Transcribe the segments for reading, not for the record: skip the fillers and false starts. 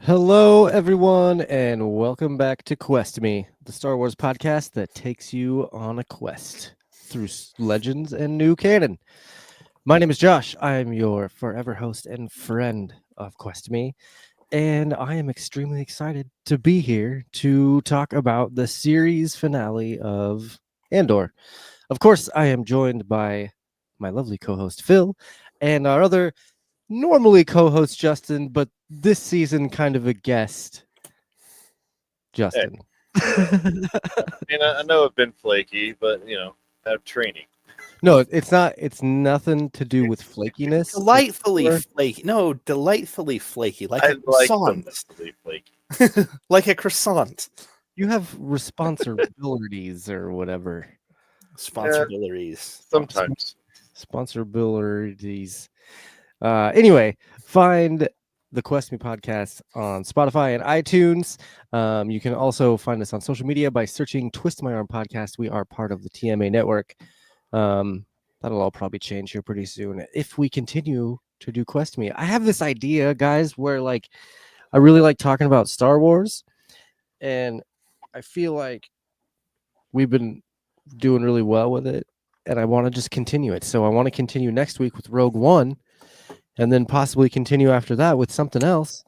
Hello, everyone, and welcome back to Quest Me, the Star Wars podcast that takes you on a quest through legends and new canon. My name is Josh. I am your forever host and friend of Quest Me, and I am extremely excited to be here to talk about the series finale of Andor. Of course, I am joined by my lovely co-host Phil and our other normally co-host Justin, but this season kind of a guest, Justin. I know I've been flaky, but I have training. No, it's not. It's nothing to do with flakiness. Delightfully flaky. No, delightfully flaky, like I a like them croissant. to be flaky. Like a croissant. You have responsibilities or whatever. Responsibilities. Sometimes. Responsibilities. Anyway, find the Quest Me podcast on Spotify and iTunes. You can also find us on social media by searching Twist My Arm Podcast. We are part of the TMA network. That'll all probably change here pretty soon if we continue to do Quest Me. I have this idea, guys, where I really like talking about Star Wars, and I feel like we've been doing really well with it, and I want to just continue it. So I want to continue next week with Rogue One, and then possibly continue after that with something else,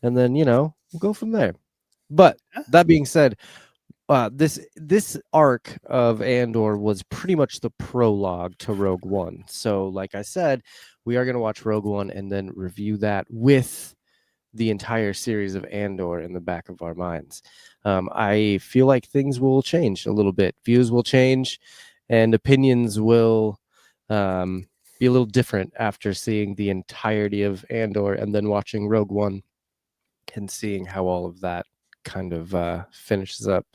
and then we'll go from there. But that being said, this arc of Andor was pretty much the prologue to Rogue One. So, like I said, we are going to watch Rogue One and then review that with the entire series of Andor in the back of our minds. I feel like things will change a little bit. Views will change, and opinions will be a little different after seeing the entirety of Andor and then watching Rogue One and seeing how all of that kind of finishes up.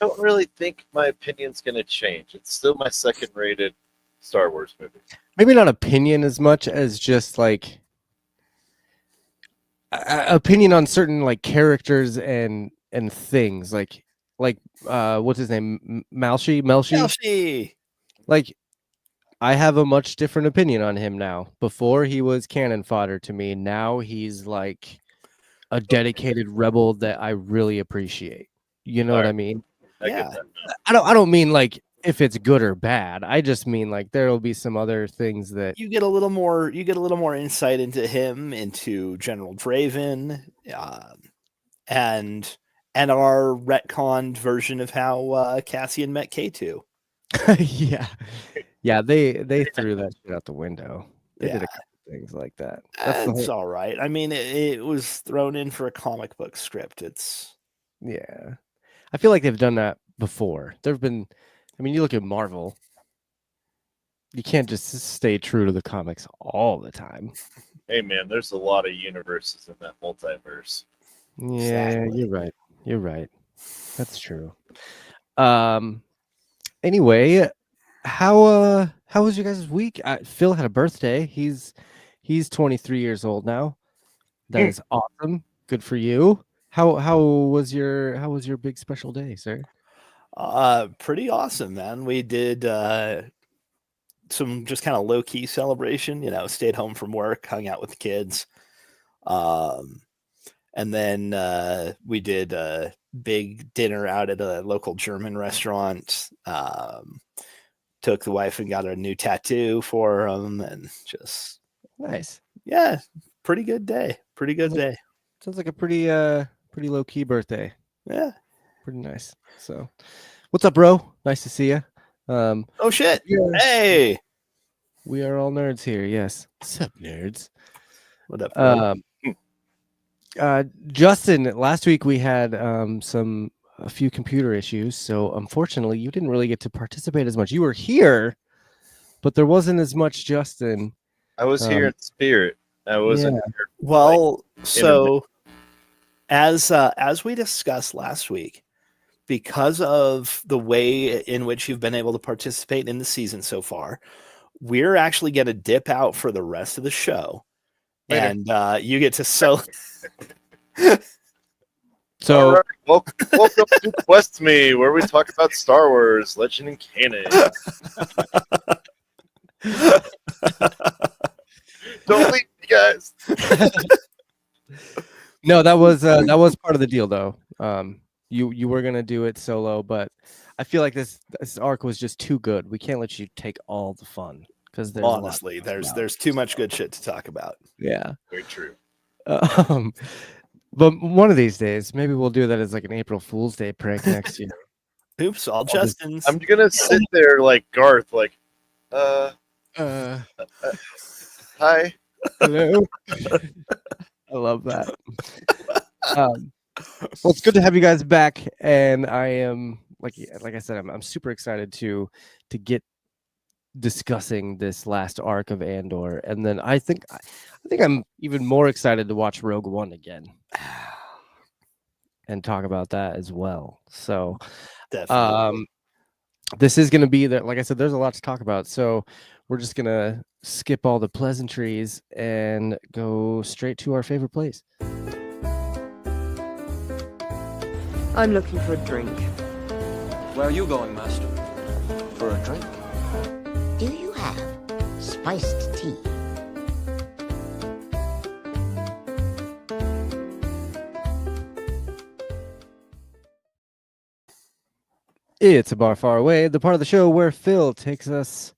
I don't really think my opinion's going to change. It's still my second-rated Star Wars movie. Maybe not opinion as much as just like opinion on certain like characters and things like what's his name, Melshi. Like, I have a much different opinion on him now. Before, he was cannon fodder to me. Now he's like a dedicated rebel that I really appreciate. You know what I mean? I get that. I don't mean like if it's good or bad. I just mean like there'll be some other things that you get a little more insight into him, into General Draven, and our retconned version of how Cassian met K2. yeah, they threw that shit out the window. They did a couple things like that. That's all right. I mean, it was thrown in for a comic book script. Yeah. I feel like they've done that before. There've been, I mean, you look at Marvel, you can't just stay true to the comics all the time. Hey man, there's a lot of universes in that multiverse. Yeah, exactly. You're right. That's true. Anyway, how was your guys' week? Phil had a birthday. He's 23 years old now. That is awesome. Good for you. How was your big special day, sir? Pretty awesome, man. We did some just kind of low key celebration. Stayed home from work, hung out with the kids, and then we did a big dinner out at a local German restaurant. Took the wife and got a new tattoo for him, and just nice. Yeah, pretty good day. Sounds like a pretty low key birthday. Yeah, pretty nice. So, what's up, bro? Nice to see you. Oh shit! Hey, we are all nerds here. Yes. What's up, nerds? What up, bro? Justin, last week we had a few computer issues, so unfortunately you didn't really get to participate as much. You were here, but there wasn't as much Justin. I was here in spirit. I wasn't here. Well, so as we discussed last week, because of the way in which you've been able to participate in the season so far, we're actually going to dip out for the rest of the show. Later. And you get to So right. Welcome to Quest Me, where we talk about Star Wars, legend, and canon. Don't leave me, guys. No, that was part of the deal, though. You were gonna do it solo, but I feel like this arc was just too good. We can't let you take all the fun because there's Honestly, a lot. there's too much good shit to talk about. Yeah. Very true. Um, but one of these days, maybe we'll do that as like an April Fool's Day prank next year. Oops, all just- Justins. I'm gonna sit there like Garth, like, Uh, hi. hello. I love that. Well, it's good to have you guys back, and I am like I said, I'm super excited to get discussing this last arc of Andor, and then I think I'm even more excited to watch Rogue One again and talk about that as well. So, Definitely. this is going to be that. Like I said, there's a lot to talk about, so we're just gonna skip all the pleasantries and go straight to our favorite place. I'm looking for a drink. Where are you going, Master? For a drink? Do you have spiced tea? It's a bar far away, the part of the show where Phil takes us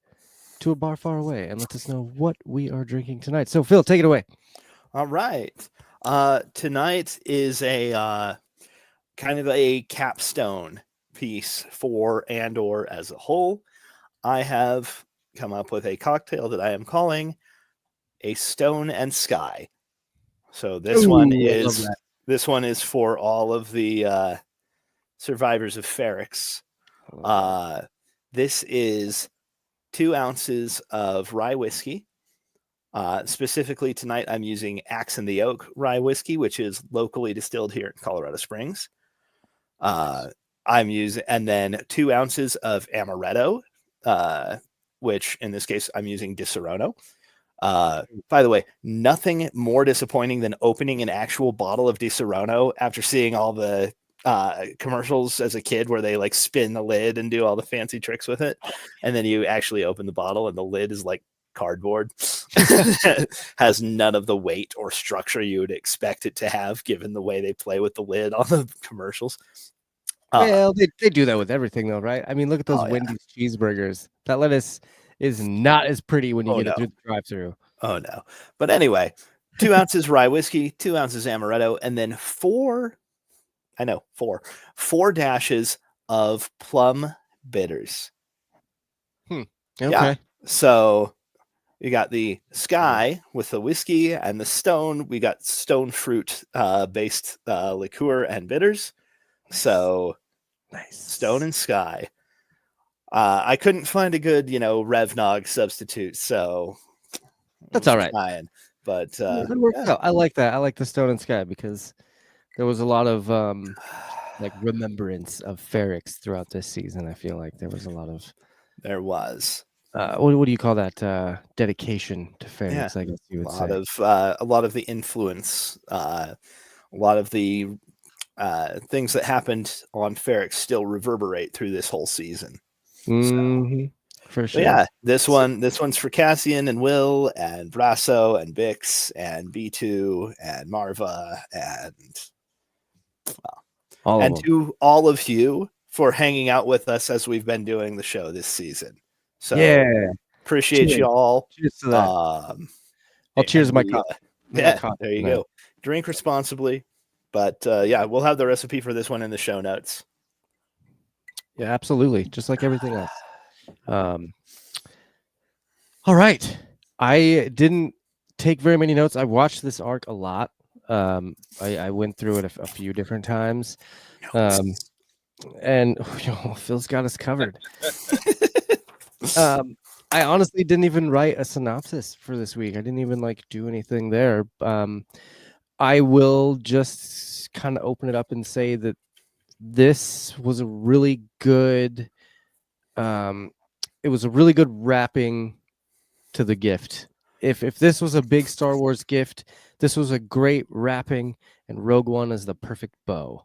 to a bar far away and lets us know what we are drinking tonight. So, Phil, take it away. All right. Tonight is a kind of a capstone piece for Andor as a whole. I have come up with a cocktail that I am calling a Stone and Sky. So this one is for all of the survivors of Ferrix. This is 2 ounces of rye whiskey. Specifically tonight, I'm using Axe and the Oak rye whiskey, which is locally distilled here in Colorado Springs. I'm using, and then 2 ounces of amaretto, which in this case I'm using Di Serono. By the way, nothing more disappointing than opening an actual bottle of Di Serono after seeing all the commercials as a kid where they like spin the lid and do all the fancy tricks with it, and then you actually open the bottle and the lid is like cardboard. Has none of the weight or structure you would expect it to have given the way they play with the lid on the commercials. Well, they do that with everything, though, right? I mean, look at those Oh, yeah. Wendy's cheeseburgers. That lettuce is not as pretty when you get it no. through the drive-through. Oh no! But anyway, 2 ounces rye whiskey, 2 ounces amaretto, and then 4 dashes of plum bitters. Okay. Yeah. So you got the Sky with the whiskey and the Stone. We got stone fruit based liqueur and bitters. So Nice. Stone and Sky. I couldn't find a good, Revnog substitute, so That's all right. trying, but It works out. I like that. I like the Stone and Sky because there was a lot of like remembrance of Ferrix throughout this season. I feel like there was a lot of there was what do you call that? Dedication to Ferrix, Yeah. I guess you would a say. lot of the influence, a lot of the things that happened on Ferrix still reverberate through this whole season. Mhm. For But sure. yeah, this one's for Cassian and Will and Brasso and Bix and B2 and Marva and All of them. to all of you for hanging out with us as we've been doing the show this season. So Yeah. appreciate Cheers. you all. Cheers to that. I'll cheers and my we, cup. Yeah, there you go. Drink responsibly. But yeah, we'll have the recipe for this one in the show notes. Yeah, absolutely. Just like everything else. All right. I didn't take very many notes. I watched this arc a lot. I went through it a few different times. And Phil's got us covered. I honestly didn't even write a synopsis for this week. I didn't even do anything there. I will just kind of open it up and say that this was a really good it was a really good wrapping to the gift. If this was a big Star Wars gift, this was a great wrapping, and Rogue One is the perfect bow.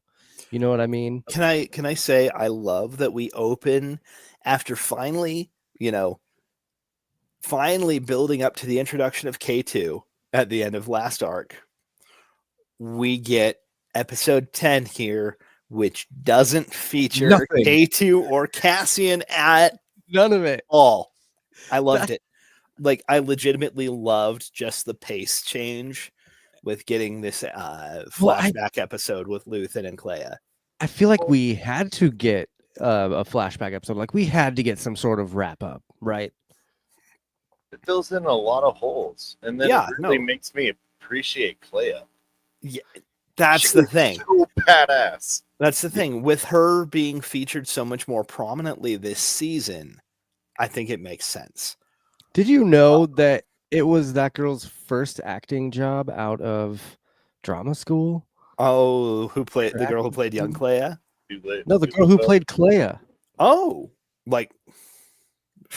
You know what I mean? Can I say I love that we open after finally building up to the introduction of K2 at the end of last arc. we get episode 10 here, which doesn't feature Nothing. K2 or Cassian at None of it. all. I loved it. Like, I legitimately loved just the pace change with getting this flashback episode with Luthen and Clea. I feel like we had to get a flashback episode. Like we had to get some sort of wrap up, right? It fills in a lot of holes, and then it really makes me appreciate Clea. Yeah, that's the thing. So badass. That's the thing. With her being featured so much more prominently this season, I think it makes sense. Did you know that it was that girl's first acting job out of drama school? Oh, who played the girl who played young Clea? No, the girl who played Clea. Oh, like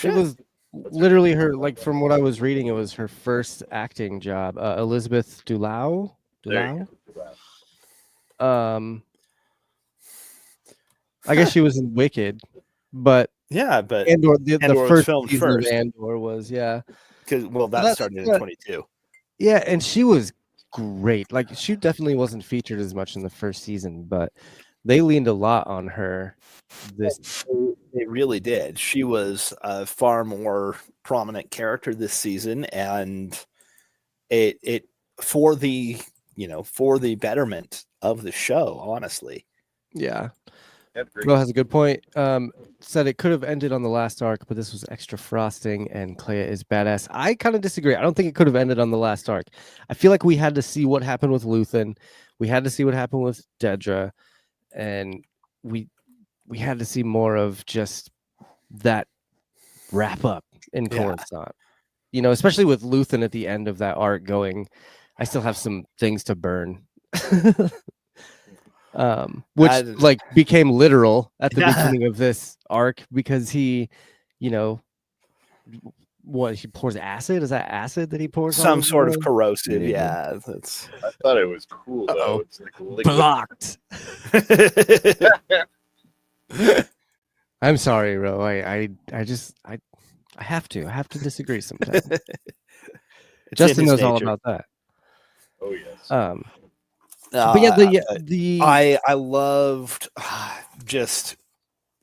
it was literally her. Like from what I was reading, it was her first acting job. Elizabeth Dulau. I guess she was in Wicked, but but Andor, the first film season first. of Andor was because that started in 22. Yeah, and she was great. Like she definitely wasn't featured as much in the first season, but they leaned a lot on her. They really did. She was a far more prominent character this season, and it for the betterment of the show. Honestly, yeah. Bro has a good point. Said it could have ended on the last arc, but this was extra frosting, and Clea is badass. I kind of disagree. I don't think it could have ended on the last arc. I feel like we had to see what happened with Luthen. We had to see what happened with Dedra, and we had to see more of just that wrap up in Coruscant. You know, especially with Luthen at the end of that arc going, I still have some things to burn. Which like became literal at the beginning of this arc because he, what he pours acid? Is that acid that he pours? Some sort of corrosive, yeah. That's. I thought it was cool though. It's like blocked. I'm sorry, Ro. I have to disagree sometimes. Justin knows all about that. Oh yes. But yeah, I loved just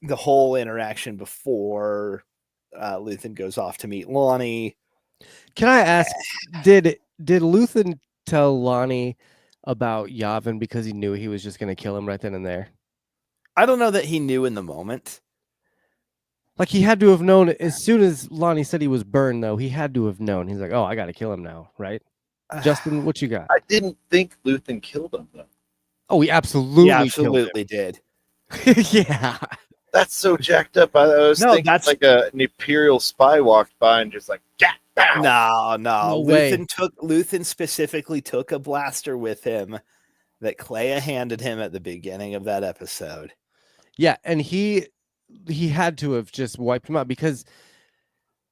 the whole interaction before Luthen goes off to meet Lonnie. Can I ask, did Luthen tell Lonnie about Yavin because he knew he was just going to kill him right then and there? I don't know that he knew in the moment. Like he had to have known as soon as Lonnie said he was burned, though. He had to have known. He's like, "Oh, I got to kill him now," right? Justin, what you got? I didn't think Luthen killed him though. Oh, he absolutely did. Yeah, that's so jacked up. I was thinking that's like an Imperial spy walked by and just like, no. Luthen specifically took a blaster with him that Clea handed him at the beginning of that episode. Yeah, and he had to have just wiped him out because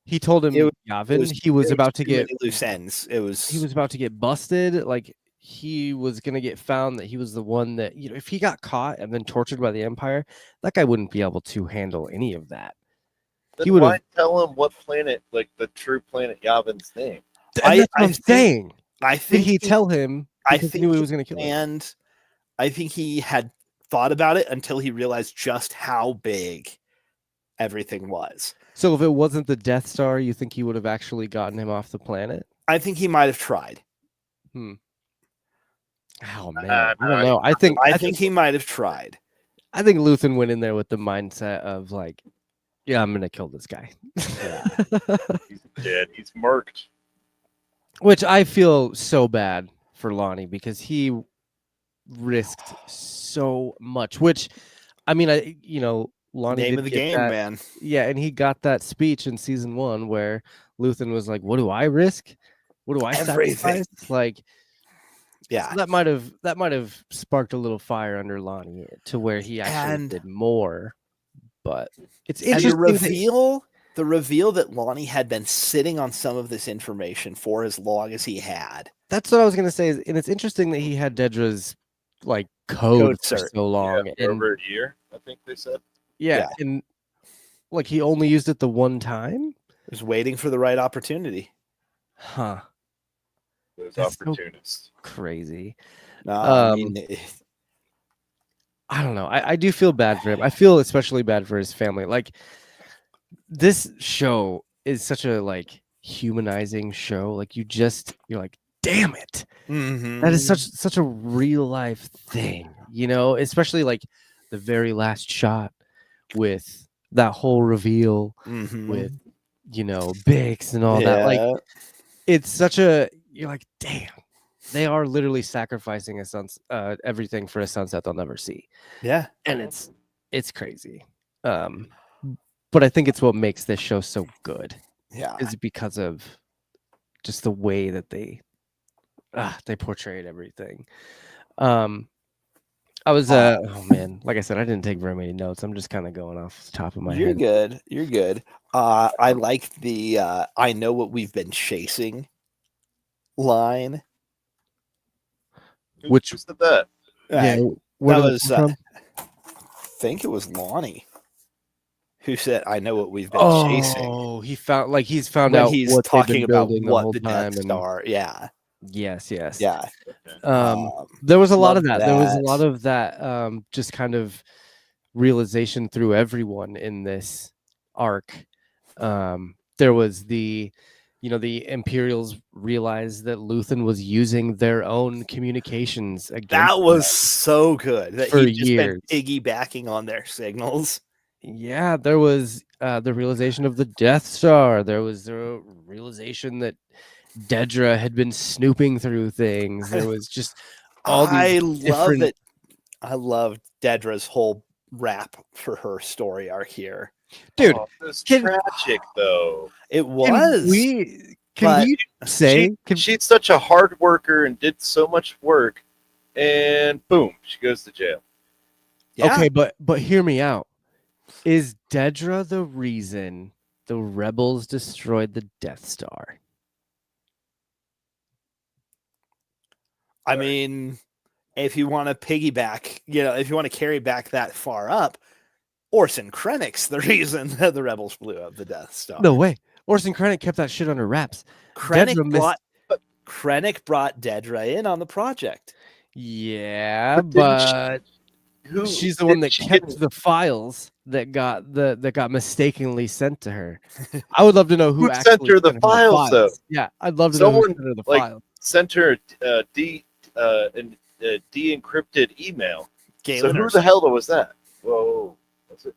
he told him Yavin he was about to get loose ends. He was about to get busted. Like he was gonna get found that he was the one that if he got caught and then tortured by the Empire, that guy wouldn't be able to handle any of that. Then he would tell him what planet, like the true planet Yavin's name. That's what I'm saying. I think he tell him. I think he knew he was gonna kill him. And I think he had thought about it until he realized just how big everything was. So if it wasn't the Death Star, you think he would have actually gotten him off the planet? I think he might have tried. Oh man, I don't know. I think he might have tried. I think Luthen went in there with the mindset of like, yeah, I'm gonna kill this guy. Yeah. He's dead. He's murked. Which I feel so bad for Lonnie because he risked so much. Which, I mean, Lonnie name of the game, man. Yeah, and he got that speech in season 1 where Luthen was like, "What do I risk? What do I sacrifice?" Like, yeah, so that might have sparked a little fire under Lonnie to where he actually did more. But it's interesting. And the reveal that Lonnie had been sitting on some of this information for as long as he had. That's what I was gonna say. And it's interesting that he had Dedra's like code for so long. Yeah, for over a year, I think they said. Yeah, and like he only used it the one time. He was waiting for the right opportunity. Huh. Those That's so opportunists. crazy. No, I Um, mean, I don't know. I do feel bad for him. I feel especially bad for his family. Like this show is such a like humanizing show. Like you're like, damn it. That is such a real life thing, especially like the very last shot with that whole reveal with Bix and all that. Like yeah, it's you're like, damn, they are literally sacrificing everything for a sunset they'll never see. yeah, And it's crazy. But I think it's what makes this show so good yeah. is because of just the way that they portrayed everything. I was oh man, like I said, I didn't take very many notes. I'm just kind of going off the top of my You're head. good. You're good. I like the I know what we've been chasing line. Who Which said that? yeah, Uh, where that did was come from? I think it was Lonnie who said, "I know what we've been chasing." Oh, he's found When out he's what they've talking been about building the what whole the time. Death Star, yeah, Yes. yeah. There was a lot of Love that. There was a lot that. of that just kind of realization through everyone in this arc. There was the Imperials realized that Luthen was using their own communications against That was them so good that for he'd just been years. piggybacking on their signals. Yeah, there was the realization of the Death Star. There was the realization that Dedra had been snooping through things. There was just all these I love different. that. I love Dedra's whole rap for her story arc here. Dude, Oh, it's can- tragic though. It Can was. we but say She's such a hard worker and did so much work, and boom, she goes to jail. Yeah. okay, but hear me out. Is Dedra the reason the rebels destroyed the Death Star? I mean, if you want to piggyback, if you want to carry back that far up, Orson Krennic's the reason that the rebels blew up the Death Star. No way. Orson Krennic kept that shit under wraps. Krennic Dedra brought Dedra in on the project. Yeah, But but Who she's the one did that she kept get- the files that got mistakenly sent to her. I would love to know who Who actually sent her the files, though? Yeah, I'd love to know who Someone, sent her the like, files. sent her de-encrypted email. Galen So who the hell was that? Whoa, was it?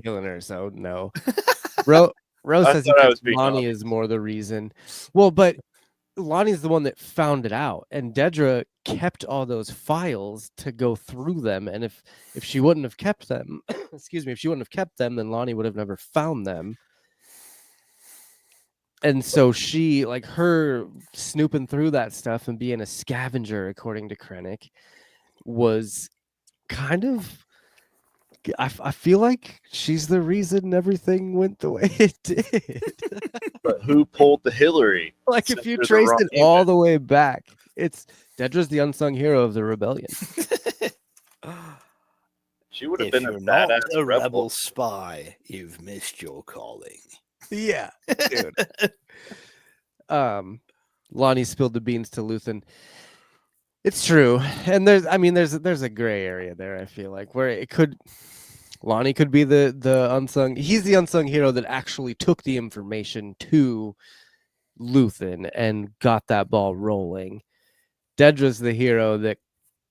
Killing her, so no. Rose I says thought I was that being Lonnie is more the reason. Well, but Lonnie's the one that found it out, and Dedra kept all those files to go through them. And if she wouldn't have kept them, excuse me, if she wouldn't have kept them, then Lonnie would have never found them. And so she, like, her snooping through that stuff and being a scavenger, according to Krennic, was kind of. I feel like she's the reason everything went the way it did. But who pulled the Hillary? Like, Sent if you her the trace wrong it all email. the way back, it's Dedra's the unsung hero of the rebellion. She would have If been a you're not badass a rebel. rebel spy, you've missed your calling. Yeah, dude. Lonnie spilled the beans to Luthen. It's true, and there's a gray area there. I feel like where Lonnie could be the unsung. He's the unsung hero that actually took the information to Luthen and got that ball rolling. Dedra's the hero that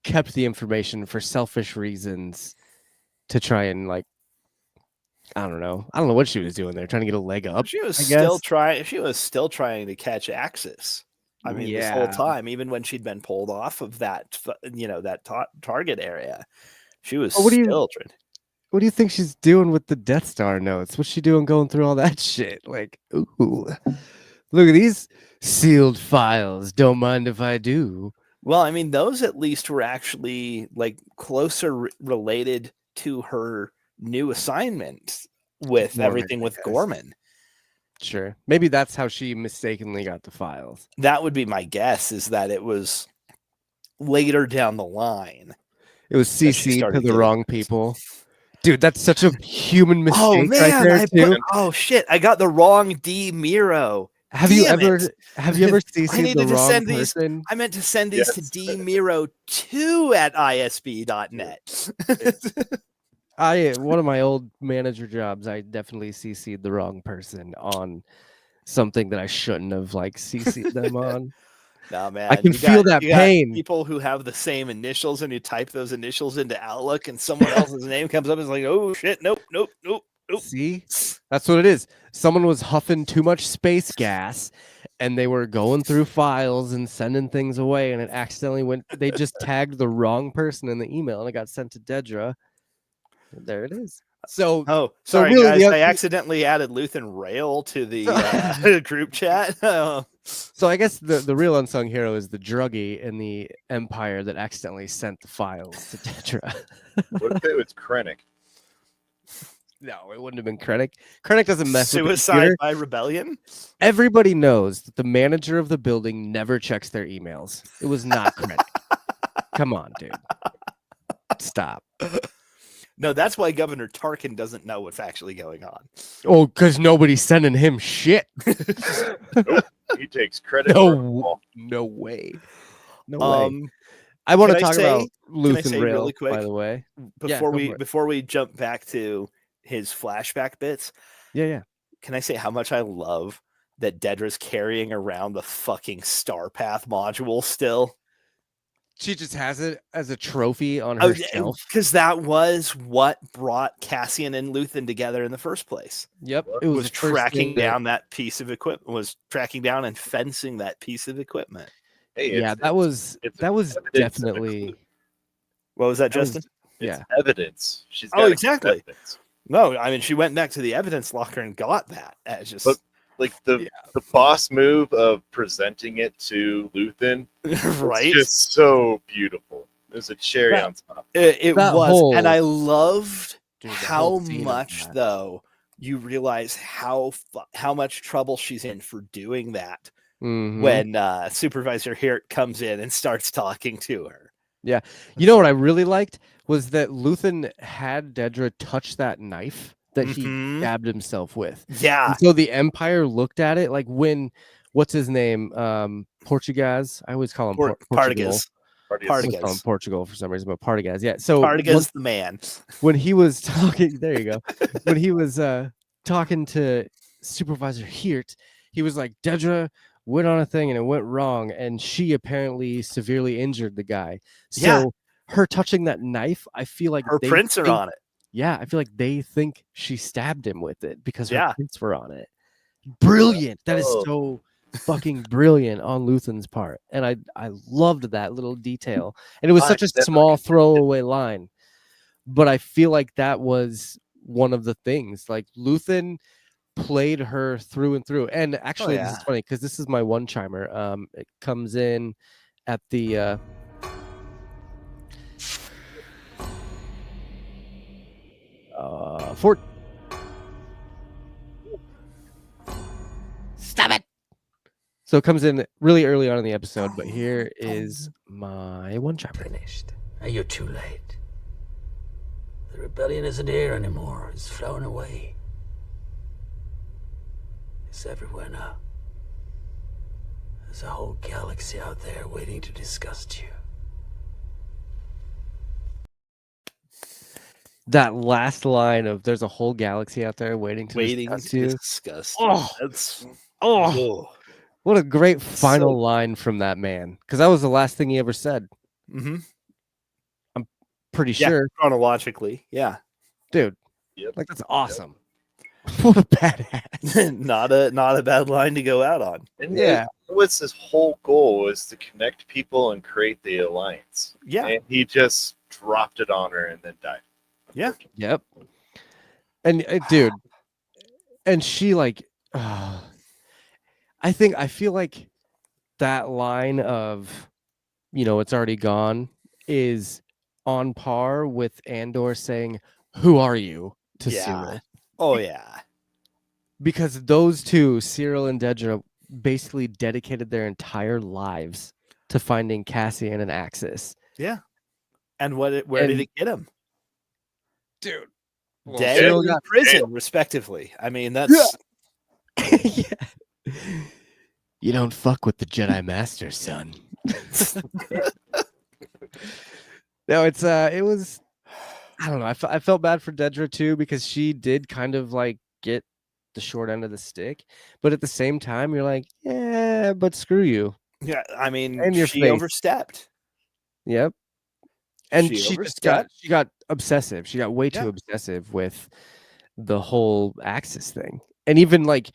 kept the information for selfish reasons to try and, like, I don't know what she was doing there, trying to get a leg up. She was I still guess. trying. She was still trying to catch Axis. I mean, this whole Yeah. time, even when she'd been pulled off of that, that target area, she was What do you- still trying. What do you think she's doing with the Death Star notes? What's she doing going through all that shit? Like, ooh, look at these sealed files. Don't mind if I do. Well, I mean, those at least were actually like closer related to her new assignment with Gorman, everything I with guess. Gorman. Sure. Maybe that's how she mistakenly got the files. That would be my guess, is that it was later down the line. It was That she CC'd to started the getting- wrong people. Dude, that's such a human mistake Oh right man, there, too. oh shit, I got the wrong D Miro Have you Damn ever it. have you ever I CC'd the needed to wrong send these. person? I meant to send these to Yes. dmiro2 at isb.net. One of my old manager jobs, I definitely CC'd the wrong person on something that I shouldn't have like CC'd them on. No, man. I can you feel got- that you got pain. People who have the same initials and you type those initials into Outlook and someone else's name comes up and is like, oh shit, nope. See? That's what it is. Someone was huffing too much space gas and they were going through files and sending things away and it accidentally went they just tagged the wrong person in the email and it got sent to Dedra. And there it is. So Oh, so sorry, really guys. the I accidentally added Luthen Rail to the group chat. So I guess the real unsung hero is the druggie in the Empire that accidentally sent the files to Dedra. What if it was Krennic? No, it wouldn't have been Krennic. Krennic doesn't mess with the Suicide computer. by rebellion. Everybody knows that the manager of the building never checks their emails. It was not Krennic. Come on, dude. Stop. No, that's why Governor Tarkin doesn't know what's actually going on. Oh, because nobody's sending him shit. Nope. He takes credit No, for it all. no way. No way. Um, I want to can I talk say- about can I Luthen say Rail, really quick? by the way. before go we for it. before we jump back to his flashback bits, Yeah. can I say how much I love that Dedra's carrying around the fucking Star Path module still? She just has it as a trophy on her shelf. Because that was what brought Cassian and Luthen together in the first place. Yep. It It was Was the first tracking thing that- down that piece of equipment. Was tracking down and fencing that piece of equipment. Hey, Yeah, that was it's that was evidence of a definitely clue. What was that, that was- Justin? It's yeah. evidence. She's Oh, got exactly. evidence. No, I mean she went back to the evidence locker and got that. It's just But like the boss move of presenting it to Luthen, right. it's just so beautiful. There's a cherry That- on top. It That was, whole- and I loved Dude, the how whole scene of much that. though you realize how much trouble she's in for doing that Mhm. when Supervisor Hirt comes in and starts talking to her. You know what I really liked was that Luthen had Dedra touch that knife that he Mhm. stabbed himself with. Yeah, And so the Empire looked at it like when what's his name? Portuguese. I always call him Portugal. Partagas. I always call him Partagas. Portugal for some reason, but Partagas. Yeah. So Partagas the man. when he was talking, there you go. When he was talking to Supervisor Hirt, he was like, Dedra went on a thing and it went wrong, and she apparently severely injured the guy. So Yeah. her touching that knife, I feel like Her they prints are think- on it. Yeah, I feel like they think she stabbed him with it because her Yeah. prints were on it. Brilliant. That is Oh. so fucking brilliant on Luthen's part. And I loved that little detail. And it was I such a definitely small did. throwaway line. But I feel like that was one of the things. Like Luthen played her through and through. And actually this is yeah. funny because this is my one chimer. It comes in at the Fort. Stop it! So it comes in really early on in the episode, but here is my one chapter. Finished. Now you're too late. The rebellion isn't here anymore. It's flown away. It's everywhere now. There's a whole galaxy out there waiting to disgust you. That last line of "There's a whole galaxy out there waiting to Waiting discuss to you." disgust. Oh. That's Oh, what a great final So- line from that man! Because that was the last thing he ever said. Mm-hmm. Pretty Yeah. sure, Chronologically, yeah. dude. Yep. Like that's awesome. What a badass! not a bad line to go out on. And Yeah. it was his whole goal was to connect people and create the alliance. Yeah. And he just dropped it on her and then died. Yeah. Yep. And dude, and she like, I feel like that line of, it's already gone is on par with Andor saying, "Who are you?" to Yeah. Cyril, Oh yeah. because those two, Cyril and Dedra, basically dedicated their entire lives to finding Cassian and Axis. Yeah. And where did it get him? Dude, Dead Cyril or in got prison, respectively. I mean, that's yeah. You don't fuck with the Jedi Master, son. No, it was. I don't know. I felt bad for Dedra too because she did kind of like get the short end of the stick, but at the same time, you're like, yeah, but screw you Yeah, I mean, and your she face. overstepped. Yep. And She she overstepped. got obsessive. She got way too Yeah. obsessive with the whole Axis thing. And even like,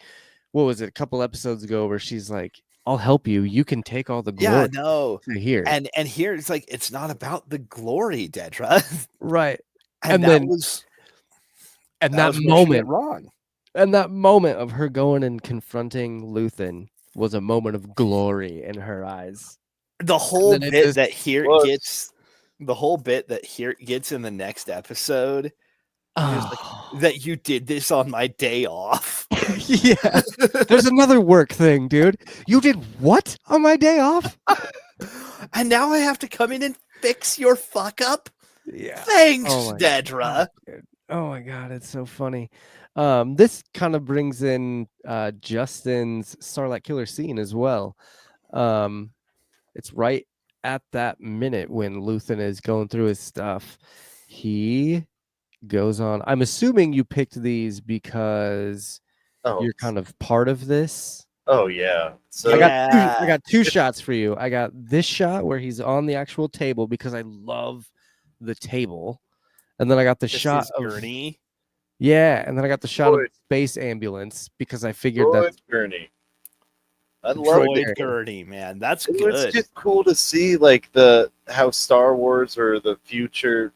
what was it, a couple episodes ago where she's like, I'll help you. You can take all the Yeah, glory no. to here. And here it's like it's not about the glory, Dedra. Right. And then that was and that that was where she went moment wrong. and that moment of her going and confronting Luthen was a moment of glory in her eyes. The whole then it bit just that here was- gets the whole bit that here gets in the next episode is like, Oh. that you did this on my day off. Yeah. There's another work thing, dude. You did what on my day off? And now I have to come in and fix your fuck up. Yeah. Thanks, Oh my Dedra. God, dude. Oh my God, it's so funny. This kind of brings in Justin's Starlight Killer scene as well. It's right at that minute when Luthen is going through his stuff. He goes on. I'm assuming you picked these because you're kind of part of this. Oh yeah. So I Yeah. got two shots for you. I got this shot where he's on the actual table because I love the table. And then I got the This shot is of Gurney. yeah, and then I got the shot of Droid. space ambulance because I figured Droid that Gurney. I love Droid it. Gurney, man. That's It was good. just cool to see like how Star Wars or the future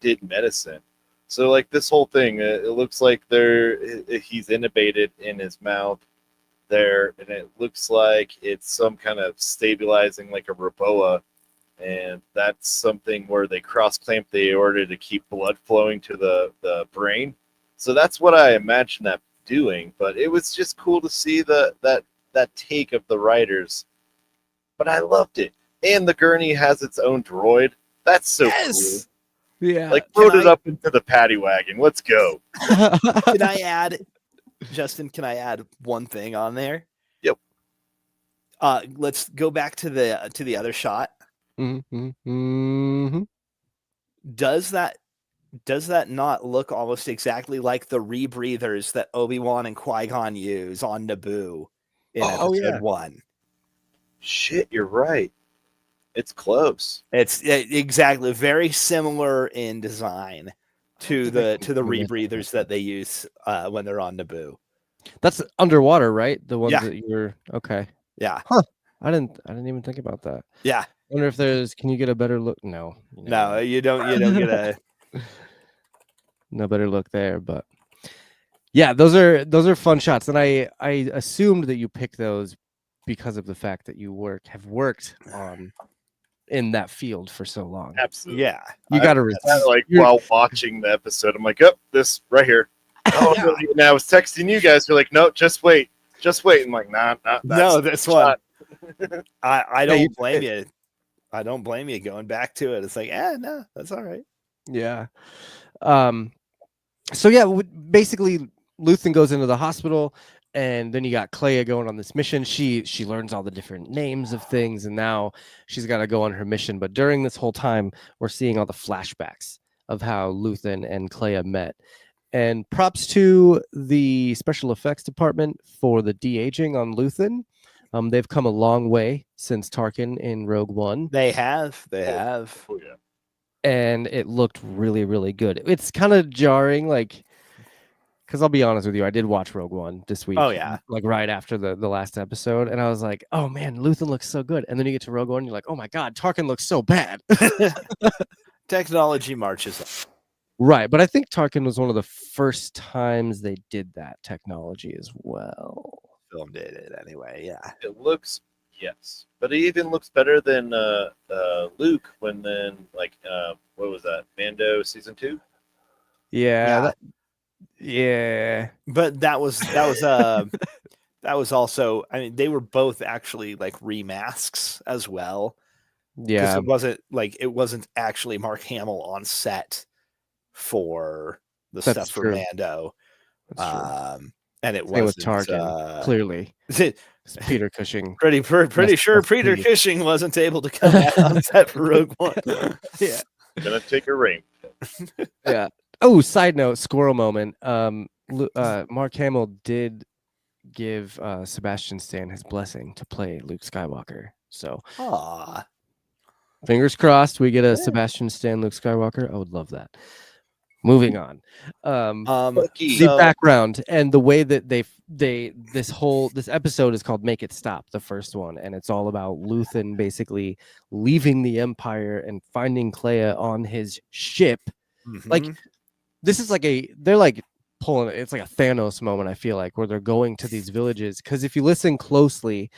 did medicine. So like this whole thing, it looks like he's intubated in his mouth there, and it looks like it's some kind of stabilizing like a Roboa, and that's something where they cross clamp the aorta to keep blood flowing to the brain. So that's what I imagine that doing. But it was just cool to see that take of the writers. But I loved it. And the gurney has its own droid. That's so Yes! cool. yeah. Like load it up into the paddy wagon. Let's go. Can I add, Justin? Can I add one thing on there? Yep. Let's go back to the other shot. Mhm. Does that not look almost exactly like the rebreathers that Obi-Wan and Qui-Gon use on Naboo in Oh, episode yeah. 1? Shit, you're right. It's close. It's exactly very similar in design to the Yeah. rebreathers that they use when they're on Naboo. That's underwater, right? The ones Yeah. that you're okay. Yeah. I didn't even think about that. Yeah. Wonder if there's can you get a better look? No. No, you don't get a No better look there, but yeah, those are fun shots. And I assumed that you picked those because of the fact that you have worked on in that field for so long. Absolutely. yeah. You got to Like while watching the episode, I'm like, "Yep, this right here." Oh, no. And I was texting you guys. You're like, "No, just wait." I'm like, "Nah, No, this one. I Yeah, don't you blame you. I don't blame you going back to it. It's like, no, that's all right. Yeah. So yeah, basically Luthen goes into the hospital and then you got Clea going on this mission. She learns all the different names of things and now she's got to go on her mission. But during this whole time, we're seeing all the flashbacks of how Luthen and Clea met. And props to the special effects department for the de-aging on Luthen. They've come a long way since Tarkin in Rogue One. They have. Oh yeah. And it looked really, really good. It's kind of jarring, like, because I'll be honest with you, I did watch Rogue One this week. Oh, yeah. Like right after the last episode, and I was like, oh man, Luthen looks so good. And then you get to Rogue One, and you're like, oh my god, Tarkin looks so bad. Technology marches on. Right, but I think Tarkin was one of the first times they did that technology as well. Film did it anyway. Yeah. It looks but it even looks better than Luke when then like what was that? Mando season 2? Yeah. Yeah. But that was that was also, I mean, they were both actually like remasks as well. Yeah. It wasn't actually Mark Hamill on set for the That's stuff for true. Mando. That's true. And it Same with wasn't Tarkin, clearly. 'Cause Peter Cushing. Pretty sure Rest Peter peace. Cushing wasn't able to come out on set for Rogue One. Yeah. Gonna take a ring. Yeah. Oh, side note, squirrel moment. Mark Hamill did give Sebastian Stan his blessing to play Luke Skywalker. So Aw. fingers crossed we get a Yeah. Sebastian Stan Luke Skywalker. I would love that. Moving on. Bucky. The background and the way that this episode is called Make It Stop, the first one, and it's all about Luthen basically leaving the Empire and finding Clea on his ship. Like, Mhm. this is they're like pulling, it's like a Thanos moment, I feel like, where they're going to these villages, because if you listen closely,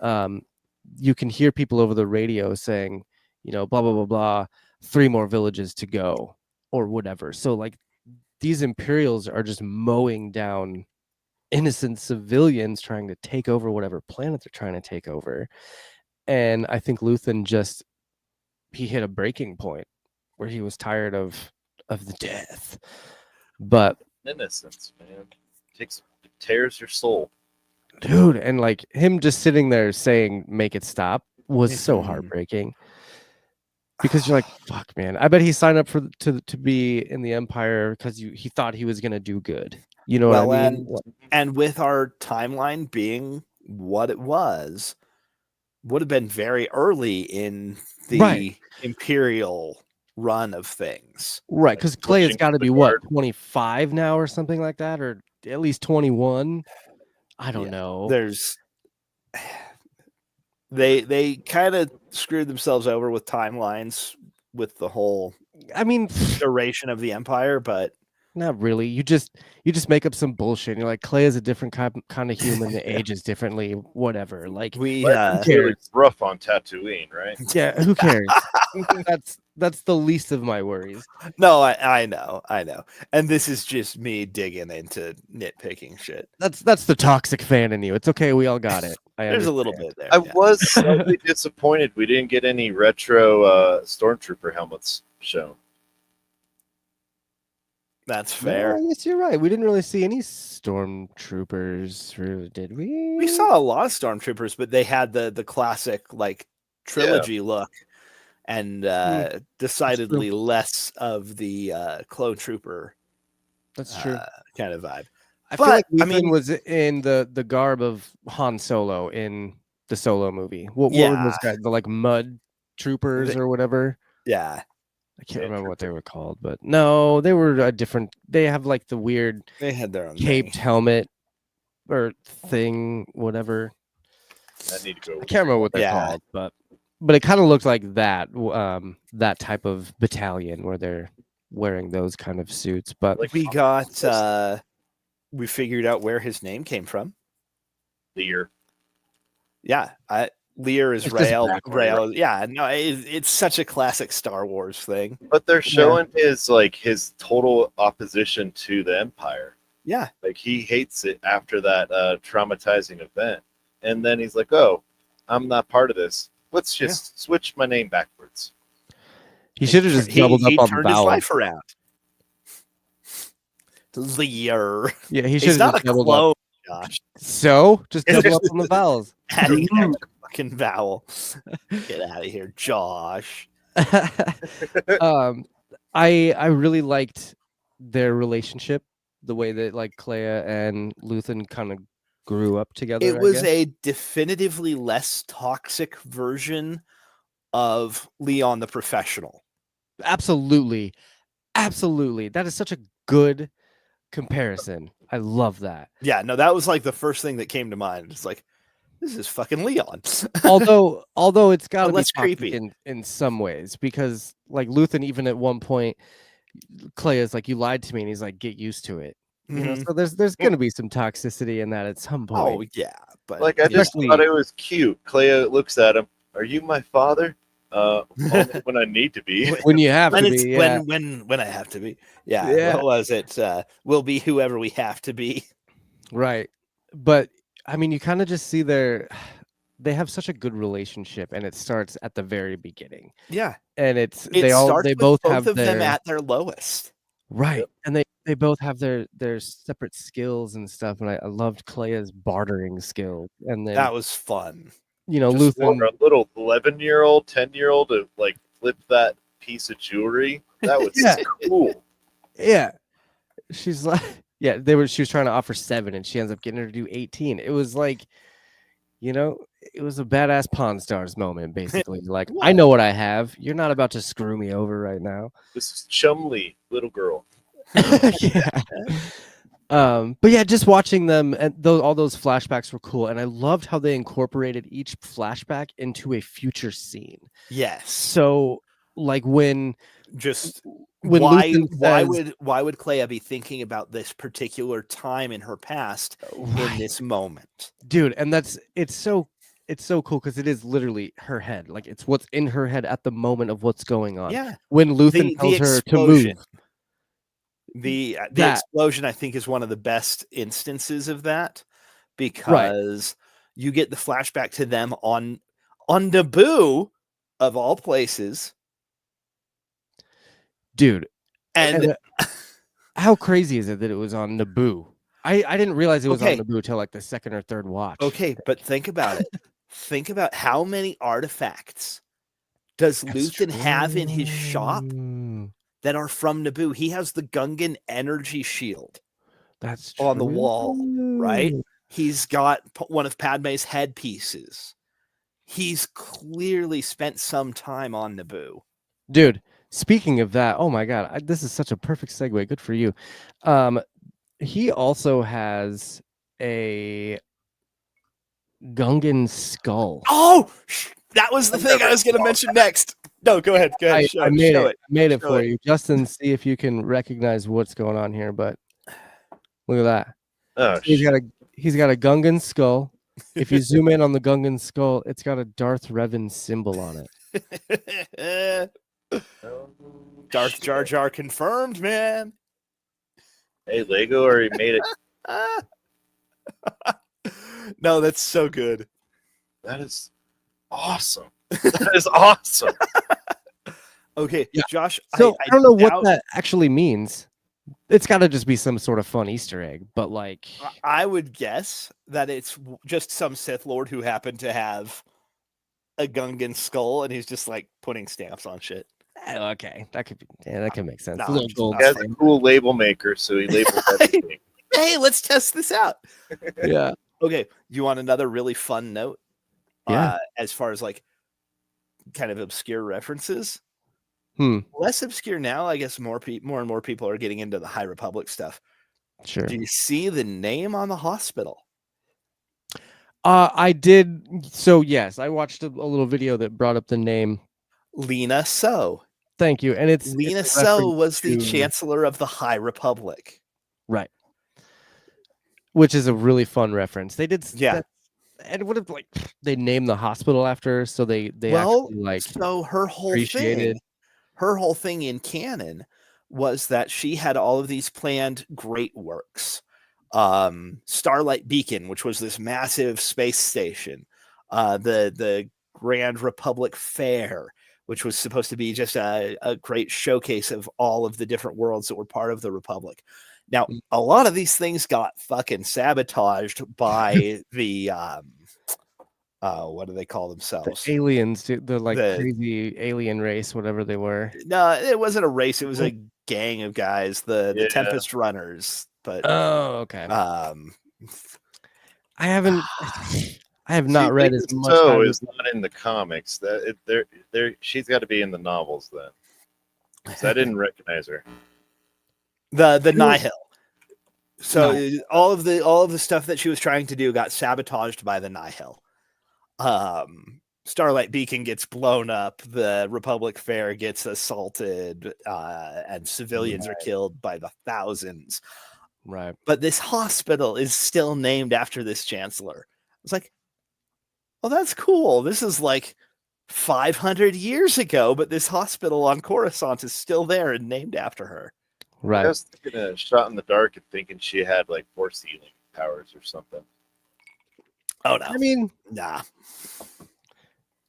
you can hear people over the radio saying, blah blah blah blah, 3 more villages to go or whatever. So like these Imperials are just mowing down innocent civilians trying to take over whatever planet they're trying to take over. And I think Luthen he hit a breaking point where he was tired of the death. But Innocence, man. It tears your soul. dude, and like him just sitting there saying "make it stop" was so Mhm. heartbreaking. Because you're like, fuck, man. I bet he signed up to be in the Empire because he thought he was gonna do good. You know Well, what I mean? and with our timeline being what it was, would have been very early in the Right. Imperial run of things. Right, because Clea's pushing got to the be what, guard. 25 now or something like that, or at least 21. I don't Yeah, know. There's they kind of screwed themselves over with timelines with the whole I mean, duration of the Empire, but not really. You just make up some bullshit. And you're like, Clay is a different kind of human that ages differently. Whatever. Like, we Life is really rough on Tatooine, right? yeah, who cares? that's the least of my worries. no, I know, and this is just me digging into nitpicking shit. That's the toxic fan in you. It's okay. We all got it. There's a little bit there. I yeah. was slightly disappointed we didn't get any retro stormtrooper helmets shown. That's fair. No, yes, you're right. We didn't really see any stormtroopers, really, did we? We saw a lot of stormtroopers, but they had the classic like trilogy look, and decidedly less of the clone trooper. That's true. Kind of vibe. I feel like But, I Luthen mean- was in the garb of Han Solo in the Solo movie. What were Yeah. those guys? The like mud troopers or whatever. Yeah, I can't Yeah, remember what they were called, but no, they were a different. They have like the weird they had their own caped thing. helmet or thing, whatever. I need to go. I can't remember what they're Yeah. called, but it kind of looked like that that type of battalion where they're wearing those kind of suits. But Like We got we figured out where his name came from. Lear. Yeah, Lear is It's just Rail. backward, Rail. Yeah, no, it's such a classic Star Wars thing. But they're showing his total opposition to the Empire. Yeah, Like he hates it after that traumatizing event, and then he's like, "Oh, I'm not part of this. Let's just switch my name backwards." he should have just doubled he up on the turned his vowels. life around. Lear. Yeah, he He's should have not just a doubled clone, up. Josh. So just double up on the vowels. Adding an extra fucking vowel. Get out of here, Josh. I really liked their relationship, the way that like Clea and Luthen kind of grew up together. It I was guess. a definitively less toxic version of Leon the Professional. Absolutely. That is such a good comparison. I love that. Yeah, no, that was like the first thing that came to mind. It's like, this is fucking Leon. although it's got to be less toxic creepy. in some ways, because like Luthen, even at one point, Clea's like, "You lied to me," and he's like, "Get used to it." You know, so there's going to be some toxicity in that at some point. Oh yeah, but Like I just Especially- thought it was cute. Clea looks at him. "Are you my father?" Only when I need to be. When you have when to it's be, yeah. when I have to be. Yeah. Yeah. What was it? We'll be whoever we have to be. Right. But I mean, you kind of just see they have such a good relationship, and it starts at the very beginning. Yeah. And it's It starts they with both both have of them their at their lowest. Right. Yep. And they both have their separate skills and stuff. And I loved Clea's bartering skill. And then, That was fun. Luthen. For a little 11-year-old, 10-year-old to like flip that piece of jewelry, that was Yeah. cool. Yeah. She's like, yeah, she was trying to offer 7 and she ends up getting her to do 18. It was like, it was a badass Pawn Stars moment, basically. Like, I know what I have. You're not about to screw me over right now. This is Chumley, little girl. Yeah. But yeah, just watching them and all those flashbacks were cool, and I loved how they incorporated each flashback into a future scene. Yes. So, like when why Luthen why would Clea be thinking about this particular time in her past in this moment? Dude, and it's so cool because it is literally her head. Like it's what's in her head at the moment of what's going on. Yeah. When Luthen tells her to move. The explosion, I think, is one of the best instances of that because you get the flashback to them on Naboo, of all places. Dude. And how crazy is it that it was on Naboo? I didn't realize it was on Naboo till like the second or third watch. Okay, but think about it. Think about how many artifacts does Luthen have in his shop that are from Naboo. He has the Gungan energy shield. That's on the wall, right? He's got one of Padme's headpieces. He's clearly spent some time on Naboo. Dude, speaking of that, oh my God, this is such a perfect segue. Good for you. He also has a Gungan skull. Oh, that was the thing I was going to mention next. No, go ahead. Go ahead. I made it for you. Justin, see if you can recognize what's going on here. But look at that. Oh, so he's got a Gungan skull. If you zoom in on the Gungan skull, it's got a Darth Revan symbol on it. Darth Jar Jar confirmed, man. Hey, Lego already made it. No, that's so good. That is awesome. That is awesome. Okay, yeah. Josh. So I don't know what that actually means. It's got to just be some sort of fun Easter egg, but like I would guess that it's just some Sith Lord who happened to have a Gungan skull, and he's just like putting stamps on shit. Okay, that could make sense. No, he has a cool label maker, so he labeled everything. Hey, let's test this out. Yeah. Okay. You want another really fun note? Yeah. As far as like kind of obscure references. Less obscure now. I guess more and more people are getting into the High Republic stuff. Sure. Do you see the name on the hospital? I did. So yes, I watched a little video that brought up the name Lina So. Thank you. And Lina So was the Chancellor of the High Republic. Right. Which is a really fun reference. They did. Yeah. And what if like they named the hospital after her, so they actually like so her whole thing in canon was that she had all of these planned great works. Starlight Beacon, which was this massive space station, the Grand Republic Fair, which was supposed to be just a great showcase of all of the different worlds that were part of the Republic. Now, a lot of these things got fucking sabotaged by the what do they call themselves? The aliens, the crazy alien race, whatever they were. No, it wasn't a race. It was a gang of guys, the Tempest Runners. But okay. I have not read as much. So is not in the comics. She's got to be in the novels then. So I didn't recognize her. The Nihil. So all of the stuff that she was trying to do got sabotaged by the Nihil. Starlight Beacon gets blown up. The Republic Fair gets assaulted, and civilians are killed by the thousands. Right. But this hospital is still named after this chancellor. It's like, oh, that's cool. This is like 500 years ago, but this hospital on Coruscant is still there and named after her. Right. I was thinking a shot in the dark and thinking she had like force healing powers or something. Oh no! I mean, nah.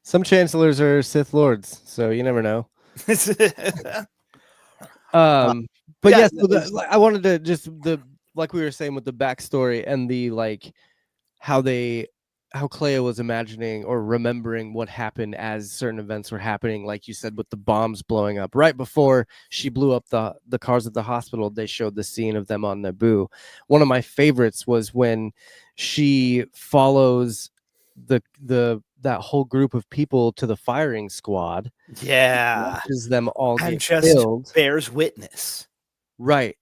Some chancellors are Sith lords, so you never know. But yeah, yeah, no, so it's- I wanted to just like we were saying with the backstory and the like how Clea was imagining or remembering what happened as certain events were happening, like you said, with the bombs blowing up right before she blew up the cars at the hospital. They showed the scene of them on Naboo. One of my favorites was when she follows that whole group of people to the firing squad, yeah, watches them all and get just killed. bears witness. Right.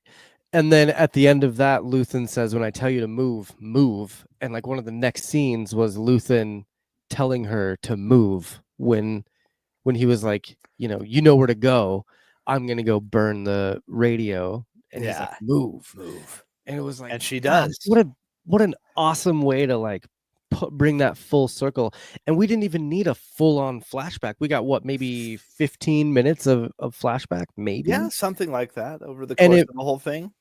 And then at the end of that, Luthen says, when I tell you to move, move. And like one of the next scenes was Luthen telling her to move when he was like, you know where to go. I'm gonna go burn the radio. And he's like, Yeah, move. move, And it was like, and she God, does. what an awesome way to like bring that full circle. And we didn't even need a full-on flashback. We got what, maybe 15 minutes of flashback, maybe. Yeah, something like that over the And course it of the whole thing.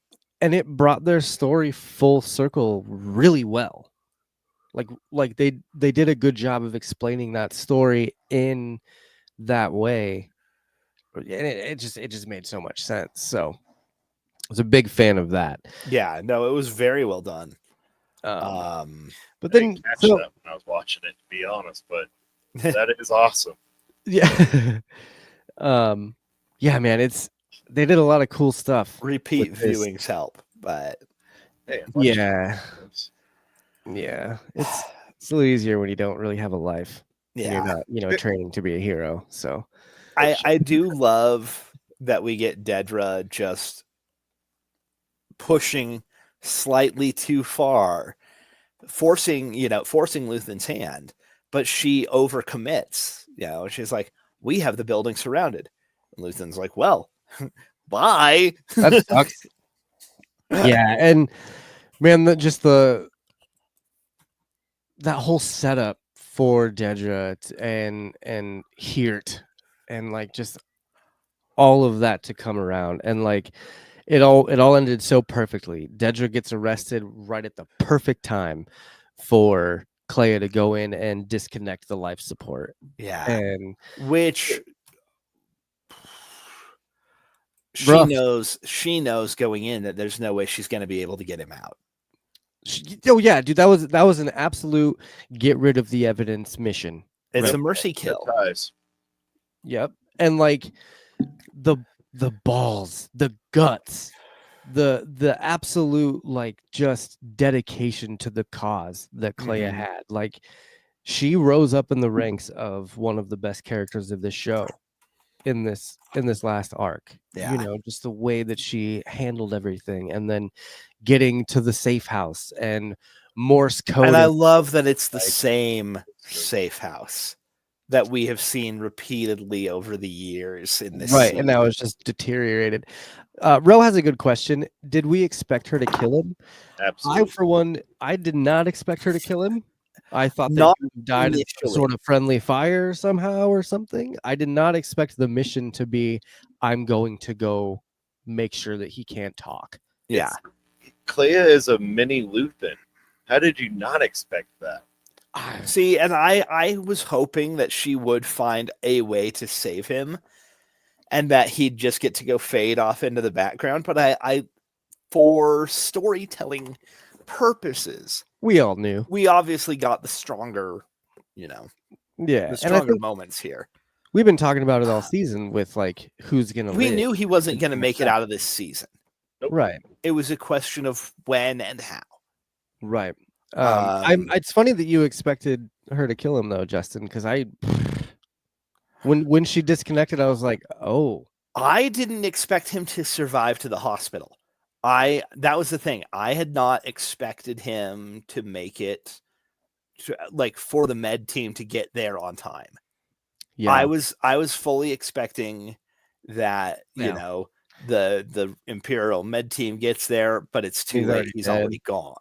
and it brought their story full circle really well. Like they did a good job of explaining that story in that way, and it just made so much sense. So I was a big fan of that. Yeah, no, it was very well done. But I then didn't catch so that when I was watching it, to be honest, but that is awesome. yeah, yeah, man, they did a lot of cool stuff. Repeat with this. viewings help, but Hey, I watched Yeah, it. yeah, it's a little easier when you don't really have a life. And yeah, you're not training to be a hero. So I do love that we get Dedra just pushing slightly too far, forcing Luthen's hand, but she overcommits. She's like, "We have the building surrounded," and Luthen's like, "Well, bye." that sucks. Yeah, and man, that whole setup for Dedra and Heert and like just all of that to come around, and like it all ended so perfectly. Dedra gets arrested right at the perfect time for Clea to go in and disconnect the life support. Yeah, And which rough. she knows going in that there's no way she's going to be able to get him out. Oh yeah, dude, that was an absolute get rid of the evidence mission. It's Right. a mercy kill. Ties. Yep. And like the balls, the guts, the absolute like just dedication to the cause that Clea Mhm. had. Like she rose up in the ranks of one of the best characters of this show in this last arc. Yeah. Just the way that she handled everything, and then getting to the safe house and Morse code. And I love that it's the like- same safe house that we have seen repeatedly over the years in this right, series. and now it's just deteriorated. Ro has a good question. Did we expect her to kill him? Absolutely. For one, I did not expect her to kill him. I thought Not that he died in some initially. sort of friendly fire somehow or something. I did not expect the mission to be, I'm going to go make sure that he can't talk. Yeah. Clea is a mini Luthen. How did you not expect that? See, and I was hoping that she would find a way to save him and that he'd just get to go fade off into the background. But I for storytelling purposes, We all knew. we obviously got the stronger, Yeah. the And I stronger think moments here. we've been talking about it all season with like who's going to We live. knew he wasn't going to make it out of this season. Right. It was a question of when and how. Right. Um, it's funny that you expected her to kill him though, Justin, because when she disconnected, I was like, oh. I didn't expect him to survive to the hospital. That was the thing. I had not expected him to make it like for the med team to get there on time. Yeah. I was fully expecting that, Yeah. The Imperial med team gets there, but it's too He's late. already He's dead. already gone.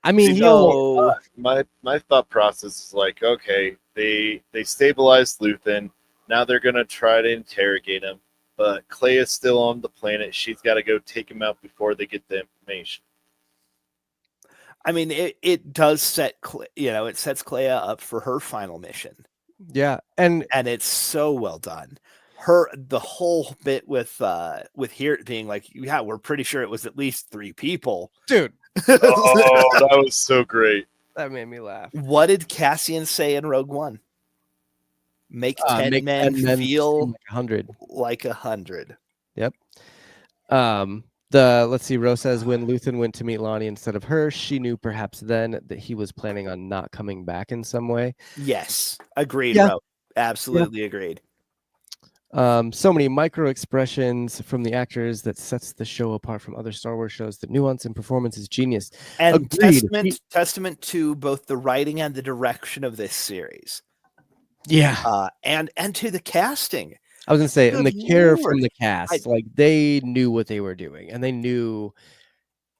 I mean, he'll So My thought process is like, okay, they stabilized Luthen. Now they're gonna try to interrogate him, but Clea's still on the planet. She's got to go take him out before they get the information. I mean, it does set it sets Clea up for her final mission. yeah. And And it's so well done. the whole bit with here being like, yeah, we're pretty sure it was at least 3 people. Dude, Oh, that was so great. that made me laugh. What did Cassian say in Rogue One? Make 10 Make men 10 men feel seem like 100. like 100. Yep. Let's see. Rose says when Luthen went to meet Lonnie instead of her, she knew perhaps then that he was planning on not coming back in some way. Yes, agreed, Yeah. Ro. Absolutely agreed. So many micro expressions from the actors that sets the show apart from other Star Wars shows. The nuance and performance is genius. And Agreed. testament to both the writing and the direction of this series. Yeah. And to the casting. I was gonna say, and the Good care Lord. from the cast, like they knew what they were doing, and they knew,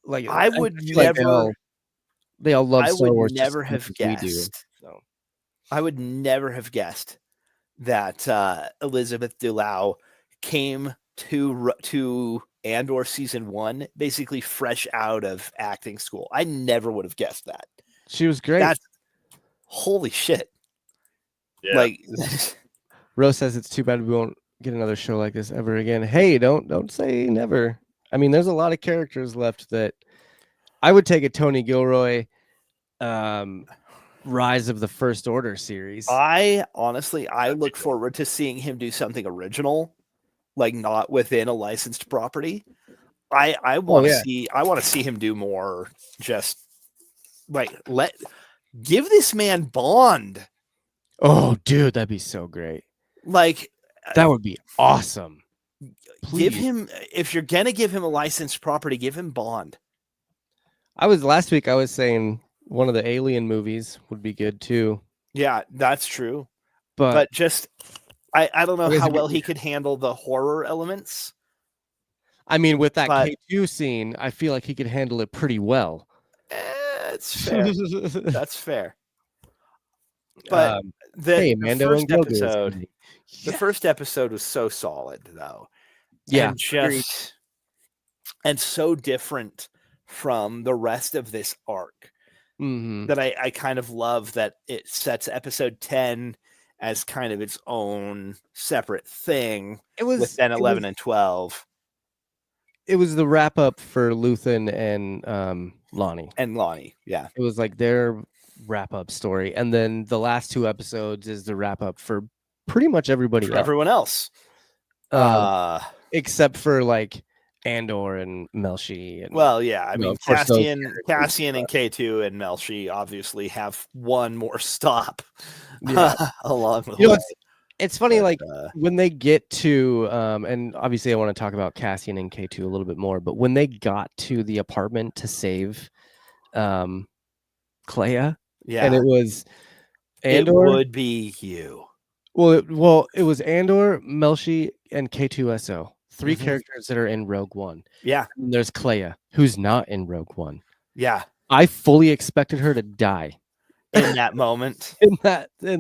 like I would feel like never. they all love I Star would Wars. never just as have much as we do, guessed. so. I would never have guessed that Elizabeth Dulau came to Andor season 1 basically fresh out of acting school. I never would have guessed that. She was great. That's holy shit. Yeah. Like Rose says it's too bad we won't get another show like this ever again. Hey, don't say never. I mean, there's a lot of characters left that I would take a Tony Gilroy Rise of the First Order series. I look forward to seeing him do something original, like not within a licensed property. I want to see him do more. Just like give this man Bond. Oh, dude, that'd be so great. Like That would be awesome. give Please. him, if you're gonna give him a licensed property, give him Bond. Last week I was saying one of the Alien movies would be good too. Yeah, that's true. But But just I don't know Okay, how so- well he could handle the horror elements. I mean, with that but- K2 scene, I feel like he could handle it pretty well. It's fair. That's fair. But the Mando first and Grogu is episode, coming. the first episode was so solid though. Yeah, And just and so different from the rest of this arc Mhm. that I kind of love that it sets episode 10 as kind of its own separate thing It was with 10, 11, and 12 it was the wrap up for Luthen and Lonnie. and Lonnie. Yeah. It was like their wrap up story, and then the last 2 episodes is the wrap up for pretty much everybody For else, everyone else. except for like Andor and Melshi. And, Well, yeah, I you know, mean, of course those Cassian and K2 and Melshi obviously have one more stop Yeah. along the You know, way. it's funny, But, like when they get to, and obviously I want to talk about Cassian and K2 a little bit more, but when they got to the apartment to save Clea, yeah, and it was it Andor. would be you. Well, it was Andor, Melshi, and K2SO. 3 Mhm. characters that are in Rogue One. Yeah, And there's Clea, who's not in Rogue One. yeah. I fully expected her to die In that moment, in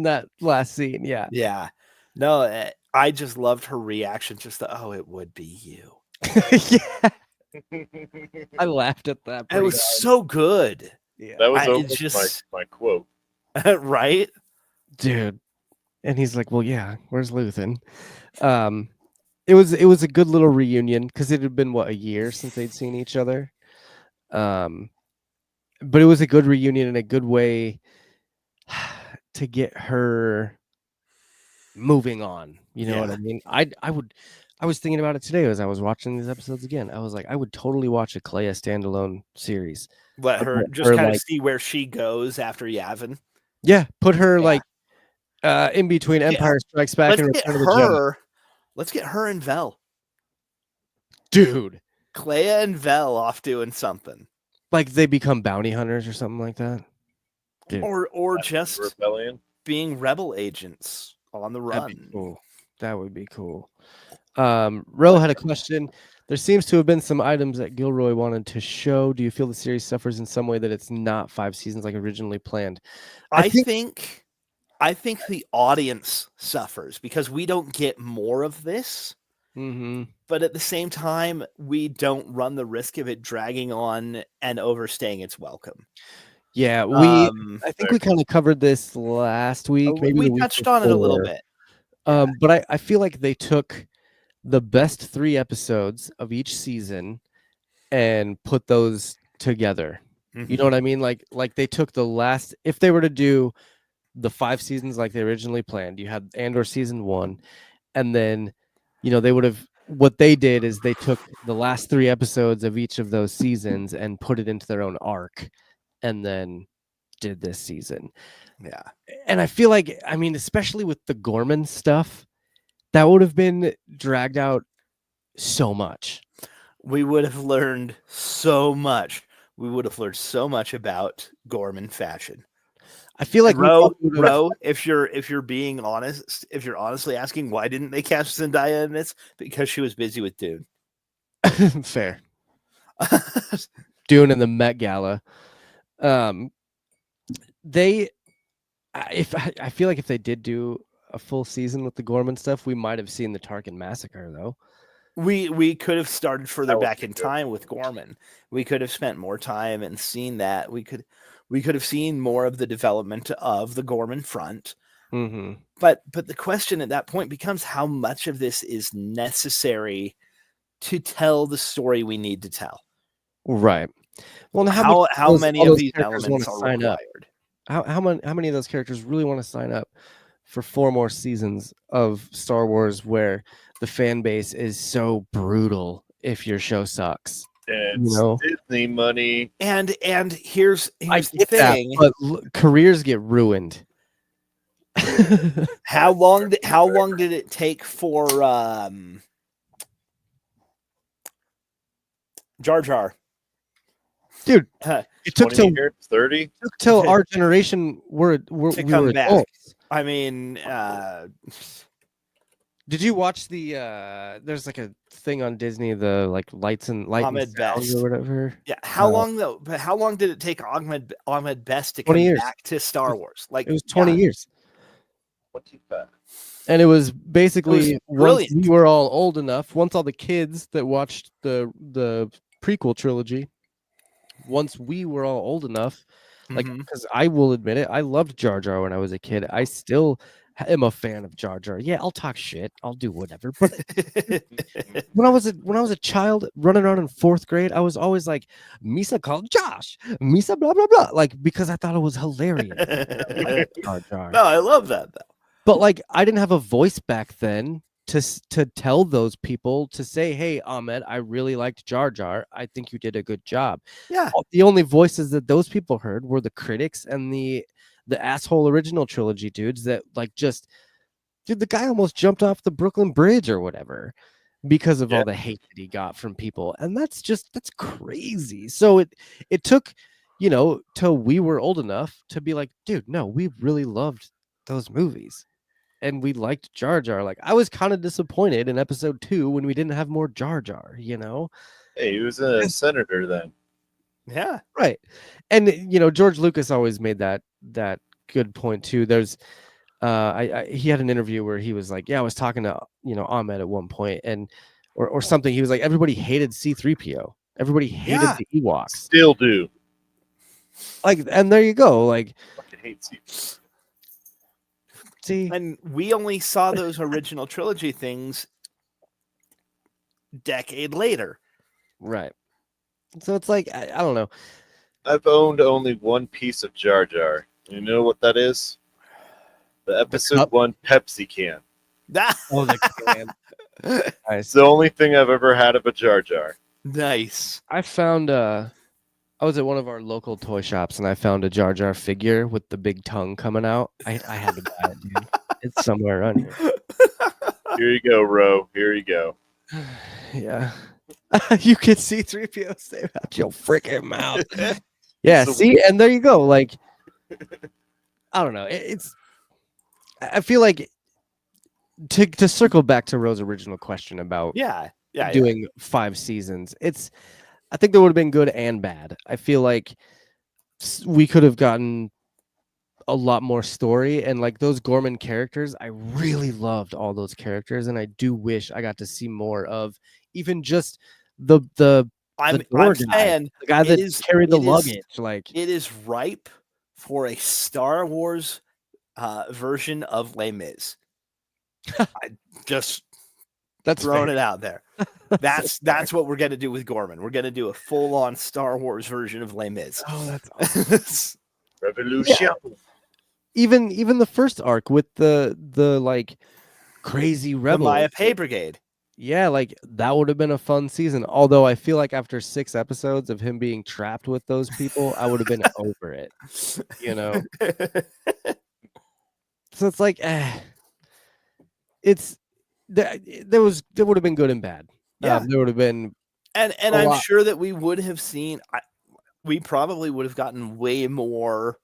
that last scene. Yeah. yeah. No, I just loved her reaction. Just it would be you. Yeah. I laughed at that. It pretty was hard. so good, Yeah. That was it's almost just- my quote. right? Dude. And he's like, "Well, yeah, where's Luthen?" It was a good little reunion because it had been a year since they'd seen each other. But it was a good reunion and a good way to get her moving on. You know what I mean? I was thinking about it today as I was watching these episodes again. I was like, I would totally watch a Clea standalone series. Let her Let just her, kind of like- see where she goes after Yavin. Yeah, put her Yeah. like in between Empire Strikes Back Let's and get Return of the Jedi. her. Let's get her and Vel. Dude. Clea and Vel off doing something, Like they become bounty hunters or something like that. Dude, or After just the rebellion. being rebel agents on the that'd be run. cool. That would be cool. Ro had a question. There seems to have been some items that Gilroy wanted to show. Do you feel the series suffers in some way that it's not 5 seasons like originally planned? I think the audience suffers because we don't get more of this, Mm-hmm. but at the same time, we don't run the risk of it dragging on and overstaying its welcome. Yeah, I think we kind of covered this last week. Maybe we the week touched on it a little before. bit. But I feel like they took the best 3 episodes of each season and put those together. You know what I mean? Like they took the last, if they were to do the 5 seasons like they originally planned, you had Andor season 1, and then they would have, what they did is they took the last 3 episodes of each of those seasons and put it into their own arc, and then did this season. Yeah. And I feel like, I mean, especially with the Gorman stuff, that would have been dragged out so much. We would have learned so much. We would have learned so much about Gorman fashion. I feel like Ro, if you're being honest, if you're honestly asking why didn't they cast Zendaya in this, because she was busy with Dune. fair. Dune and the Met Gala. I feel like if they did do a full season with the Gorman stuff, we might have seen the Tarkin massacre though. We could have started further That would back be in good. time with Gorman. We could have spent more time and seen that. We could have seen more of the development of the Gorman front. Mm-hmm. But the question at that point becomes how much of this is necessary to tell the story we need to tell. Right. Well, How many of these elements are sign up? required? How many of those characters really want to sign up for 4 more seasons of Star Wars where the fan base is so brutal if your show sucks? It's Disney money. And here's I the get that, thing. but careers get ruined. How long did it take for Jar Jar? Dude, Huh. it took 20 years, 30. till our generation were To we come were back. adults. I mean, Did you watch the there's like a thing on Disney, the like light and Ahmed sound Best. or whatever? yeah. How long though? But how long did it take Ahmed Best to 20 come years. back to Star Wars? Like It was 20 yeah, years. 25. And it was basically once brilliant. we were all old enough, once all the kids that watched the prequel trilogy, once we were all old enough, like, Mhm. because I will admit it, I loved Jar Jar when I was a kid. I still am a fan of Jar Jar. Yeah, I'll talk shit, I'll do whatever. But when I was a child running around in 4th grade, I was always like, Misa called Josh, Misa blah blah blah, like, because I thought it was hilarious. Jar Jar. No, I love that though. But like, I didn't have a voice back then to tell those people to say, "Hey, Ahmed, I really liked Jar Jar. I think you did a good job." Yeah. The only voices that those people heard were the critics and the asshole original trilogy dudes that like just, dude, the guy almost jumped off the Brooklyn Bridge or whatever because of all the hate that he got from people, and that's crazy. So it took, till we were old enough to be like, dude, no, we really loved those movies. And we liked Jar Jar. Like, I was kind of disappointed in episode 2 when we didn't have more Jar Jar, Hey, he was a senator then. Yeah. Right. And George Lucas always made that good point too. There's he had an interview where he was like, yeah, I was talking to Ahmed at one point, and or something. He was like, everybody hated C3PO. Everybody hated the Ewoks. Still do. Like, and there you go. Like, Fucking hate you. see, And we only saw those original trilogy things decade later. right. So it's like, I don't know. I've owned only one piece of Jar Jar. You know what that is? The episode cup? 1 Pepsi can. Oh, the can. It's Nice. the only thing I've ever had of a Jar Jar. Nice. I found I was at one of our local toy shops and I found a Jar Jar figure with the big tongue coming out. I had to buy it, dude. It's somewhere around here. Here you go, Ro. Here you go. Yeah. You could see 3PO say out your freaking mouth. Yeah, see, and there you go. Like, I don't know. I feel like to circle back to Rose's original question about doing 5 seasons. I think that would have been good and bad. I feel like we could have gotten a lot more story, and like those Gorman characters, I really loved all those characters, and I do wish I got to see more of even just the I'm door saying the guy that carried the luggage. Like, it is ripe for a Star Wars version of Les Mis. Just That's throwing fair. it out there. That's what we're gonna do with Gorman. We're gonna do a full-on Star Wars version of Les Mis. Oh, that's awesome. Revolution. Even the first arc with the like crazy The rebels. Maya Pay Brigade. Yeah, like that would have been a fun season. Although I feel like after 6 episodes of him being trapped with those people, I would have been over it. You know. So it's like, it's there would have been good and bad. Yeah. There would have been, And a I'm lot. sure that we would have seen. We probably would have gotten way more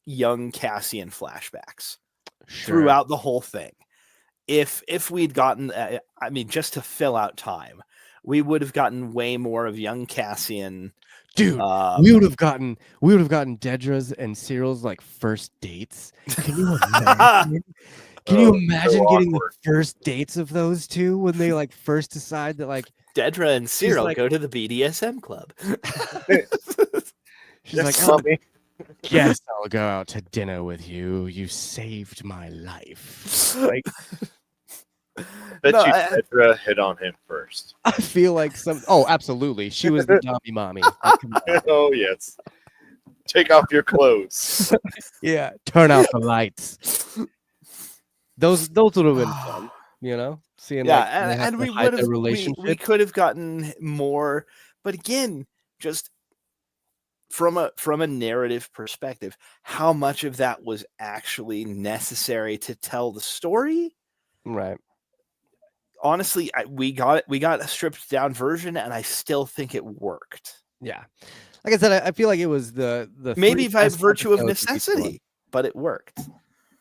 young Cassian flashbacks throughout the whole thing. If we'd gotten, I mean, just to fill out time, we would have gotten way more of young Cassian. Dude, we would have gotten Dedra's and Cyril's like first dates. Can you imagine? Can you imagine so getting the awkward. first dates of those two when they like first decide that like Dedra and Cyril like- go to the BDSM club. she's like, Yes, oh, mommy. yes, I'll go out to dinner with you. You saved my life. Like Bet No, you I- Dedra hit on him first. I feel like absolutely. She was the dummy mommy. Like, come on. Oh yes. Take off your clothes. Yeah, turn out the lights. Those would have been fun, you know. Seeing Yeah, like, they have and to we hide would their have relationship. we could have gotten more, but again, just from a narrative perspective, how much of that was actually necessary to tell the story? Right. Honestly, we got a stripped down version, and I still think it worked. Yeah. Like I said, I feel like it was the Maybe 3 by best virtue of episodes each one. necessity, but it worked.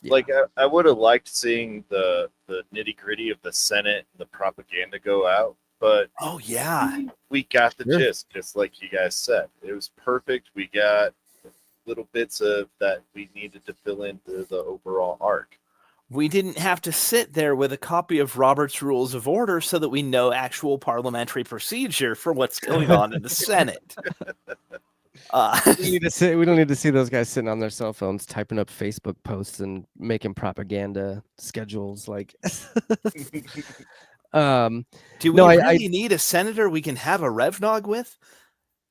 Yeah. Like I would have liked seeing the nitty gritty of the Senate and the propaganda go out, but Oh yeah, we got the Sure. gist, just like you guys said. It was perfect. We got little bits of that we needed to fill into the overall arc. we didn't have to sit there with a copy of Robert's Rules of Order so that we know actual parliamentary procedure for what's going on in the Senate. We don't need to see those guys sitting on their cell phones typing up Facebook posts and making propaganda schedules like Do we No, I- really need a senator we can have a Revnog with?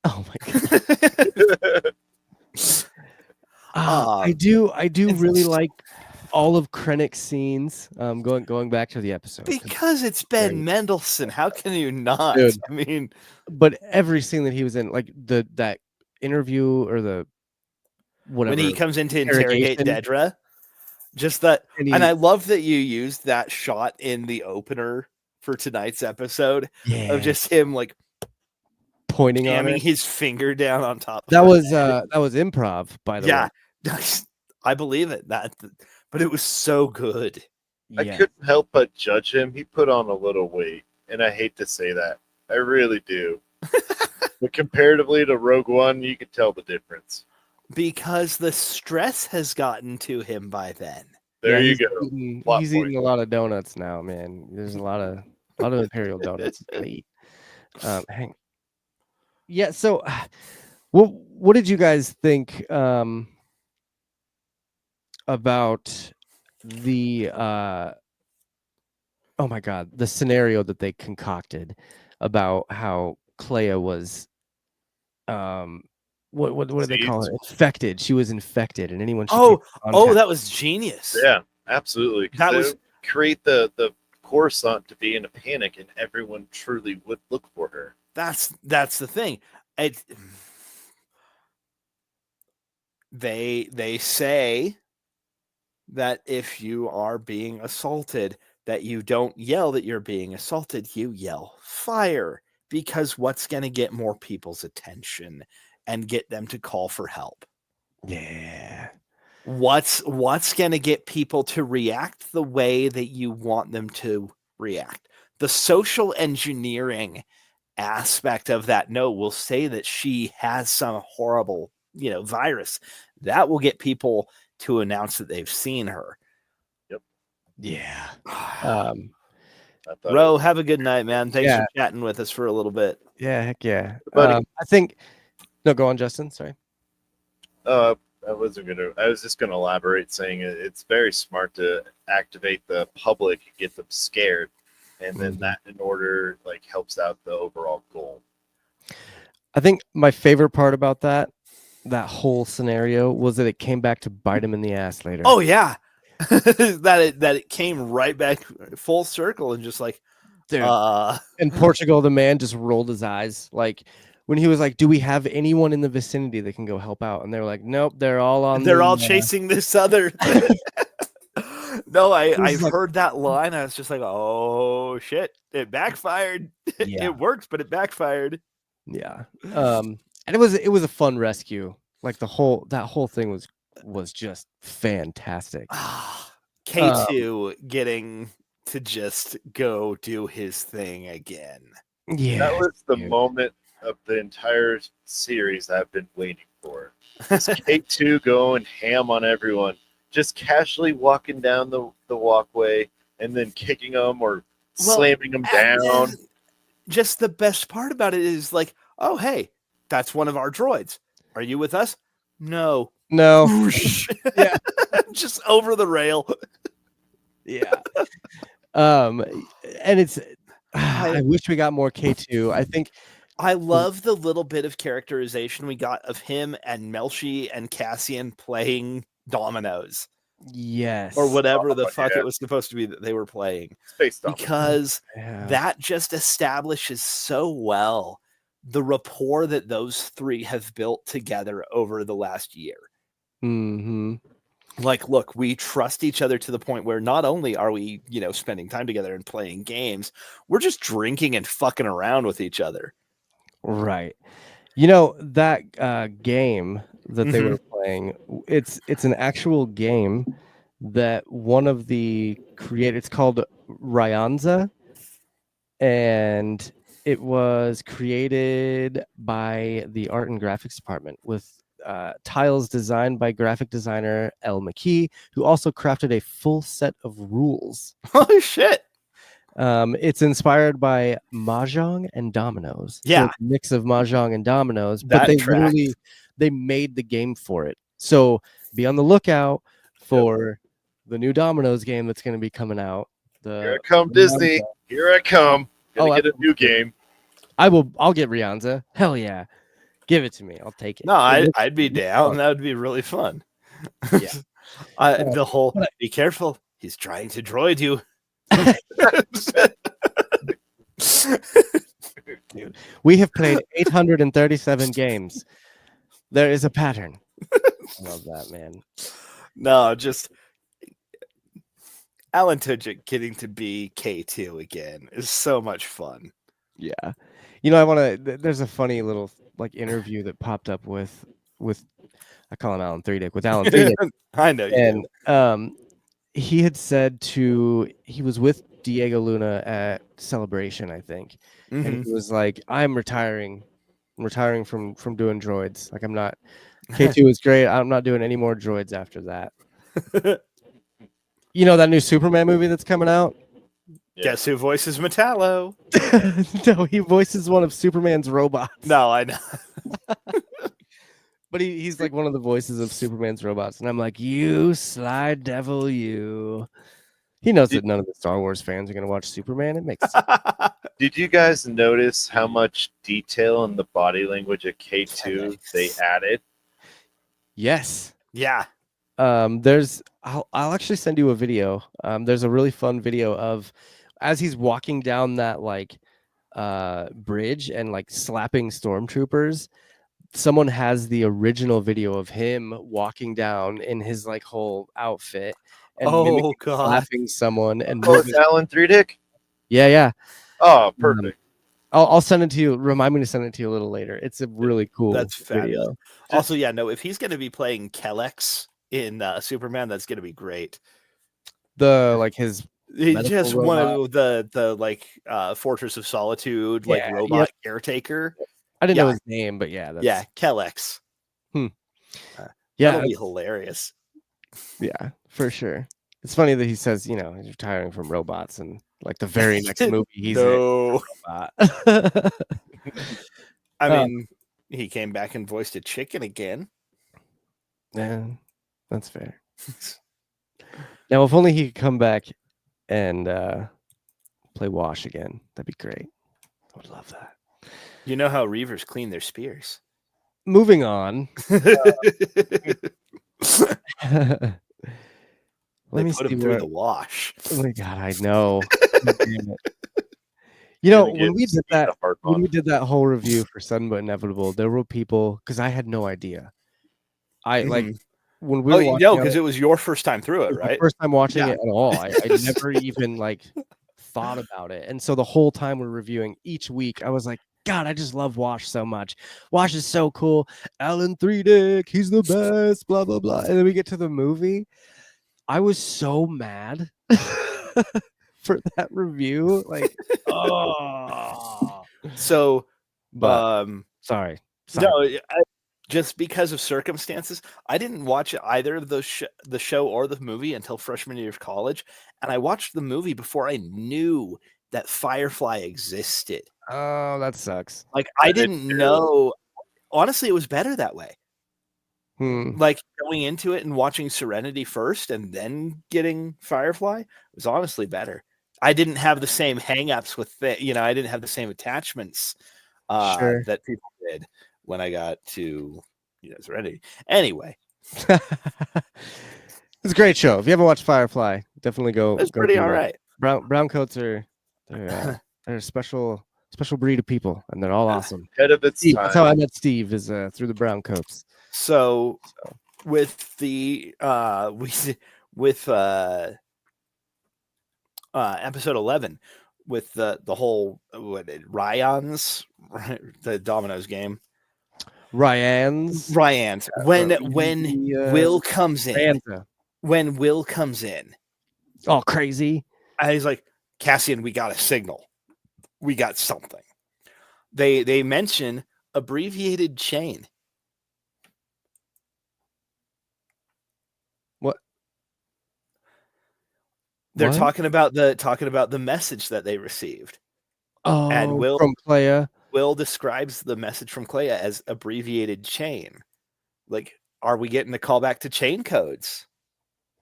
oh my god. I do really like all of Krennic's scenes. Going back to the episode. Because it's Ben Mendelsohn. How can you not? Dude. I mean, But every scene that he was in, like that interview or the whatever when he comes in to interrogate interrogation. Dedra, just that. And And I love that you used that shot in the opener for tonight's episode yeah, of just him like pointing on jamming it. his finger down on top. That of was her that was improv, by the yeah, way. I believe it. But it was so good. I Yeah. couldn't help but judge him. He put on a little weight, and I hate to say that. I really do. But comparatively to Rogue One, you could tell the difference. Because the stress has gotten to him by then. There Yeah, you go. Plot He's point. eating a lot of donuts now, man. There's a lot of imperial donuts he's gonna eat. Yeah. So, what did you guys think about the oh my god, the scenario that they concocted about how Clea was what do they call it? Infected. She was infected, and anyone. That was genius. Yeah, absolutely. 'Cause That they was- create the Coruscant to be in a panic, and everyone truly would look for her. That's the thing. They say that if you are being assaulted, that you don't yell that you're being assaulted, you yell fire, because what's going to get more people's attention and get them to call for help? Yeah. What's going to get people to react the way that you want them to react? The social engineering aspect of that note will say that she has some horrible, virus that will get people to announce that they've seen her. Yeah. I thought Ro, have a good night, man. Thanks Yeah. for chatting with us for a little bit. Yeah. Heck yeah. Buddy. I think. No, go on, Justin. Sorry. I I wasn't gonna. I was just gonna elaborate, saying it's very smart to activate the public, get them scared, and then that, in order, like helps out the overall goal. I think my favorite part about that whole scenario was that it came back to bite him in the ass later. Oh yeah, that it came right back full circle and just like, dude. In Portugal, the man just rolled his eyes, like when he was like, "Do we have anyone in the vicinity that can go help out?" And they were like, "Nope, they're all on. They're all chasing this other." No, I've like- heard that line. I was just like, "Oh shit, it backfired. Yeah. It worked, but it backfired." Yeah. And it was a fun rescue. Like that whole thing was just fantastic. K2 getting to just go do his thing again. Yeah. That was the dude. moment of the entire series I've been waiting for. K2 going ham on everyone, just casually walking down the walkway and then kicking them or slamming them down. Just the best part about it is like, oh hey, that's one of our droids. Are you with us? No. Yeah. Just over the rail. Yeah. And it's I wish we got more K2. I think I love the little bit of characterization we got of him and Melshi and Cassian playing dominoes. Yes. Or whatever the fuck yeah. it was supposed to be that they were playing. Space Domino. Because Yeah. that just establishes so well the rapport that those three have built together over the last year. Mm-hmm. Like, look, we trust each other to the point where not only are we, spending time together and playing games, we're just drinking and fucking around with each other. Right. That game that they were playing, it's an actual game that one of the creators, it's called Ryanza, and it was created by the art and graphics department with tiles designed by graphic designer Elle McKee, who also crafted a full set of rules. Oh shit. It's inspired by Mahjong and dominoes. So Yeah. it's a mix of Mahjong and dominoes, That but they tracks. literally they made the game for it. So be on the lookout for the new dominoes game that's going to be coming out. Here I come, Disney. Here I come. Gonna get a new game. I'll get Rihanza. Hell yeah. Give it to me. I'll take it. No, I'd be down. fun. That would be really fun. Yeah. The whole, be careful. He's trying to droid you. Dude, we have played 837 games. There is a pattern. I love that, man. No, just Alan Tudyk getting to be K2 again is so much fun. Yeah. I want to there's a funny little interview that popped up with I call him Alan Threedick, with Alan Threedick. I know you And he had said he was with Diego Luna at Celebration, I think. do. And he was like, I'm retiring from doing droids. Like, I'm not K2 is great. I'm not doing any more droids after that. That new Superman movie that's coming out? Guess who voices Metallo? No, he voices one of Superman's robots. No, I know. But he's like one of the voices of Superman's robots. And I'm like, you sly devil, you. He knows that none of the Star Wars fans are going to watch Superman. It makes sense. Did you guys notice how much detail in the body language of K2 they added? Yes. Yeah. I'll actually send you a video. There's a really fun video of as he's walking down that bridge and slapping stormtroopers. Someone has the original video of him walking down in his whole outfit and slapping someone and it's Alan Threedick? Yeah. Oh, perfect. I'll send it to you. Remind me to send it to you a little later. It's a really cool That's fabulous. video. Also, yeah, no, if he's going to be playing Kellex in Superman, that's going to be great. His He's just one robot. of the Fortress of Solitude robot caretaker. I didn't know his name, but yeah, Kellex. Yeah, that'll be hilarious. Yeah, for sure. It's funny that he says, he's retiring from robots, and the very next movie he's in. Robot. I mean, he came back and voiced a chicken again. Yeah, that's fair. Now, if only he could come back and play Wash again, that'd be great. I would love that. You know how Reavers clean their spears. Moving on. They Let me put see him through where. the wash. Oh my God, I know. God damn it. You know, Gonna when get we did Steve that, to harp when on we it. did that whole review for Sudden But Inevitable, there were people because I had no idea. I like Mhm. when we Oh, were you watching know, it, because it was your first time through it it, was my right? first time watching Yeah. it at all. I never even like thought about it, and so the whole time we're reviewing each week, I was like, God, I just love Wash so much. Wash is so cool. Alan Three Dick, he's the best. Blah blah blah. And then we get to the movie. I was so mad for that review. Like, oh, So, but sorry. sorry. No, just because of circumstances, I didn't watch either of those the show or the movie until freshman year of college, and I watched the movie before I knew that Firefly existed. Oh, that sucks. Like I I did didn't too. know. Honestly, it was better that way. Hmm. Like going into it and watching Serenity first and then getting Firefly was honestly better. I didn't have the same hangups with I didn't have the same attachments Sure. that people did when I got to Serenity. Anyway, It's a great show. If you haven't watched Firefly, definitely go. it's Go pretty do all that. right. Brown coats are they're a special breed of people, and they're all awesome. Ahead of its Steve, time. that's how I met Steve is through the brown coats. So with the with episode 11 with the whole Ryan's the Domino's game. Ryan's When Will comes in. Ryanza. When Will comes in, all crazy. and he's like, Cassian, we got a signal. We got something. They mention abbreviated chain. What? They're What? talking about the message that they received. Oh, And Will from Playa. Will describes the message from Clea as abbreviated chain. Like, are we getting the callback to chain codes?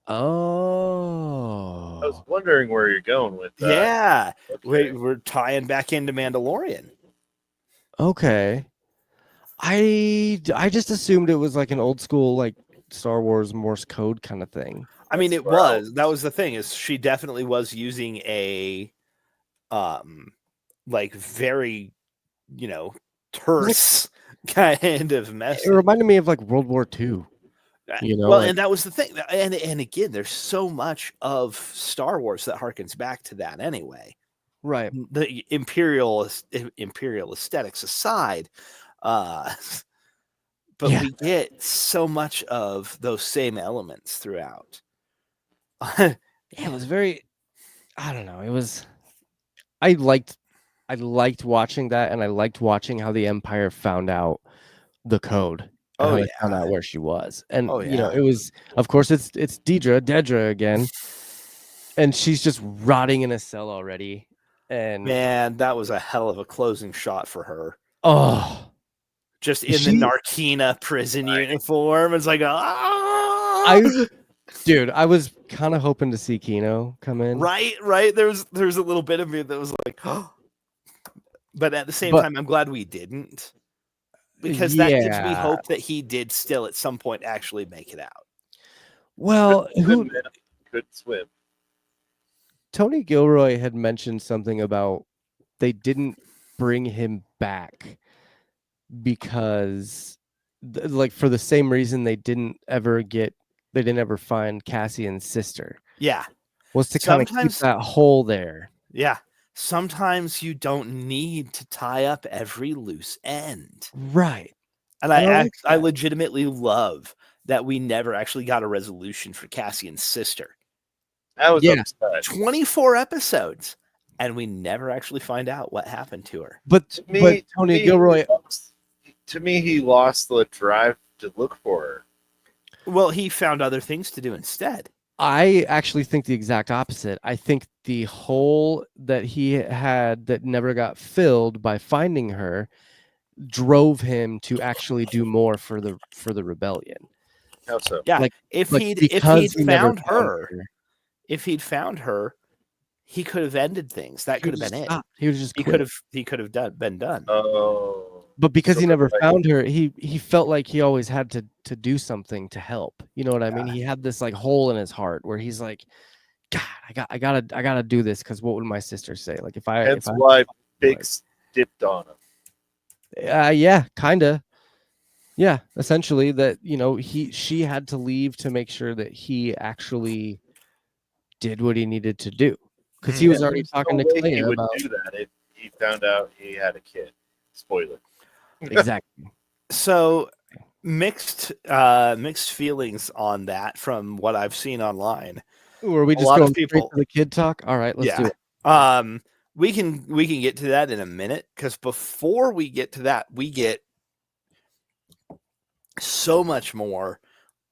Oh, I was wondering where you're going with that. Yeah, Okay. we're tying back into Mandalorian. okay. I just assumed it was like an old school like Star Wars Morse code kind of thing. I mean, That's it where I was. That was the thing, is she definitely was using a like very, terse kind of It message. reminded me of like World War II. Well, like- and that was the thing. And again, there's so much of Star Wars that harkens back to that anyway. right. The imperial aesthetics aside, but Yeah. we get so much of those same elements throughout. Yeah, it was very. I don't know. It was. I liked watching that, and I liked watching how the Empire found out the code. And how they found out where she was, and it was. Of course, it's Dedra again, and she's just rotting in a cell already. And Man, that was a hell of a closing shot for her. oh, Just in the Narkina prison uniform. It's like, dude, I was kind of hoping to see Kino come in. right. There's a little bit of me that was like, but at the same time, I'm glad we didn't, because that gives me hope that he did still at some point actually make it out. Well, could swim. Tony Gilroy had mentioned something about they didn't bring him back because like for the same reason they didn't ever find Cassian's sister. Yeah. Was to kind of keep that hole there. Yeah. Sometimes you don't need to tie up every loose end. Right. And I legitimately love that we never actually got a resolution for Cassian's sister. I was upset. 24 episodes, and we never actually find out what happened to her. But Tony Gilroy, to me, he lost the drive to look for her. Well, he found other things to do instead. I actually think the exact opposite. I think the hole that he had that never got filled by finding her drove him to actually do more for the rebellion. How so? Yeah, Like- if like, he'd because he never found her, if he'd found her, he could have ended things. That he could would have been just it. stop. He would just He quit. could have been done. Oh, But because So he never like- found her, he felt like he always had to do something to help. You know what I mean? He had this like hole in his heart where he's like, God, I gotta do this because what would my sister say? Like if I hence if I why Biggs dipped on him. yeah, kinda. Yeah, essentially that, she had to leave to make sure that he actually did what he needed to do. Because he was And already there's talking no to way Clea he would about do that if he found out he had a kid. Spoiler. exactly. So mixed feelings on that from what I've seen online. Or we A just lot of going straight people- to the kid talk? All right, let's do it. We can get to that in a minute, because before we get to that, we get so much more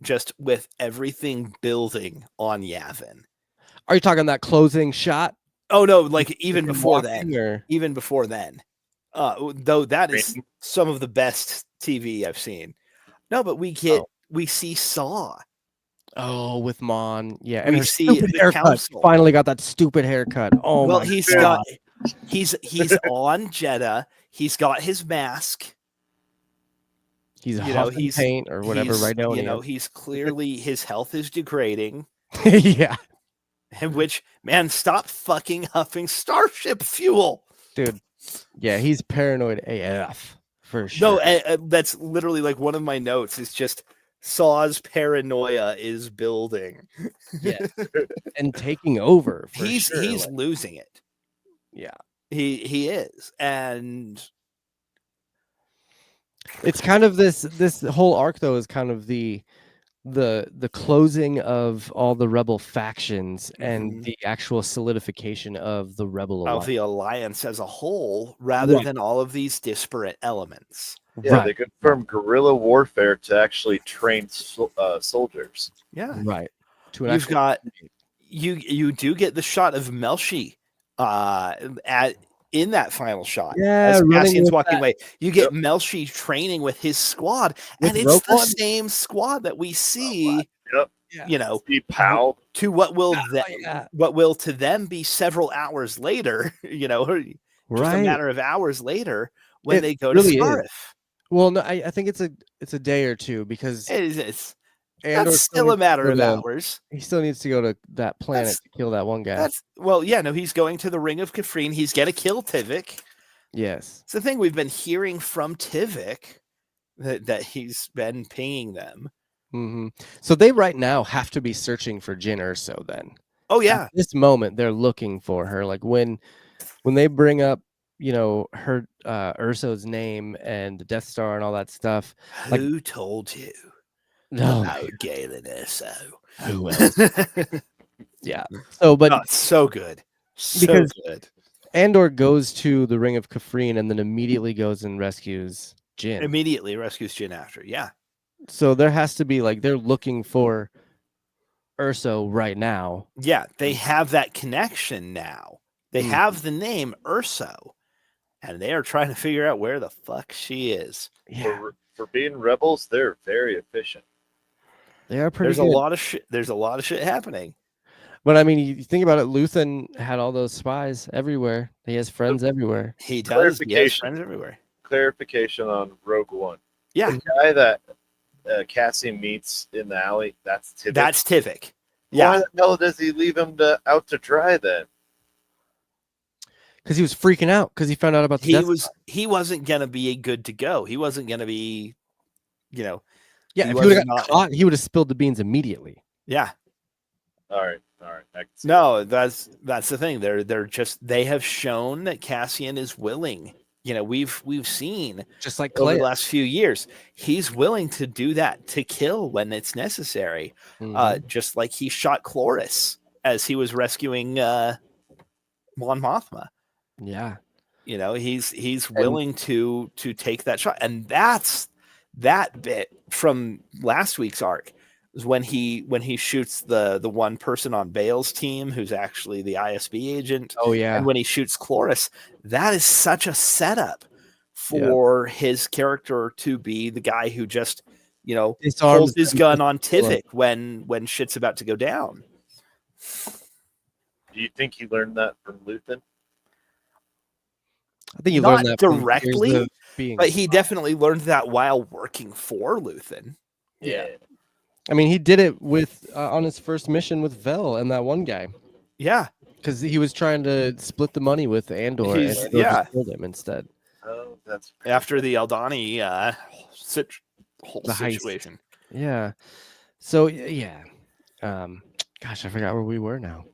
just with everything building on Yavin. Are you talking that closing shot? Oh no, like even Him before walking, then. or Even before then. Though that is Green. some of the best TV I've seen. No, but we see Saw. oh, with Mon, yeah, We and her see stupid the haircut. council. Finally got that stupid haircut. Oh Well, my he's god! he's on Jeddah. He's got his mask. He's You know, huffing paint or whatever. he's, Right now, he's clearly his health is degrading. yeah, In which, man, stop fucking huffing starship fuel. dude. Yeah, he's paranoid AF for sure. No, that's literally like one of my notes. Is just Saw's paranoia is building. Yeah, and taking over. For He's sure. he's like, losing it. yeah. He is, and It's kind of this whole arc though is kind of the closing of all the rebel factions and Mhm. the actual solidification of the rebel of alliance. the alliance as a whole, rather Right. than all of these disparate elements. Yeah, right, they confirmed guerrilla warfare to actually train soldiers. Yeah, right. To an you've actual- got you do get the shot of Melshi in that final shot. Yeah, as running Cassian's with walking that- away, you get Melshi training with his squad, With and it's Rogue the One? same squad that we see. Yep. Yeah. You know, Steve Powell. to what will yeah. what will to them be several hours later. You know, just Right. a matter of hours later when It they go really to is. Scarif. Well, no, I think it's a day or two because It's Andor that's still a needs to matter go of to- hours. He still needs to go to that planet That's- to kill that one guy. That's no, he's going to the Ring of Kafrene. He's gonna kill Tivik. Yes. It's the thing we've been hearing from Tivik that he's been pinging them. hmm So they right now have to be searching for Jyn Erso. Then Oh yeah, at this moment they're looking for her. Like when they bring up her Urso's name and the Death Star and all that stuff. Like- who told you No, about Galen Erso? who else? Yeah. So, but Oh, it's so good, so Because- good. Andor goes to the Ring of Kafrene and then immediately goes and rescues Jyn. Immediately rescues Jyn after. Yeah, So there has to be like they're looking for Urso right now. yeah, they have that connection now. They Mhm. have the name Urso, and they are trying to figure out where the fuck she is. Yeah, For being rebels, they're very efficient. they are pretty There's good. a lot of shit. There's a lot of shit happening. But I mean, you think about it. Luthen had all those spies everywhere. He has friends everywhere. He does. He has Clarification. friends everywhere. Clarification on Rogue One. Yeah, The guy that Cassian meets in the alley, that's Tivik. that's Tivik. Why Yeah, the hell does he leave him out to dry then? Because he was freaking out because he found out about the Death Star. he wasn't gonna be good to go. He wasn't gonna be, Yeah, he if he was would have not- got caught, he would have spilled the beans immediately. yeah. All right. I can see No, that's the thing. They have shown that Cassian is willing. You know, we've seen Just like over Clay. the last few years, he's willing to do that, to kill when it's necessary. Just like he shot Cloris as he was rescuing Mon Mothma. Yeah. You know, he's willing to take that shot, and that's that bit from last week's arc is when he shoots the one person on Bale's team who's actually the ISB agent, Oh yeah. and when he shoots Cloris, that is such a setup for his character to be the guy who just holds Disarms his them gun to on kill him. Tivik when shit's about to go down. Do you think he learned that from Luthen? I think you Not learned that from years directly, of being. but he definitely learned that while working for Luthen. Yeah. I mean, he did it with on his first mission with Vel and that one guy Yeah, because he was trying to split the money with Andor, and He's- Andor yeah. just killed him instead. Oh, that's after the Aldani whole The heist. situation. Yeah. So yeah. Gosh, I forgot where we were now.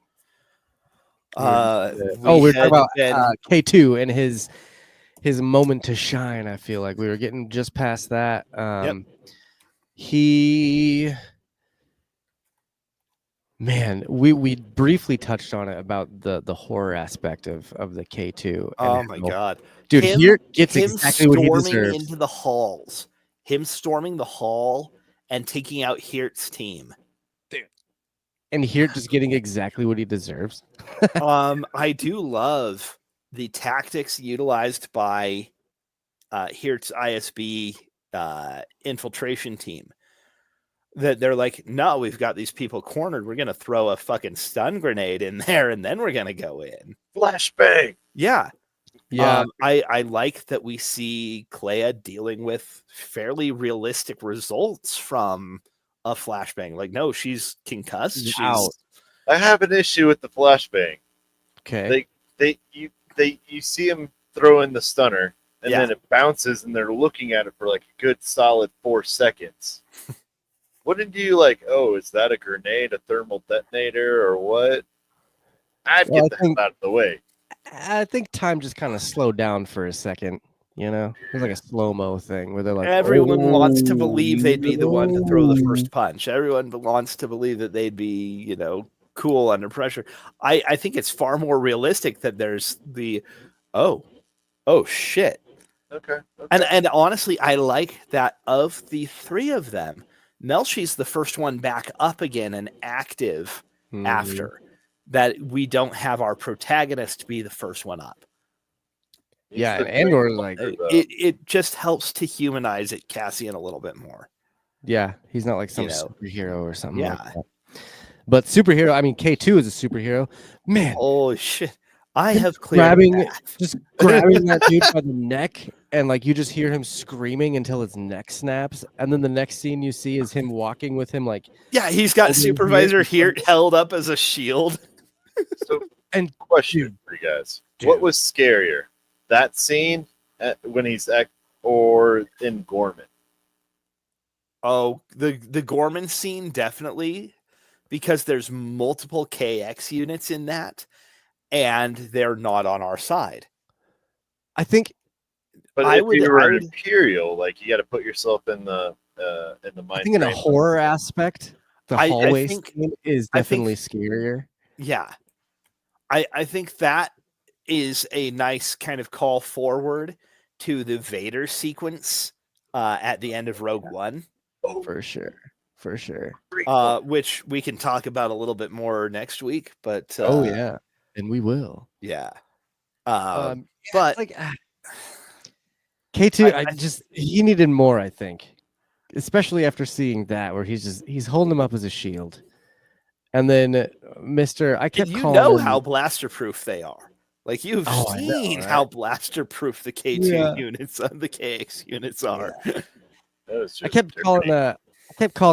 We were talking had about been- K2 and his moment to shine. I feel like we were getting just past that. He, man, we briefly touched on it about the horror aspect of the K2. Oh my god, dude, here gets him exactly what he storming deserves. into the halls, him storming the hall and taking out Hirt's team. And here just getting exactly what he deserves. I do love the tactics utilized by Hirt's ISB infiltration team. That they're like, no, we've got these people cornered. We're gonna throw a fucking stun grenade in there, and then we're gonna go in. flashbang. Yeah, Yeah. I like that we see Clea dealing with fairly realistic results from a flashbang. Like, no, she's concussed. She's She's out. I have an issue with the flashbang. Okay. You see him throw in the stunner, and Yeah. then it bounces, and they're looking at it for like a good solid 4 seconds. Wouldn't you like? Oh, is that a grenade, a thermal detonator, or what? I'd Well, get I the hell think- out of the way. I think time just kind of slowed down for a second. You know, it was like a slow mo thing where they're like, everyone wants to believe they'd be the one to throw the "Oh." first punch. Everyone wants to believe that they'd be, cool under pressure. I think it's far more realistic that there's the oh shit. Okay. And honestly, I like that of the three of them, Melshi's the first one back up again and active Mhm. after that. We don't have our protagonist be the first one up. He's Yeah, the and Andor, great like, wonder, though. It just helps to humanize it, Cassian, a little bit more. Yeah, he's not like some You know, superhero or something like yeah. that. But superhero, I mean, K2 is a superhero. Man, Oh shit! I him have cleared grabbing, a path. just grabbing that dude by the neck, and like you just hear him screaming until his neck snaps, and then the next scene you see is him walking with him, like, Yeah, he's got holding Supervisor here. here held up as a shield. So, And question for you guys: Dude. What was scarier, that scene when he's or in Gorman? Oh, the Gorman scene definitely, because there's multiple KX units in that, and they're not on our side. I think But I if would- you were I an would- Imperial, like you got to put yourself in the mind. I think in a frame. horror aspect, the I hallway think- scene is I think- definitely scarier. Yeah, I think that is a nice kind of call forward to the Vader sequence at the end of Rogue One. For sure. For sure. Which we can talk about a little bit more next week. But Oh yeah. And we will. yeah. Yeah, But it's like K2, I- he needed more, I think. Especially after seeing that where he's holding him up as a shield. And then Mr. I kept you calling know him, how blaster proof they are. Like you've Oh, I know, seen right? how blaster proof the K2 Yeah. units, the KX units are. That was I just kept calling dirty.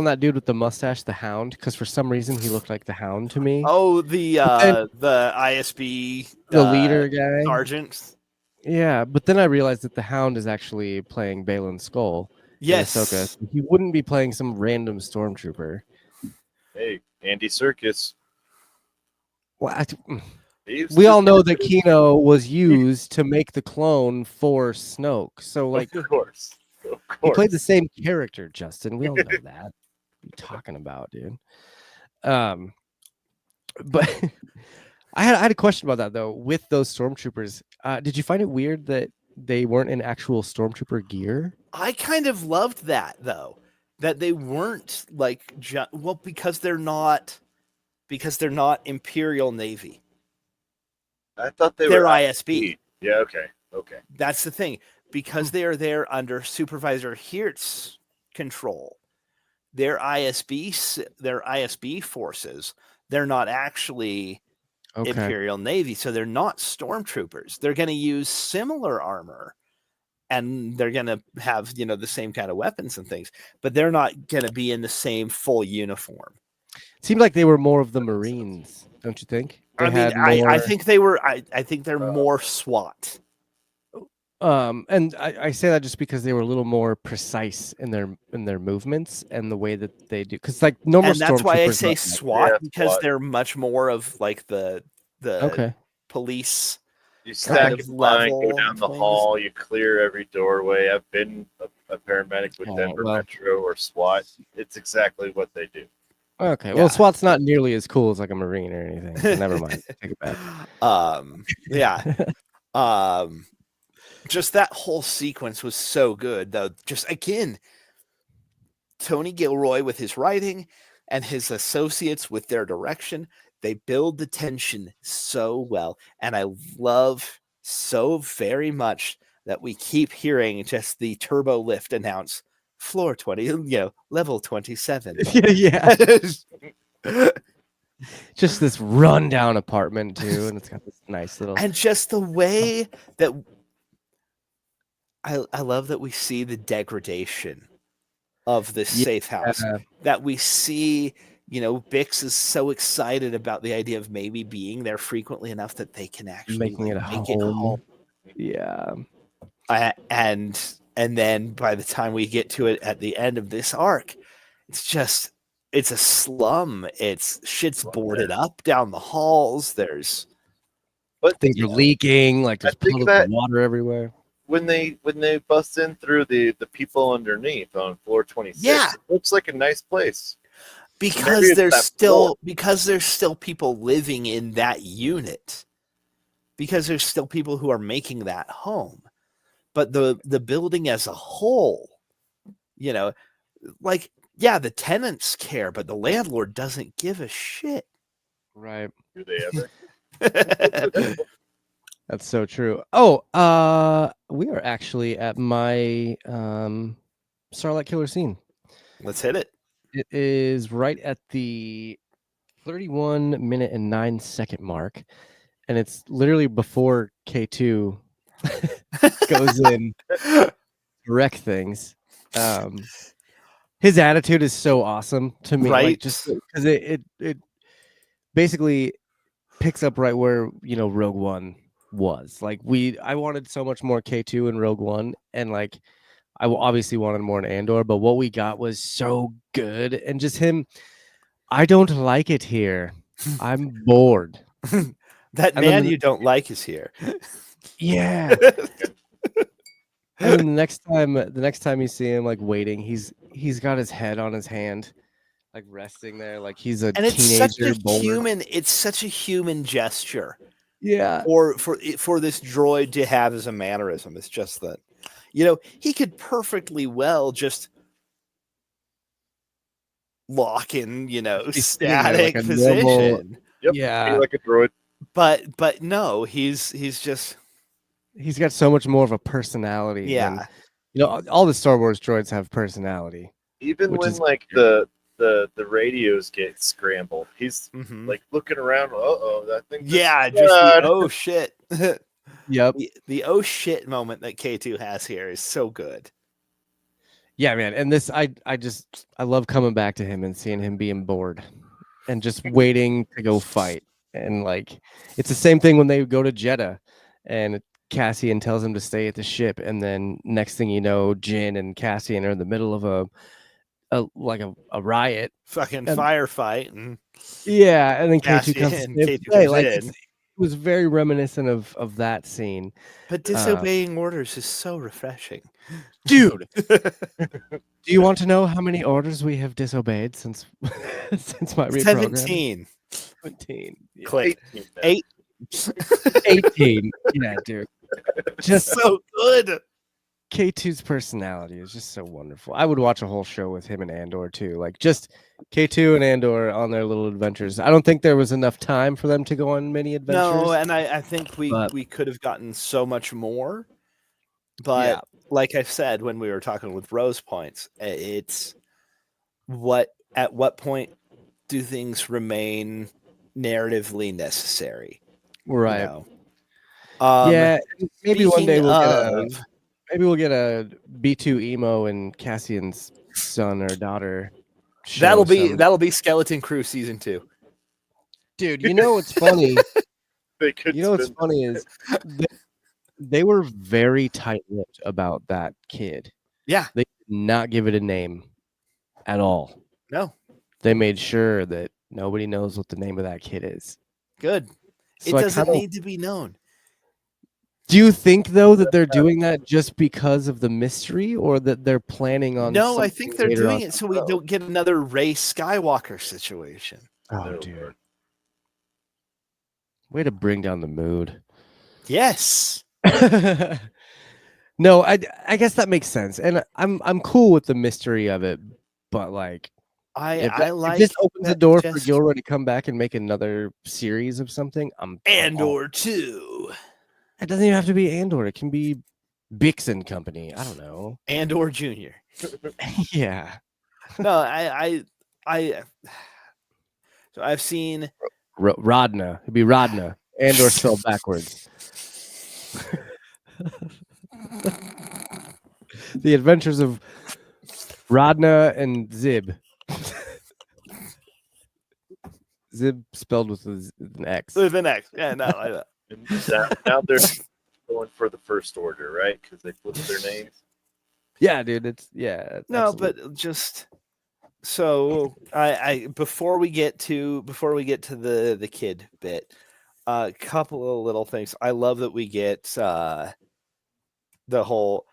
that dude with the mustache the Hound because for some reason he looked like the Hound to me. Oh, the ISB the leader guy. sergeant. Yeah, but then I realized that the Hound is actually playing Balin Skull. in Ahsoka. Yes. He wouldn't be playing some random stormtrooper. Hey, Andy Serkis. Well, He's we all just- know that Kino was used to make the clone for Snoke. So, like, of course, of he course. played the same character, Justin. We all know that. What are you talking about, dude? But I had a question about that though. With those stormtroopers, did you find it weird that they weren't in actual stormtrooper gear? I kind of loved that though. That they weren't like because they're not Imperial Navy. I thought they They're were ISB. Yeah. Okay. That's the thing. Because they are there under Supervisor Hirt's control. their ISB forces, they're not actually Okay. Imperial Navy, so they're not stormtroopers. They're going to use similar armor, and they're going to have, you know, the same kind of weapons and things, but they're not going to be in the same full uniform. Seemed like they were more of the Marines, don't you think? They I mean, had I more. think they were. I think they're more SWAT. And I say that just because they were a little more precise in their movements and the way that they do. Because like normal And that's why I stormtroopers say not- SWAT, Yeah, because SWAT. they're much more of like the Okay. police. You stack of in line, go level down the things. hall, you clear every doorway. I've been a paramedic with Oh, Denver well. Metro or SWAT. It's exactly what they do. Okay. Yeah. Well, SWAT's not nearly as cool as like a Marine or anything. So never mind. Take it back. Yeah. Just that whole sequence was so good, though. Just again, Tony Gilroy with his writing and his associates with their direction, they build the tension so well. And I love so very much that we keep hearing just the turbo lift announce floor 20, you know, level 27. Yeah. Just this rundown apartment too, and it's got this nice little. And just the way that I love that we see the degradation of this safe house. That we see, you know, Bix is so excited about the idea of maybe being there frequently enough that they can actually Making it a make it home. home. Yeah. And then by the time we get to it at the end of this arc, it's a slum. It's shit's boarded up down the halls. There's But Things are leaking. Like there's think puddles that- of water everywhere. when they bust in through the people underneath on floor 26, Yeah. it looks like a nice place. because Maybe it's there's that still people living in that unit, because there's still people who are making that home. But the building as a whole, you know, like, yeah, the tenants care, but the landlord doesn't give a shit. Right. Do they ever? That's so true. Oh, we are actually at my Starlight Killer scene. Let's hit it. It is right at the 31 minute and 9 second mark, and it's literally before K2 goes in to wreck things. His attitude is so awesome to me, Right. like just because it basically picks up right where, you know, Rogue One was. Like I wanted so much more K2 in Rogue One, and like I obviously wanted more in Andor, but what we got was so good. And just him, I don't like it here. I'm bored. That And then man the- you don't like is here. Yeah. And then the next time you see him like waiting, he's got his head on his hand, like resting there, like he's a And it's teenager. such a bored. it's such a human gesture. Yeah. Or for this droid to have as a mannerism. It's just that, you know, he could perfectly well just lock in, you know, He's sitting there static like a position. normal- Yep. Yeah. Be like a droid. But no, he's just He's got so much more of a personality. yeah. than- you know, all the Star Wars droids have personality. Even Which when is like the radios get scrambled, he's Mhm. like looking around. I think. this Yeah, is just the, bad." oh shit. Yep. The oh shit moment that K2 has here is so good. Yeah, man. And this, I love coming back to him and seeing him being bored and just waiting to go fight. And like, it's the same thing when they go to Jeddah and Cassian tells him to stay at the ship. And then next thing you know, Jin and Cassian are in the middle of a riot. Fucking And- firefight and Yeah. And then K2 comes, Cassian, to save K2 the day. comes Like, in. it was very reminiscent of that scene. But disobeying orders is so refreshing. Dude, do you want to know how many orders we have disobeyed since since my reprogramming? 17. 17. Yeah. Click. 18 now. 18. Yeah, dude. Just So good. K2's personality is just so wonderful. I would watch a whole show with him and Andor too. Like just K2 and Andor on their little adventures. I don't think there was enough time for them to go on many adventures. No, and I think we could have gotten so much more. But Yeah. like I said when we were talking with Rose Points, it's at what point do things remain narratively necessary? Right. You know? Yeah. Maybe one day speaking we'll get a B2 emo and Cassian's son or daughter. that'll show be Skeleton Crew season 2. Dude, you know what's funny? They could You know what's spin- funny is they were very tight-lipped about that kid. Yeah. They did not give it a name at all. No. They made sure that nobody knows what the name of that kid is. Good. So It doesn't need to be known. Do you think though that they're doing that just because of the mystery, or that they're planning on? No, I think they're later doing on it to so we grow? don't get another Rey Skywalker situation. Oh, No, dude! Lord. Way to bring down the mood. Yes. No, I guess that makes sense, and I'm cool with the mystery of it, but like, if this opens the that door for just- Gilroy to come back and make another series of something, I'm all- Andor 2. It doesn't even have to be Andor. It can be Bixen Company. I don't know. Andor Jr. Yeah. No, so I've seen Rodna. It'd be Rodna. Andor spelled backwards. The Adventures of Rodna and Zib. Zib spelled with an X. the next. Yeah, no, like that. And now they're going for the First Order, right? Because they flipped their names. Yeah, dude. It's yeah. No, absolutely. but just so I before we get to the kid bit, a couple of little things. I love that we get the whole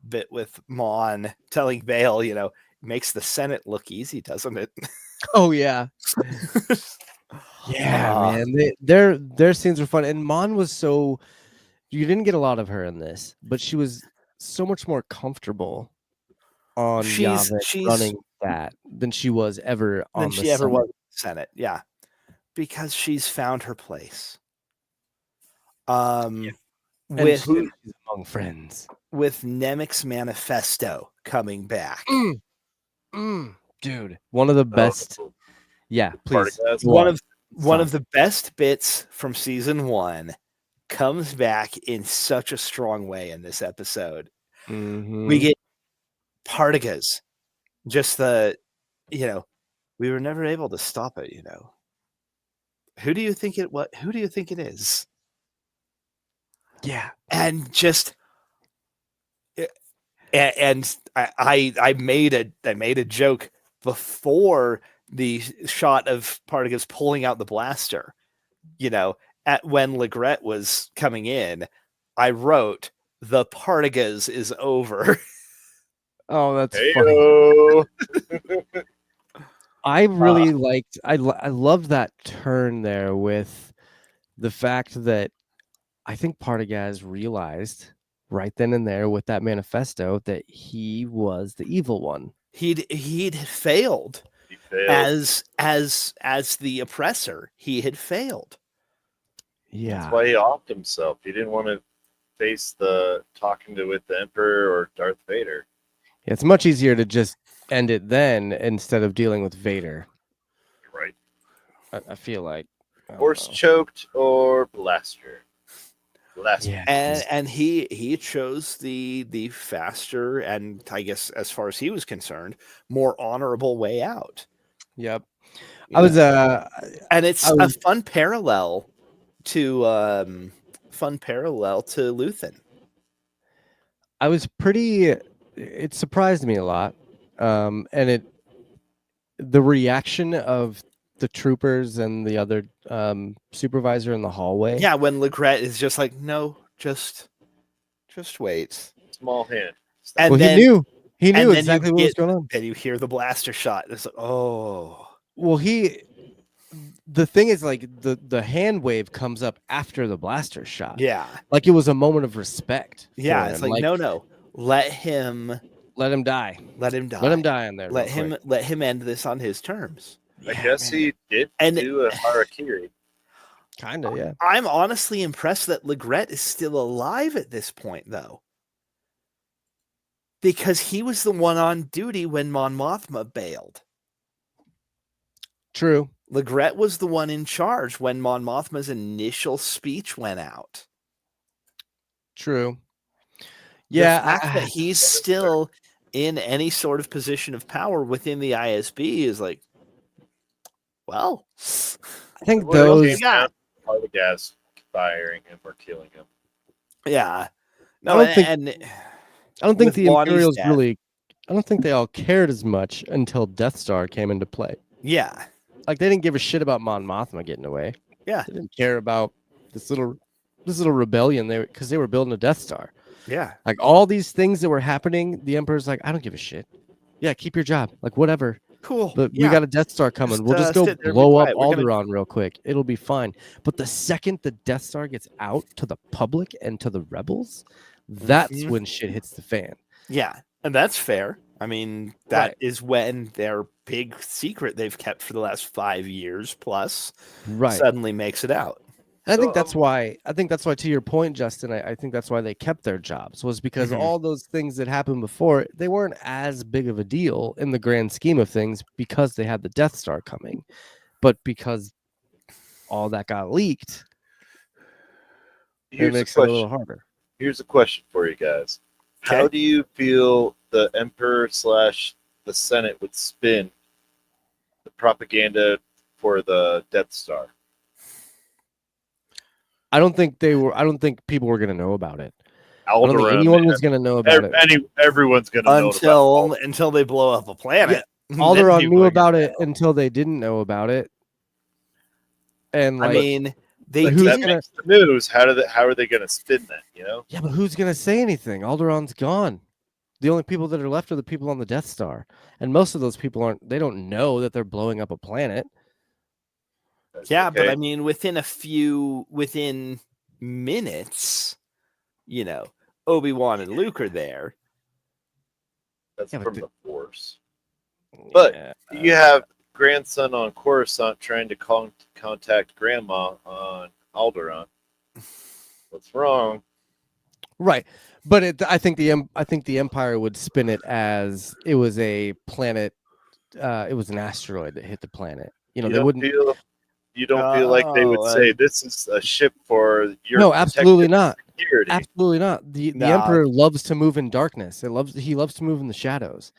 bit with Mon telling Vale, you know, makes the Senate look easy, doesn't it? Oh yeah. Yeah, man. Their scenes were fun, and Mon was so. You didn't get a lot of her in this, but she was so much more comfortable on Yavin running that than she was ever on than the she ever Senate. was in the Senate. Yeah, because she's found her place. And With she's among friends. with Nemec's manifesto coming back, Dude, one of the best. Yeah, please. Partagaz. one of the best bits from season 1 comes back in such a strong way in this episode. Mhm. We get Partagaz, just we were never able to stop it. Who do you think it is? Yeah. And just and I made a joke before the shot of Partagaz pulling out the blaster. At when Legret was coming in, I wrote, "The Partagaz is over." Oh, that's funny. Heyo. I really liked. I loved that turn there with the fact that I think Partagaz realized right then and there with that manifesto that he was the evil one. He'd failed. He failed. As the oppressor. He had failed. Yeah. That's why he offed himself. He didn't want to face with the Emperor or Darth Vader. It's much easier to just end it then instead of dealing with Vader. Right. I feel like. I don't Horse know. choked or blaster. Yeah. And he chose the faster and, I guess, as far as he was concerned, more honorable way out. Yep. You I was know? And it's I was- a fun parallel to Luthen. I was pretty. It surprised me a lot, and the reaction of the troopers and the other supervisor in the hallway. Yeah, when Legret is just like, no, just wait. Small hand. And Well, then he knew and then you exactly what was get- going on. then you hear the blaster shot. It's like, oh. Well, the thing is, like, the hand wave comes up after the blaster shot. Yeah. Like it was a moment of respect. Yeah, for it's him. like, no. Let him die. Let him die. Let him die on there. Let real him quick. let him end this on his terms. I guess he did And- do a harakiri. Kind of, yeah. I'm honestly impressed that Legret is still alive at this point, though. Because he was the one on duty when Mon Mothma bailed. True. Legret was the one in charge when Mon Mothma's initial speech went out. True. Yeah. The fact that he's still in any sort of position of power within the ISB is like, well, I think What else those. came down? All the gas firing him or killing him. yeah. I don't think- and I don't think with the Lonnie's Imperials death- really. I don't think they all cared as much until Death Star came into play. yeah, Like they didn't give a shit about Mon Mothma getting away. Yeah. They didn't care about this little rebellion there because they were building a Death Star. yeah. Like all these things that were happening, the Emperor's like, I don't give a shit. Yeah, keep your job. Like whatever. Cool. But yeah. we got a Death Star coming. Just, We'll just go sit there and be blow up quiet. We're gonna- Alderaan real quick. It'll be fine. But the second the Death Star gets out to the public and to the rebels, that's Mhm. when shit hits the fan. Yeah, and that's fair. I mean, that Right. is when their big secret they've kept for the last 5 years plus Right. suddenly makes it out. I think So, that's why. I think that's why, to your point, Justin. I think that's why they kept their jobs was because Mhm. all those things that happened before they weren't as big of a deal in the grand scheme of things because they had the Death Star coming, but because all that got leaked, it Here's a makes it a question. little harder. Here's a question for you guys. How Okay. do you feel the Emperor / the Senate would spin the propaganda for the Death Star? I don't think people were going to know about it. I don't think Alderaan, anyone was going to know about it. everyone's going to know about it. Until they blow up a planet. Then Alderaan people knew are about gonna it know. until they didn't know about it. And I like, mean, they who's That did. gonna- makes the news. How are they going to spin that? You know, yeah, but who's going to say anything? Alderaan's gone. The only people that are left are the people on the Death Star, and most of those people they don't know that they're blowing up a planet. Yeah, but Okay. I mean, within minutes, Obi-Wan and Luke are there. That's Yeah, but from the- the Force. But Yeah. You have grandson on Coruscant trying to contact grandma on Alderaan. What's wrong? Right, but I think the Empire would spin it as it was a planet. It was an asteroid that hit the planet. You They don't wouldn't. you don't feel like they would Oh, say this is a ship for your No, absolutely protective not. security. Absolutely not. The Nah. Emperor loves to move in darkness. He loves to move in the shadows,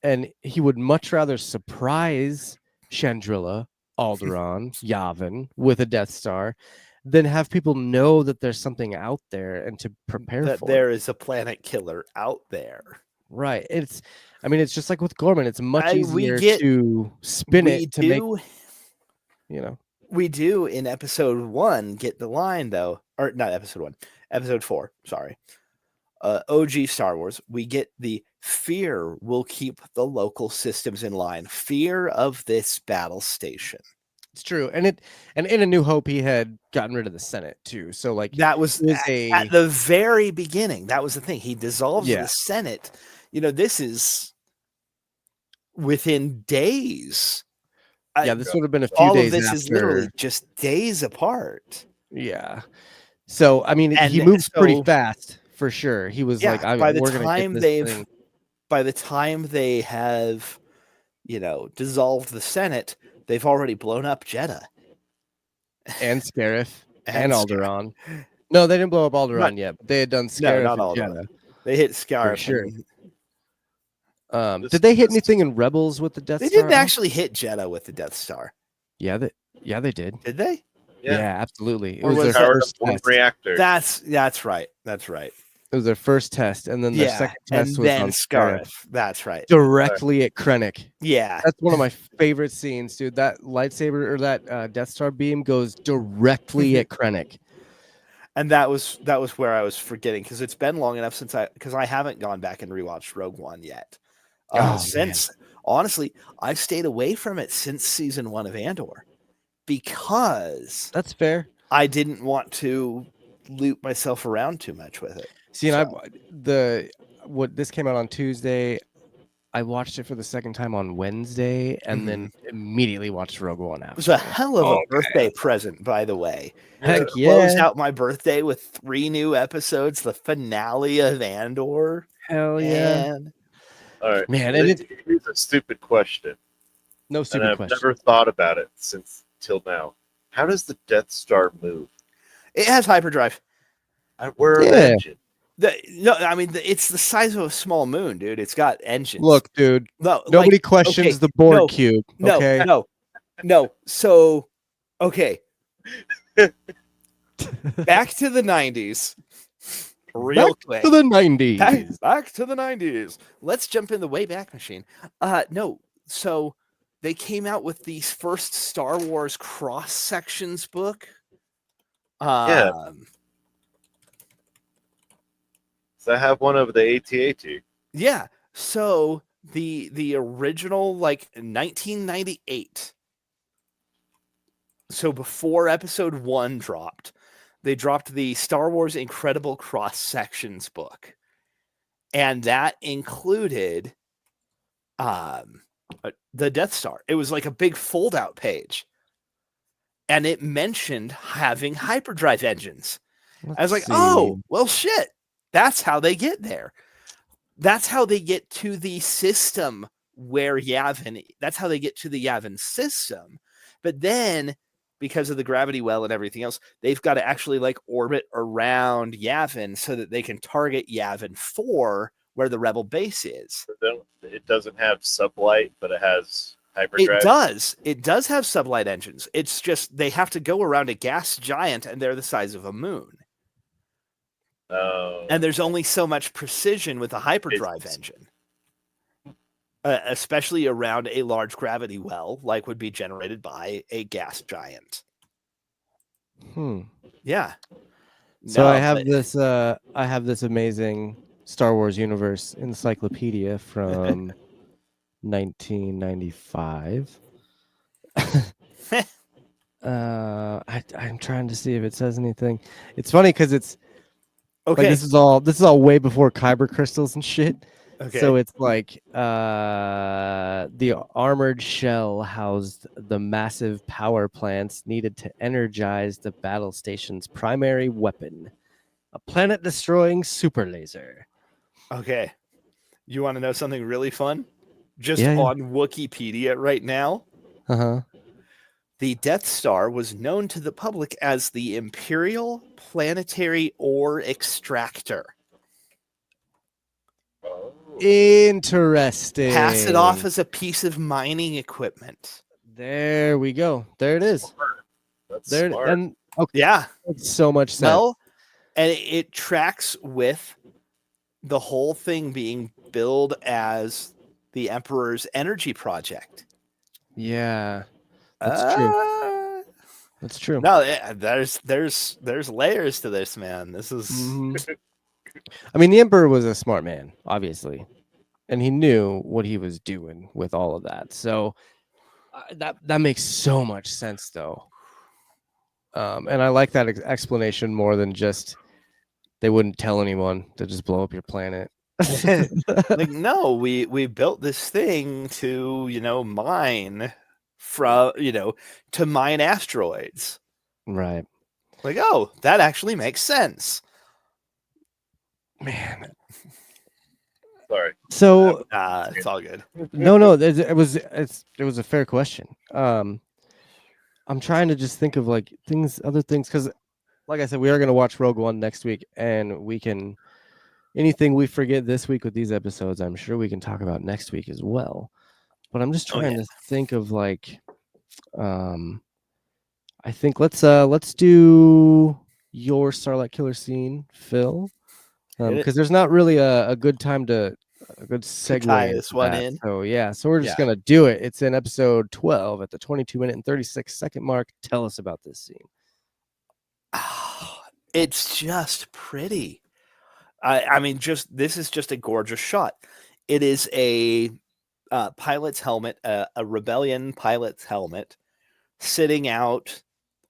and he would much rather surprise Chandrila, Alderaan, Yavin with a Death Star than have people know that there's something out there and to prepare That for there it. is a planet killer out there. Right. It's just like with Gorman. It's much we easier get- to spin we it to make do, we do in episode 1 get the line though, or not episode 1, episode 4. Sorry, OG Star Wars. We get the fear will keep the local systems in line. Fear of this battle station. It's true. And in A New Hope he had gotten rid of the Senate too. So like That was it was at the very beginning. That was the thing. He dissolves Yeah. the Senate. This is within days. yeah, this would have been a few All days of this after. is literally just days apart. Yeah. So I mean, he And moves pretty so- fast for sure. He was like, by the we're gonna time get this they've thing. by the time they have dissolved the Senate, they've already blown up Jeddah And Scarif and Scar- Alderaan. No, they didn't blow up Alderaan Not- yet. They had done No, Scarif not and Alderaan. Jeddah. They hit Scar. sure. This- Did they hit this- anything in Rebels with the Death They Star? didn't actually hit Jeddah with the Death Star, Yeah, they did. did they? Yeah, Yeah. absolutely. It Or was was their that- Powered first up one test. reactor. That's right. That's right. It was their first test, and then their Yeah, second and test was then on Scarif, Scarif. That's right. directly at Krennic. Yeah, That's one of my favorite scenes, dude. That lightsaber or that Death Star beam goes directly at Krennic. and that was where I was forgetting because it's been long enough since I haven't gone back and rewatched Rogue One yet. Oh, Since honestly, I've stayed away from it since season 1 of Andor because That's fair. I didn't want to loop myself around too much with it. See, and this came out on Tuesday. I watched it for the second time on Wednesday, and then immediately watched Rogue One It after. was a hell of a Oh, birthday present, by the way. Heck Close yeah! out my birthday with 3 new episodes, the finale of Andor. Hell yeah. Man. All right, Man, and here's a stupid question, no and stupid I've question. never thought about it since till now. How does the Death Star move? It has hyperdrive. Where are the Yeah. engines? It's the size of a small moon, dude. It's got engines. Look, dude, no, nobody like, questions okay, the Borg no, cube. no, Okay. no. So, okay, back to the 90s, real Back quick. to the 90s. Back to the 90s. Let's jump in the way back machine. No, so they came out with the first Star Wars cross sections book. Yeah. So I have one of the AT-AT. Yeah. So the original, like, 1998. So before episode 1 dropped, they dropped the Star Wars Incredible Cross Sections book. And that included the Death Star. It was like a big fold-out page. And it mentioned having hyperdrive engines. I was like, oh, well, shit. That's how they get there. That's how they get to the system where Yavin. That's how they get to the Yavin system. But then, because of the gravity well and everything else, they've got to actually like orbit around Yavin so that they can target Yavin 4, where the rebel base is. It doesn't have sublight, but it has hyperdrive. It does. It does have sublight engines. It's just they have to go around a gas giant, and they're the size of a moon. And there's only so much precision with a hyperdrive engine, especially around a large gravity well, like would be generated by a gas giant. Yeah. So I have this amazing Star Wars universe encyclopedia from 1995. I'm trying to see if it says anything. It's funny because it's okay. like this is all way before kyber crystals and shit. Okay. So it's like the armored shell housed the massive power plants needed to energize the battle station's primary weapon, a planet-destroying super laser. Okay. You want to know something really fun? Just Yeah. on Wikipedia right now, the Death Star was known to the public as the Imperial Planetary Ore Extractor. Interesting. Pass it off as a piece of mining equipment. There we go. There it is. That's There smart. and okay. Yeah. Makes so much sense. Well, and it tracks with the whole thing being billed as the Emperor's energy project. Yeah. That's true. That's true. No, there's layers to this, man. This is I mean, the Emperor was a smart man, obviously, and he knew what he was doing with all of that. So that makes so much sense, though. And I like that explanation more than just they wouldn't tell anyone to just blow up your planet. like, no, we built this thing to, mine from, to mine asteroids. Right. Like, oh, that actually makes sense. Man. Sorry. So It's all good. no, it was a fair question. I'm trying to just think of like other things, because like I said, we are going to watch Rogue One next week, and we can anything we forget this week with these episodes, I'm sure we can talk about next week as well. But I'm just trying to think of like, I think let's do your Starlight Killer scene, Phil, because there's not really a good time a good segue tie this one that. in. So yeah, so we're just gonna do it. It's in episode 12 at the 22-minute and 36-second mark. Tell us about this scene. It's just pretty. I mean, this is just a gorgeous shot. It is a pilot's helmet, a rebellion pilot's helmet, sitting out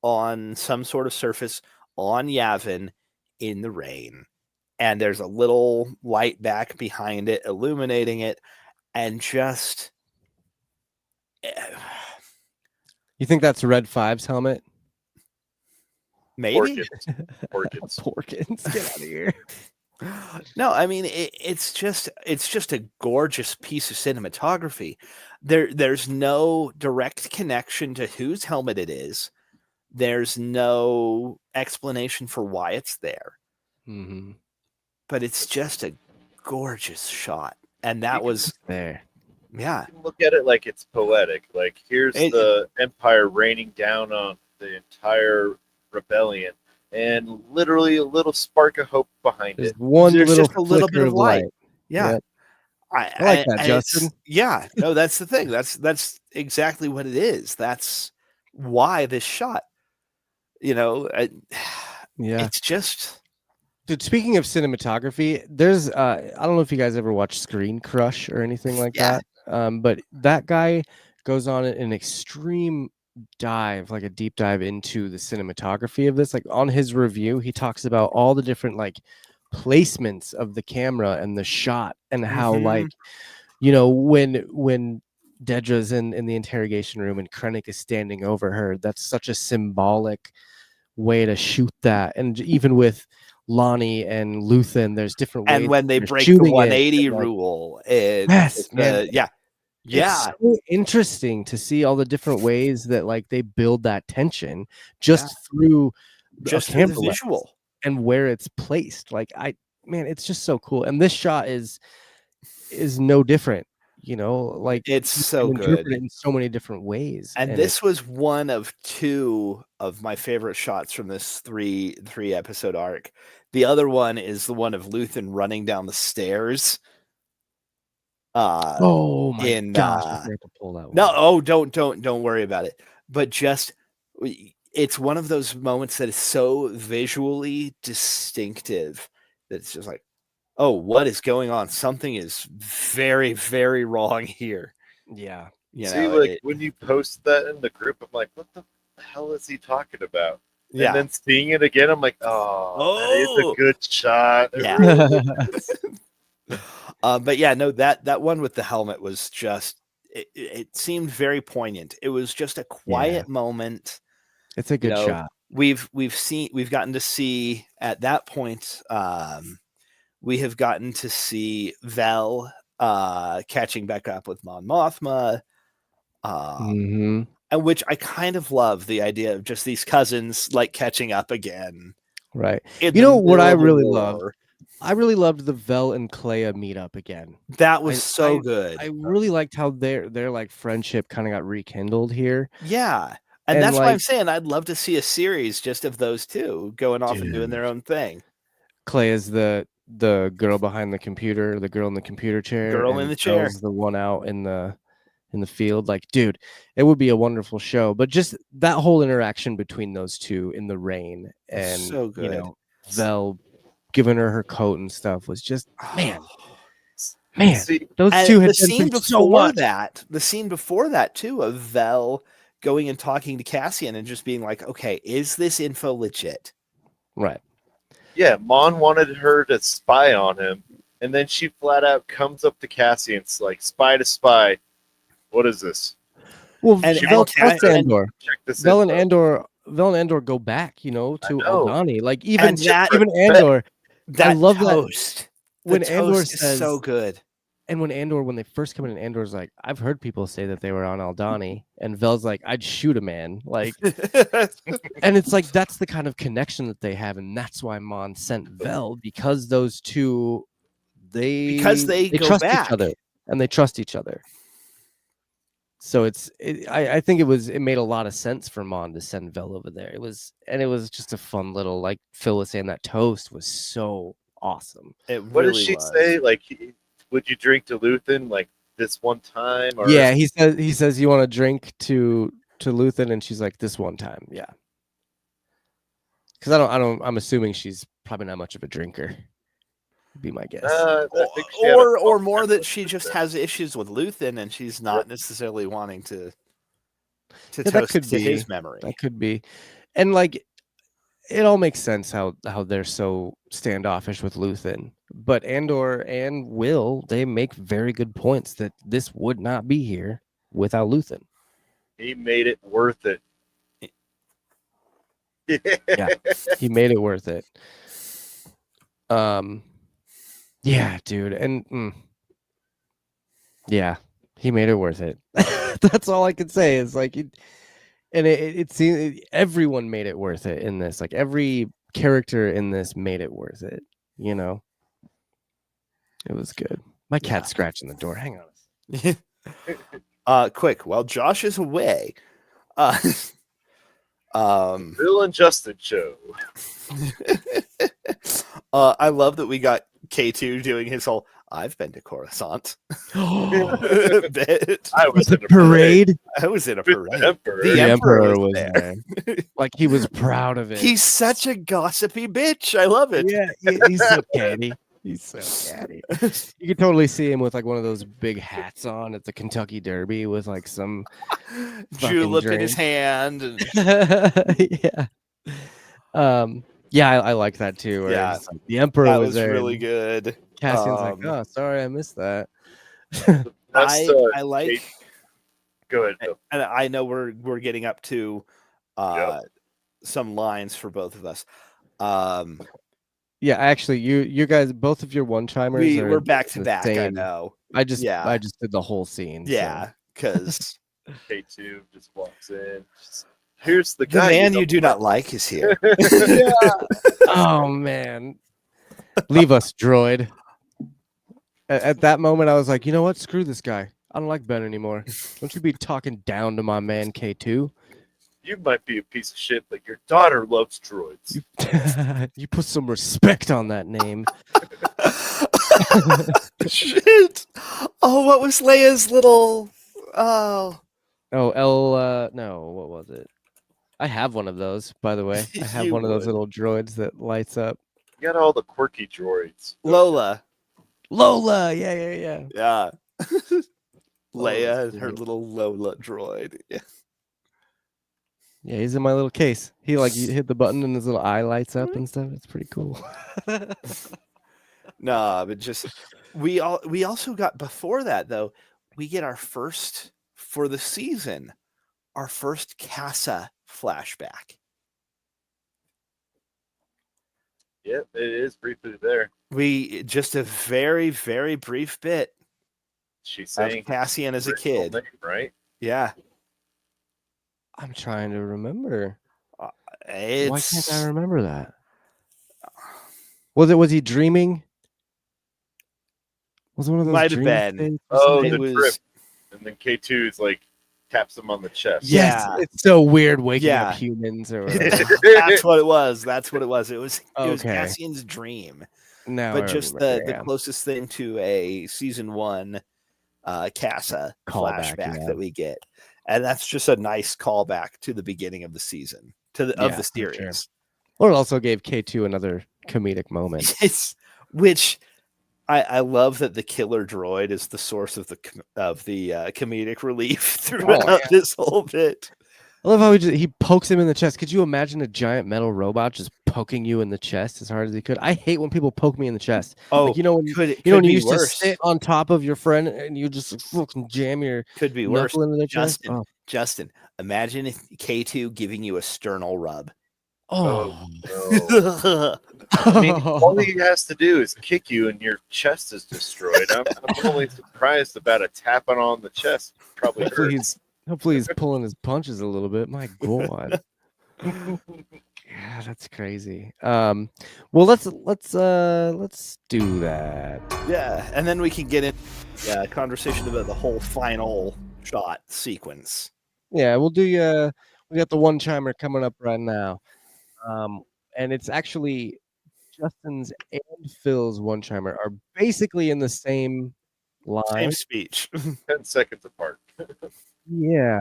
on some sort of surface on Yavin in the rain. And there's a little light back behind it, illuminating it, and just... You think that's Red 5's helmet? Maybe. Porkins. Porkins, get out of here. No, I mean it's just a gorgeous piece of cinematography. There's no direct connection to whose helmet it is. There's no explanation for why it's there, Mm-hmm. but it's just a gorgeous shot. And that You can, was There. yeah. you can look at it like it's poetic. Like here's It- the Empire raining down on the entire rebellion, and literally a little spark of hope behind There's it. one There's little just a little bit flicker of of light. light. Yeah. Yep. I like that, And Justin. yeah, no, that's the thing. That's exactly what it is. That's why this shot, Yeah. it's just Dude, speaking of cinematography, there's I don't know if you guys ever watched Screen Crush or anything like Yeah. that. But that guy goes on an extreme dive, like a deep dive into the cinematography of this. Like on his review, he talks about all the different like placements of the camera and the shot and how like, when Dedra's in the interrogation room and Krennic is standing over her, that's such a symbolic way to shoot that. And even with Lonnie and Luthen, there's different ways and when they they're break the shooting it. 180 And, like, rule and yes, man. yeah. It's Yeah. so interesting to see all the different ways that like they build that tension Yeah. just through a Just through the camera lens visual. and where it's placed. Like man, it's just so cool. And this shot is no different, like It's you so can interpret good. it in so many different ways. And And this was one of two of my favorite shots from this three episode arc. The other one is the one of Luthen running down the stairs. oh my In gosh, I forgot to pull that one. no, oh, don't worry about it. But just it's one of those moments that is so visually distinctive that it's just like, oh, what is going on? Something is very, very wrong here. Yeah. See, like when you post that in the group, I'm like, what the hell is he talking about? yeah. And then seeing it again, I'm like, oh, that is Oh! a good shot. It Yeah. really is. But yeah, no, that one with the helmet was just it seemed very poignant. It was just a quiet moment. It's a good shot. We've gotten to see at that point, we have gotten to see Vel catching back up with Mon Mothma. Mm-hmm. And which I kind of love the idea of just these cousins like catching up again. Right. In You the know what middle I of a really war. loved? I really loved the Vel and Clea meetup again. That was so good. I really liked how their like friendship kind of got rekindled here. Yeah. And that's why I'm saying I'd love to see a series just of those two going off and doing their own thing. Clea's the girl behind the computer, the girl in the computer chair, Girl in the chair. Vel's the one out in the field. Like, dude, it would be a wonderful show. But just that whole interaction between those two in the rain and So good. Vel giving her coat and stuff was just man. See, Those two had the scene been through so before much. the scene before that too of Vel going and talking to Cassian and just being like, okay, is this info legit? Right. Yeah, Mon wanted her to spy on him, and then she flat out comes up to Cassian's like, spy to spy. What is this? Well, And- Vel and trusts Cassian- Andor. Check this Vel and info. Andor go back, to know. Aldhani. Like even And that- even Andor. I love toast. that when the Andor toast says is so good. And when they first come in, and Andor's like, I've heard people say that they were on Aldhani, and Vel's like, I'd shoot a man. Like, and it's like that's the kind of connection that they have, and that's why Mon sent Vel, because those two they go trust back. each other and they trust each other. So I think it made a lot of sense for Mon to send Vel over there. It was just a fun little, like Phil was saying, that toast was so awesome. What did she say? Like, would you drink to Luthen like this one time? Or... Yeah, he says you want to drink to Luthen, and she's like, this one time, yeah. Because I'm assuming she's probably not much of a drinker. Would be my guess. Or more that she just has issues with Luthen, and she's not necessarily wanting to toast that could to be his memory. That could be, and like it all makes sense how they're so standoffish with Luthen. But Andor and Will, they make very good points that this would not be here without Luthen. He made it worth it. Yeah, he made it worth it. Yeah, dude, and yeah, he made it worth it. That's all I can say. Is like, it seems everyone made it worth it in this. Like every character in this made it worth it. You know, it was good. My cat's scratching the door. Hang on. Quick, while Josh is away, Bill and Justin show. I love that we got K2 doing his whole "I've been to Coruscant" bit. I was The in a parade. I was in a with parade. the Emperor. The The Emperor Emperor was was there. there. Like he was proud of it. He's such a gossipy bitch. I love it. Yeah, he's so catty. He's so catty. You could totally see him with like one of those big hats on at the Kentucky Derby with like some Julep in his drink. hand. And yeah. Yeah, I like that too. Where Yeah. it's like, the Emperor that was was there. really and good. Cassian's like, oh, sorry, I missed that. That's, I like, Kate- Go ahead, Bill. and I know we're getting up to Yep. some lines for both of us. Yeah, actually, you guys, both of your one-timers We're back to the back. I same. know. I just Yeah. did the whole scene. so. Yeah, because K2 just walks in. Here's the the guy. man don't you do not like is here. Oh man, leave us, droid. At that moment, I was like, you know what? Screw this guy. I don't like Ben anymore. Don't you be talking down to my man K2. You might be a piece of shit, but your daughter loves droids. You put some respect on that name. Shit. Oh, what was Leia's little? Oh, Oh, no, what was it? I have one of those, by the way. I have You one of those would. little droids that lights up. You got all the quirky droids. Lola. Lola, yeah. Yeah. Leia that's and her great. little Lola droid. Yeah. Yeah, he's in my little case. He you hit the button and his little eye lights up and stuff. It's pretty cool. Nah, but just we also got before that though. We get our first for the season, our first Casa flashback. Yep, it is briefly there. We just a very very brief bit She's of saying Cassian as a her full kid. name, right? Yeah, I'm trying to remember. Why it's can't I remember that? Was he dreaming? Was it one of those Might have dream been. states or Oh, something? It the was- trip. And then K2 is like taps him on the chest. Yes, Yeah. it's so weird waking Yeah. up humans or whatever. That's what it was. That's what it was. It was Okay. Cassian's dream. Now But I just remember, the yeah. closest thing to a season 1 Casa Callback, flashback yeah. that we get. And that's just a nice callback to the beginning of the season, of Yeah, the for sure. series. Well, it also gave K2 another comedic moment. It's which I love that the killer droid is the source of the comedic relief throughout yeah. this whole bit. I love how he pokes him in the chest. Could you imagine a giant metal robot just poking you in the chest as hard as he could? I hate when people poke me in the chest. Oh, Like, you know when could when you be used to worse. sit on top of your friend and you just fucking jam your Could be worse. knuckle into their chest? Justin, Justin, imagine if K2 giving you a sternal rub. Oh, No. I mean, all he has to do is kick you and your chest is destroyed. I'm only surprised about a tapping on the chest. Probably hurts. Hopefully he's pulling his punches a little bit. My God. Yeah, that's crazy. Well, let's do that. Yeah, and then we can get in conversation about the whole final shot sequence. Yeah, we'll do. We got the one chimer coming up right now, and it's actually Justin's and Phil's one chimer are basically in the same line. Same speech. 10 seconds apart. Yeah,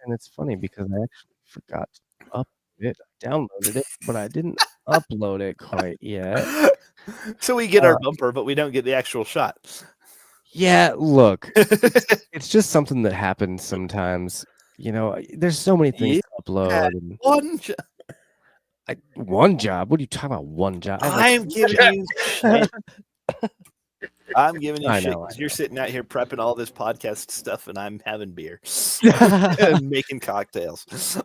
and it's funny because I actually forgot to upload it. I downloaded it, but I didn't upload it quite yet. So we get our bumper, but we don't get the actual shot. Yeah, look, it's just something that happens sometimes. You know, there's so many things to upload. And one job? What are you talking about? One job? I'm giving you shit. I'm giving you I shit know, because I you're sitting out here prepping all this podcast stuff, and I'm having beer and making cocktails.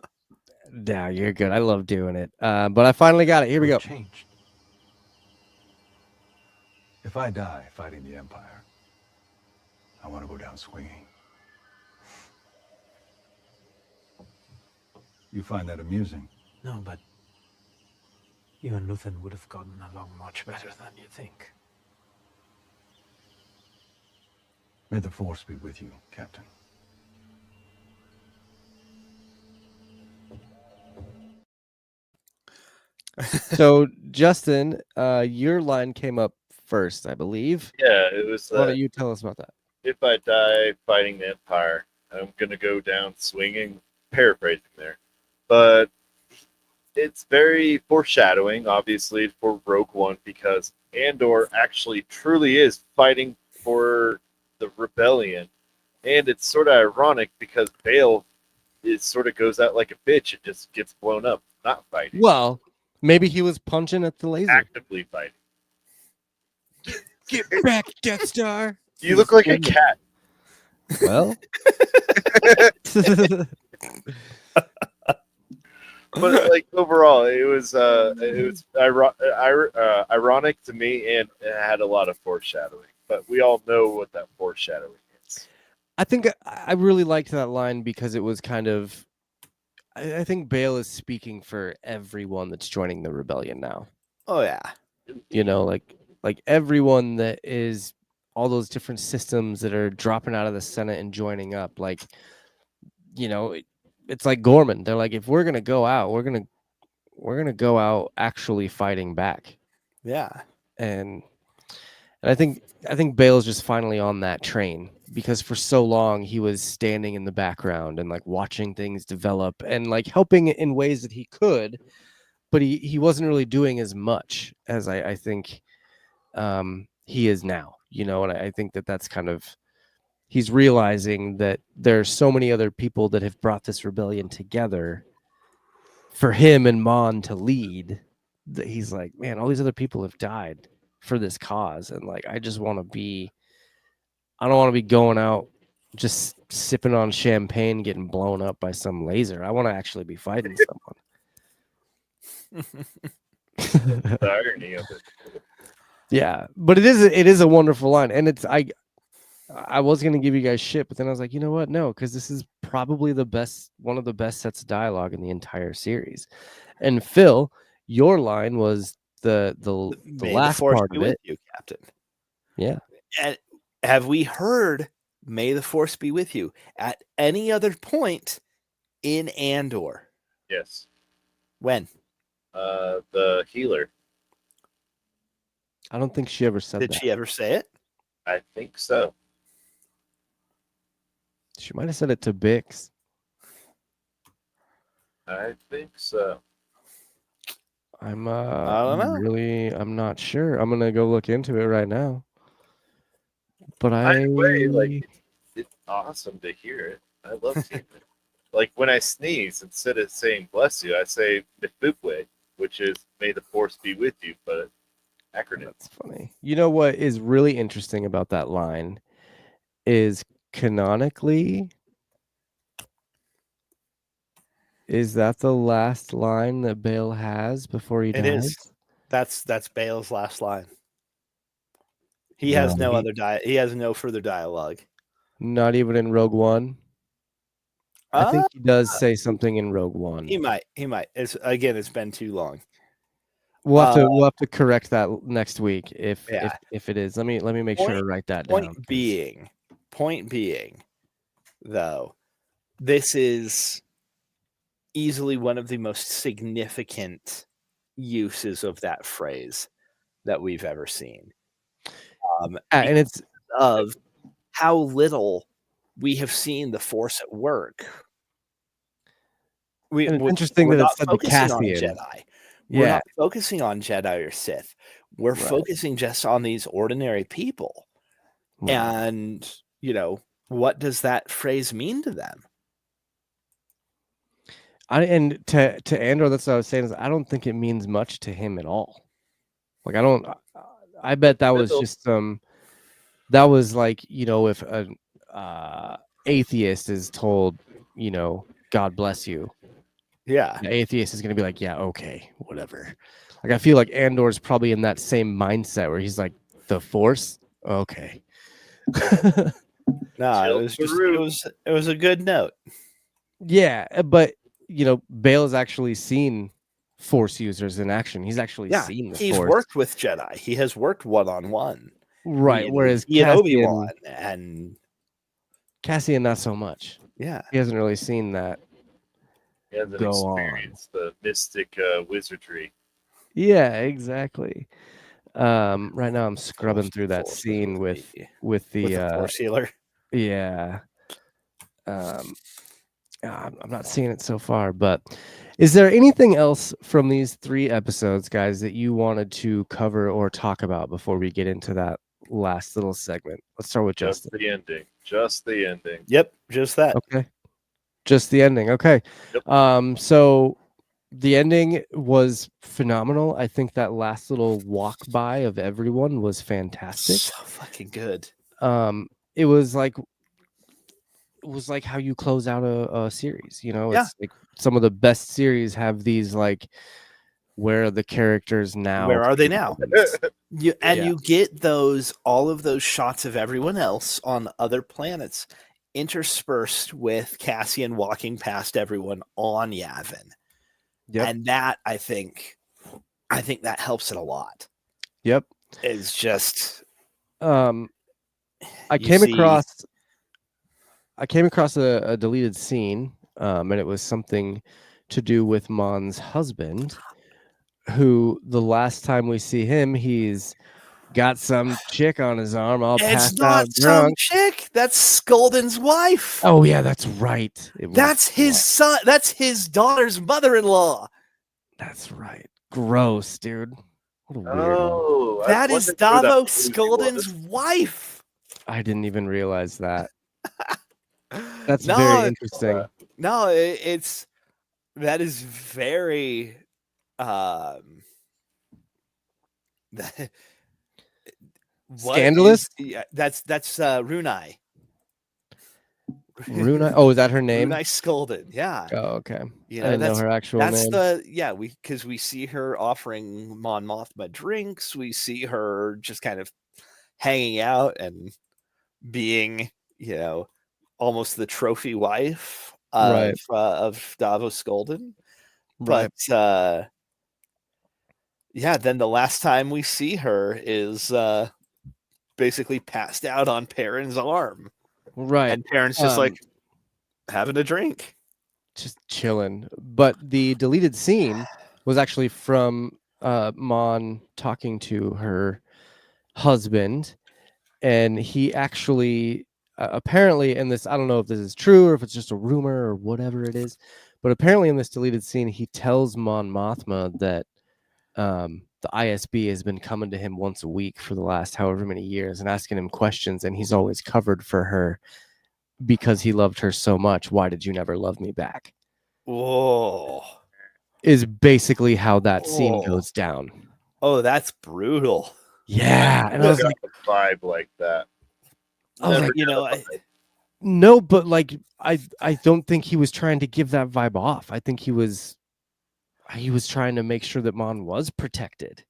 No, you're good. I love doing it. But I finally got it. Here we go. Changed. If I die fighting the Empire, I want to go down swinging. You find that amusing? No, but you and Luthen would have gotten along much better than you think. May the Force be with you, Captain. So, Justin, your line came up first, I believe. Yeah, it was. Why don't you tell us about that? If I die fighting the Empire, I'm gonna go down swinging. Paraphrasing there, but it's very foreshadowing, obviously, for Rogue One because Andor actually truly is fighting for the rebellion, and it's sort of ironic because Bale is sort of goes out like a bitch and just gets blown up, not fighting. Well, maybe he was punching at the laser. Actively fighting. Get back, Death Star. You look like a cat. Well, But like overall, it was ironic to me, and it had a lot of foreshadowing. But we all know what that foreshadowing is. I think I really liked that line because it was kind of. I think Bale is speaking for everyone that's joining the rebellion now. Oh yeah. You know, like everyone that is all those different systems that are dropping out of the Senate and joining up. Like, you know, it's like Gorman. They're like, if we're gonna go out, we're gonna go out actually fighting back. Yeah. And I think Bale's just finally on that train because for so long he was standing in the background and like watching things develop and like helping in ways that he could, but he wasn't really doing as much as I think he is now, you know. And I think that's kind of, he's realizing that there's so many other people that have brought this rebellion together for him and Mon to lead, that he's like, man, all these other people have died for this cause, and like I don't want to be going out just sipping on champagne getting blown up by some laser. I want to actually be fighting someone. The irony of it. Yeah, but it is a wonderful line, and it's I was gonna give you guys shit, but then I was like, you know what? No, because this is probably one of the best sets of dialogue in the entire series. And Phil, your line was the last part of it. You, Captain. Yeah. And have we heard "May the Force be with you" at any other point in Andor? Yes. When? The healer. I don't think she ever said that. Did she ever say it? I think so. She might have said it to Bix. I think so. I'm don't know. I'm not sure. I'm gonna go look into it right now. But Either way, like it's awesome to hear it. I love hearing it. Like when I sneeze, instead of saying "bless you," I say "Mifubwe," which is "May the Force be with you," but acronym. That's funny. You know what is really interesting about that line is canonically, is that the last line that Bale has before he dies? It is. That's Bale's last line. He has no other he has no further dialogue. Not even in Rogue One. I think he does say something in Rogue One. He might. It's been too long. We'll have to correct that next week if it is. Let me make sure to write that down. Point being, though, this is easily one of the most significant uses of that phrase that we've ever seen. And it's of how little we have seen the Force at work. It's interesting that it's said to Cassian. We're not focusing on Jedi or Sith. We're focusing just on these ordinary people. Right. And, you know, what does that phrase mean to them? And to Andor, that's what I was saying, is I don't think it means much to him at all. Like I bet that was just that was like, you know, if an atheist is told, you know, God bless you. Yeah. The atheist is going to be like, yeah, okay, whatever. Like, I feel like Andor's probably in that same mindset where he's like, The Force. Okay. No, it Chill was the just root. it was a good note. Yeah, but Bale has actually seen Force users in action. He's actually Yeah, seen the he's Force. worked with Jedi. He has worked one-on-one. Right. Whereas he and Obi-Wan, and Cassian, not so much. yeah, He hasn't really seen that He hasn't go on. experienced the mystic wizardry. Yeah, exactly. Right now I'm scrubbing through that Force was scene with with me. the With the Force healer. yeah. I'm not seeing it so far, but is there anything else from these 3 episodes, guys, that you wanted to cover or talk about before we get into that last little segment? Let's start with Just Justin. the ending. Just the ending. Yep, just that. Okay. Just the ending. Okay. Yep. So the ending was phenomenal. I think that last little walk by of everyone was fantastic. So fucking good. It was like how you close out a series, Yeah. It's like some of the best series have these like where are the characters now? Where are they now? moments. You Yeah. get all of those shots of everyone else on other planets interspersed with Cassian walking past everyone on Yavin. Yep. And that I think that helps it a lot. Yep. It's just I you came see- across a deleted scene, and it was something to do with Mon's husband, who the last time we see him, he's got some chick on his arm, all it's passed not out some drunk. chick. That's Skolden's wife. Oh yeah, that's right. It was That's his wife. son. That's his daughter's mother-in-law. That's right. Gross, dude. What a weirdo. Oh, I That is wondered who that Davos movie was. Skolden's wife. I didn't even realize that. That's No, very interesting. No, that is very what Scandalous? yeah, that's Runai. Runa. Oh, is that her name? Runai Skolden. Yeah. Oh, okay. You I know, didn't know that's her actual that's name. because we see her offering Mon Mothma drinks. We see her just kind of hanging out and being, almost the trophy wife of Right. of Davos Skolden. Right. But then the last time we see her is basically passed out on Perrin's arm. Right. And Perrin's just like having a drink. Just chilling. But the deleted scene was actually from Mon talking to her husband, and he actually apparently in this, I don't know if this is true or if it's just a rumor or whatever it is, but apparently in this deleted scene he tells Mon Mothma that the ISB has been coming to him once a week for the last however many years and asking him questions, and he's always covered for her because he loved her so much. Why did you never love me back? Whoa. Is basically how that scene Whoa. goes down. Oh, that's brutal. Yeah. And I was like, a vibe like that. I was Never like, got a vibe. no, but like I don't think he was trying to give that vibe off. I think he was trying to make sure that Mon was protected.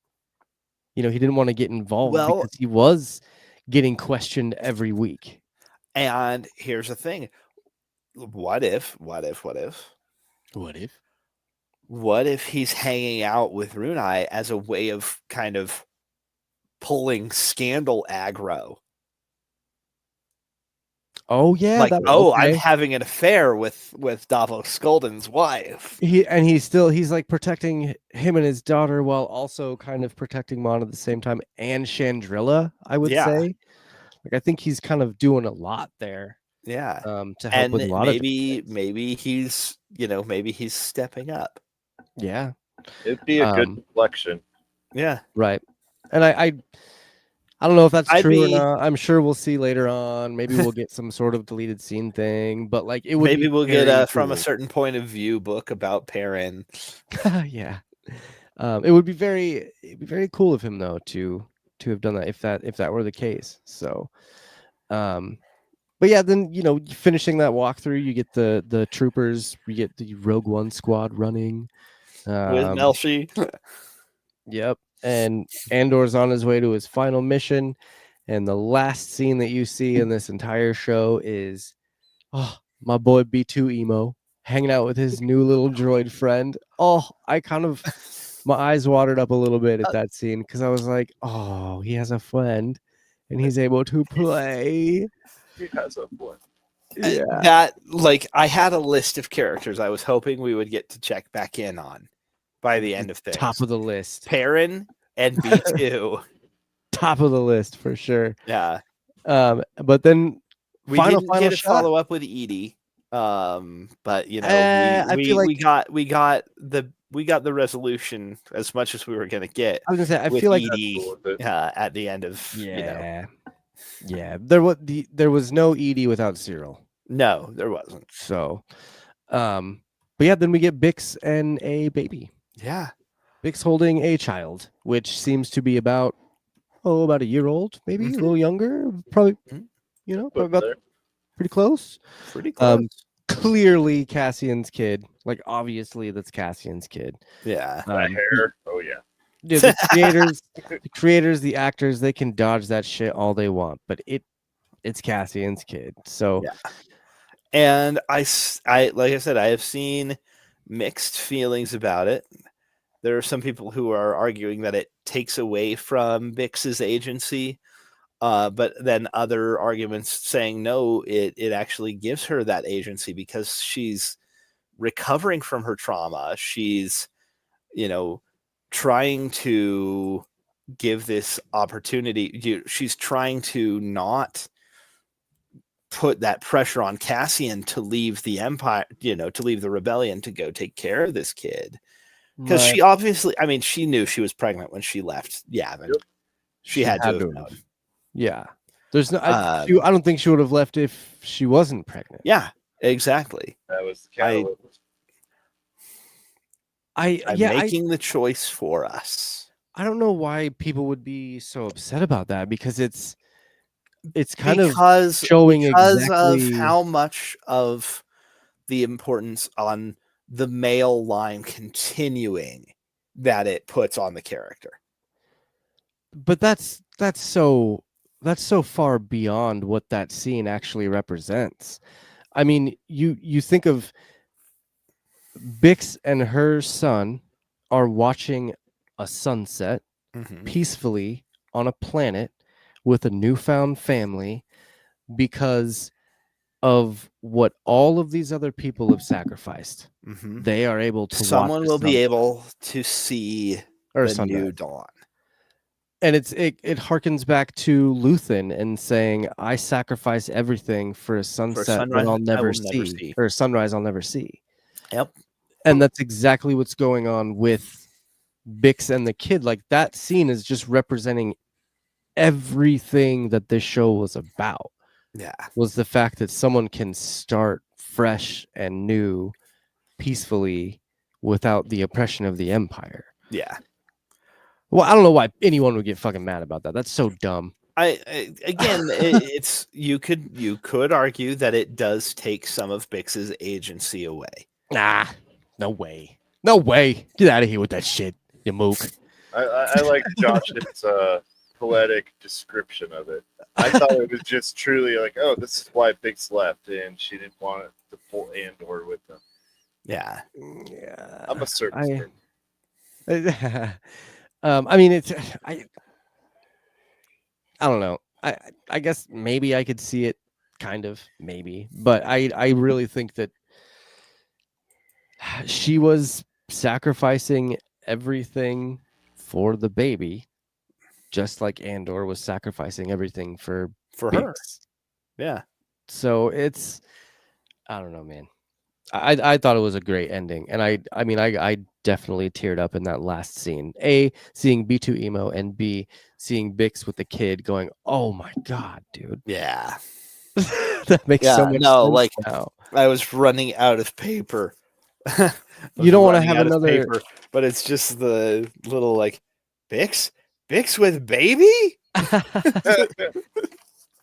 He didn't want to get involved because he was getting questioned every week. And here's the thing. What if he's hanging out with Runai as a way of kind of pulling scandal aggro? Oh yeah, Like, okay. I'm having an affair with Davos Skolden's wife. He's like protecting him and his daughter while also kind of protecting Mon at the same time, and Chandrilla, I would say. Like, I think he's kind of doing a lot there. Yeah. To help with a lot of maybe he's stepping up. Yeah. It'd be a good reflection. Yeah. Right. And I don't know if that's true or not. I'm sure we'll see later on. Maybe we'll get some sort of deleted scene thing, but like it would maybe we'll get cool. From a Certain Point of View book about Perrin. Yeah. It would be very cool of him though to have done that if that were the case. So but yeah, then finishing that walkthrough, you get the troopers, you get the Rogue One squad running With Melshi. Yep. and Andor's on his way to his final mission. And the last scene that you see in this entire show is, oh, my boy B2 Emo hanging out with his new little droid friend. Oh, my eyes watered up a little bit at that scene because I was like, oh, he has a friend and he's able to play. He has a boy. Yeah. That, like, I had a list of characters I was hoping we would get to check back in on by the end of things. Top of the list. Perrin and B2. Top of the list for sure. Yeah. But then We final didn't get a shot. follow up with Edie. But you know, I feel like we got the resolution as much as we were gonna get. I was gonna say I with feel like Edie Cool with it. at the end of yeah. There was no Edie without Cyril. No, there wasn't. So, but yeah, then we get Bix and a baby. Yeah. Bix holding a child, which seems to be about a year old, maybe a little younger, probably. You know, probably about pretty close. Pretty close. Clearly Cassian's kid. Like obviously that's Cassian's kid. Yeah. That hair. Oh yeah. Yeah, the creators, the actors, they can dodge that shit all they want, but it's Cassian's kid. So yeah. And I like I said, I have seen mixed feelings about it. There are some people who are arguing that it takes away from Bix's agency. But then other arguments saying no, it actually gives her that agency because she's recovering from her trauma. She's, trying to give this opportunity. She's trying to not put that pressure on Cassian to leave the Empire, to leave the rebellion to go take care of this kid. Because she obviously, she knew she was pregnant when she left Yavin. Yep. She had to have known. Yeah. There's no I don't think she would have left if she wasn't pregnant. Yeah, exactly. That was the catalyst. I'm making the choice for us. I don't know why people would be so upset about that because it's kind of showing because of how much of the importance on the male line continuing that it puts on the character. But that's so far beyond what that scene actually represents. I mean, you think of Bix and her son are watching a sunset peacefully on a planet with a newfound family because of what all of these other people have sacrificed. They are able to someone will be able to see the new dawn. And it harkens back to Luthen and saying, I sacrifice everything for a sunset that I'll never see, or a sunrise I'll never see. Yep. And that's exactly what's going on with Bix and the kid. Like that scene is just representing everything that this show was about. Yeah. Was the fact that someone can start fresh and new peacefully without the oppression of the Empire. Yeah. Well, I don't know why anyone would get fucking mad about that. That's so dumb. It's you could argue that it does take some of Bix's agency away. Nah, no way. No way. Get out of here with that shit, you mook. I like Josh's poetic description of it. I thought it was just truly like, oh, this is why Bix left, and she didn't want it to pull Andor with them. Yeah. Yeah. I'm a certain. I mean, I don't know. I guess maybe I could see it, kind of, maybe, but I really think that she was sacrificing everything for the baby, just like Andor was sacrificing everything for her. Yeah. So it's, I don't know, man. I thought it was a great ending, and I mean I definitely teared up in that last scene. A, seeing B2 Emo, and B, seeing Bix with the kid going, "Oh my god, dude!" Yeah, that makes so much sense. Like now. I was running out of paper. You don't want to have another paper, but it's just the little like Bix with baby.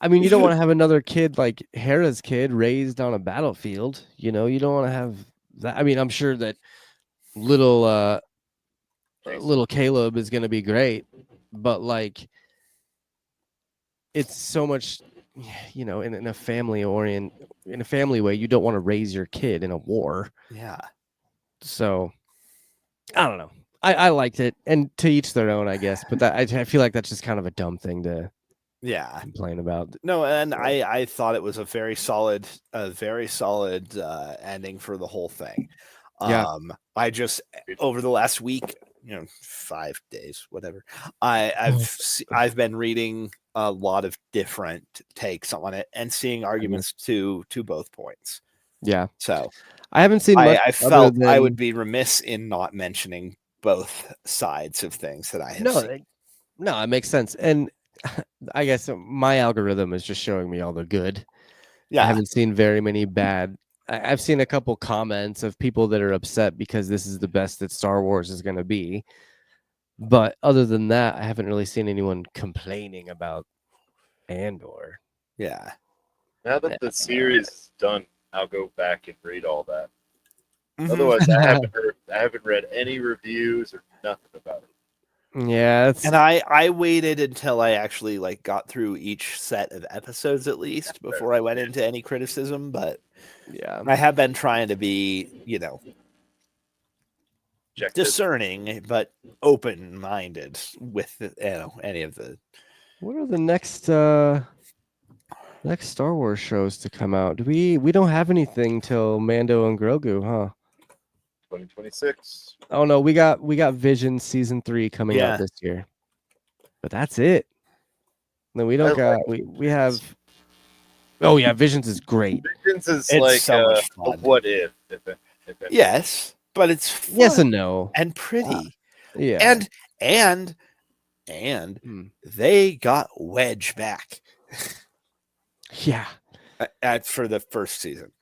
I mean, you don't want to have another kid like Hera's kid raised on a battlefield. You know, you don't want to have that. I mean, I'm sure that little little Caleb is going to be great, but like it's so much, in a family in a family way. You don't want to raise your kid in a war, Yeah. so I don't know. I liked it, and to each their own, I guess. But that I feel like that's just kind of a dumb thing to Yeah. complain about. No, and So, I thought it was a very solid ending for the whole thing. Yeah. I just over the last week, 5 days, whatever. I've been reading a lot of different takes on it and seeing arguments to both points. yeah. So I haven't seen much. I other felt I than- would be remiss in not mentioning both sides of things that I have seen. No, it makes sense, and I guess my algorithm is just showing me all the good. I Yeah. haven't seen very many bad. I've seen a couple comments of people that are upset because this is the best that Star Wars is going to be. But other than that, I haven't really seen anyone complaining about Andor. Yeah. Now that the series is done, I'll go back and read all that. Mhm. Otherwise, I haven't read any reviews or nothing about it. Yeah, it's And I waited until I actually got through each set of episodes at least before I went into any criticism, but yeah. I have been trying to be, Check this. discerning but open-minded with any of the. What are the next Star Wars shows to come out? We don't have anything till Mando and Grogu, huh? 2026. Oh no, we got Vision season 3 coming Yeah. out this year. But that's it. No, we don't got we have. Oh yeah, Visions is great. Visions is It's like so much a fun. what if it- Yes, but it's fun Yes and no. and pretty. Yeah. And they got Wedge back Yeah. for the first season.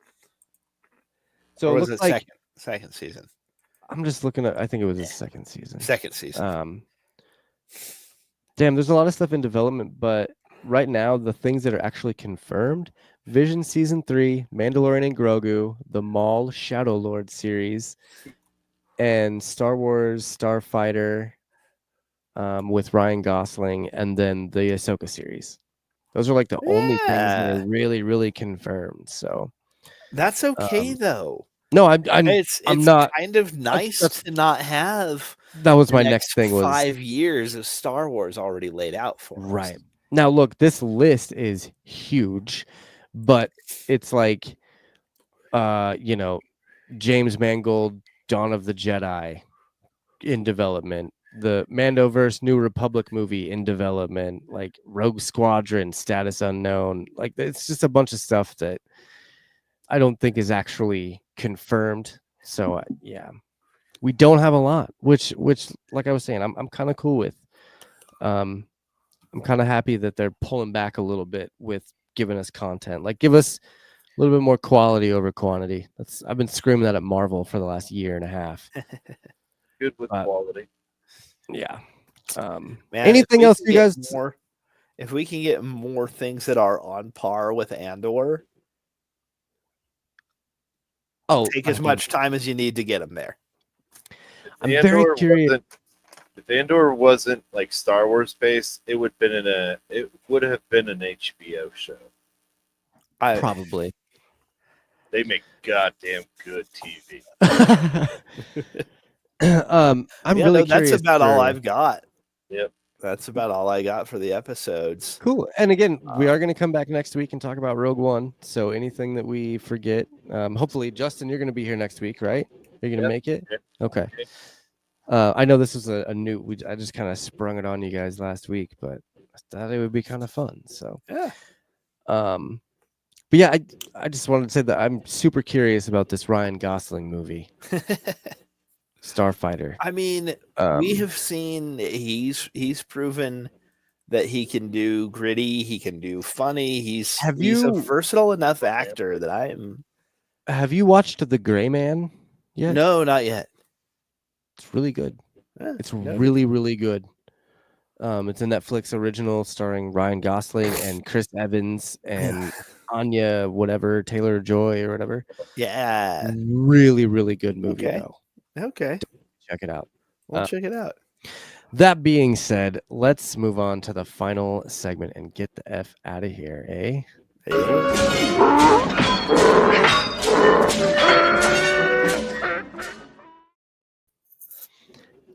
So Or it was looks it like second season? I'm just looking at. I think it was the second season. Second season. Damn, there's a lot of stuff in development, but right now the things that are actually confirmed: Vision season 3, Mandalorian and Grogu, the Maul Shadow Lord series, and Star Wars Starfighter with Ryan Gosling, and then the Ahsoka series. Those are like the only things that Yeah. are really, really confirmed. So That's okay though. no, I'm It's not. kind of nice that's- to not have That was the my next thing. Was 5 years of Star Wars already laid out for us. right. Now, look, this list is huge, but it's like, James Mangold, Dawn of the Jedi in development, the Mandoverse New Republic movie in development, like Rogue Squadron, Status Unknown. Like, it's just a bunch of stuff that I don't think is actually confirmed. So, yeah, we don't have a lot, which, like I was saying, I'm kind of cool with. I'm kind of happy that they're pulling back a little bit with giving us content. Like, give us a little bit more quality over quantity. I've been screaming that at Marvel for the last year and a half. Good with quality. Yeah. Man, Anything else you guys? If we can get more things that are on par with Andor, take as much time as you need to get them there. I'm very curious. If Andor wasn't like Star Wars based, it would have been an HBO show. Probably. They make goddamn good TV. I'm really curious. That's about all I've got. Yep. That's about all I got for the episodes. Cool. And again, we are going to come back next week and talk about Rogue One. So anything that we forget, hopefully, Justin, you're going to be here next week, right? Are you going to make it? Yep. Okay. I know this was a new. I just kind of sprung it on you guys last week, but I thought it would be kind of fun. So yeah. But yeah, I just wanted to say that I'm super curious about this Ryan Gosling movie, Starfighter. I mean, we have seen he's proven that he can do gritty, he can do funny. He's a versatile enough actor that I am. Have you watched The Gray Man yet? No, not yet. It's really good. It's really, really good. It's a Netflix original starring Ryan Gosling and Chris Evans and Anya Taylor-Joy or whatever. Yeah. Really, really good movie though. Okay. Check it out. We'll check it out. That being said, let's move on to the final segment and get the F out of here, eh?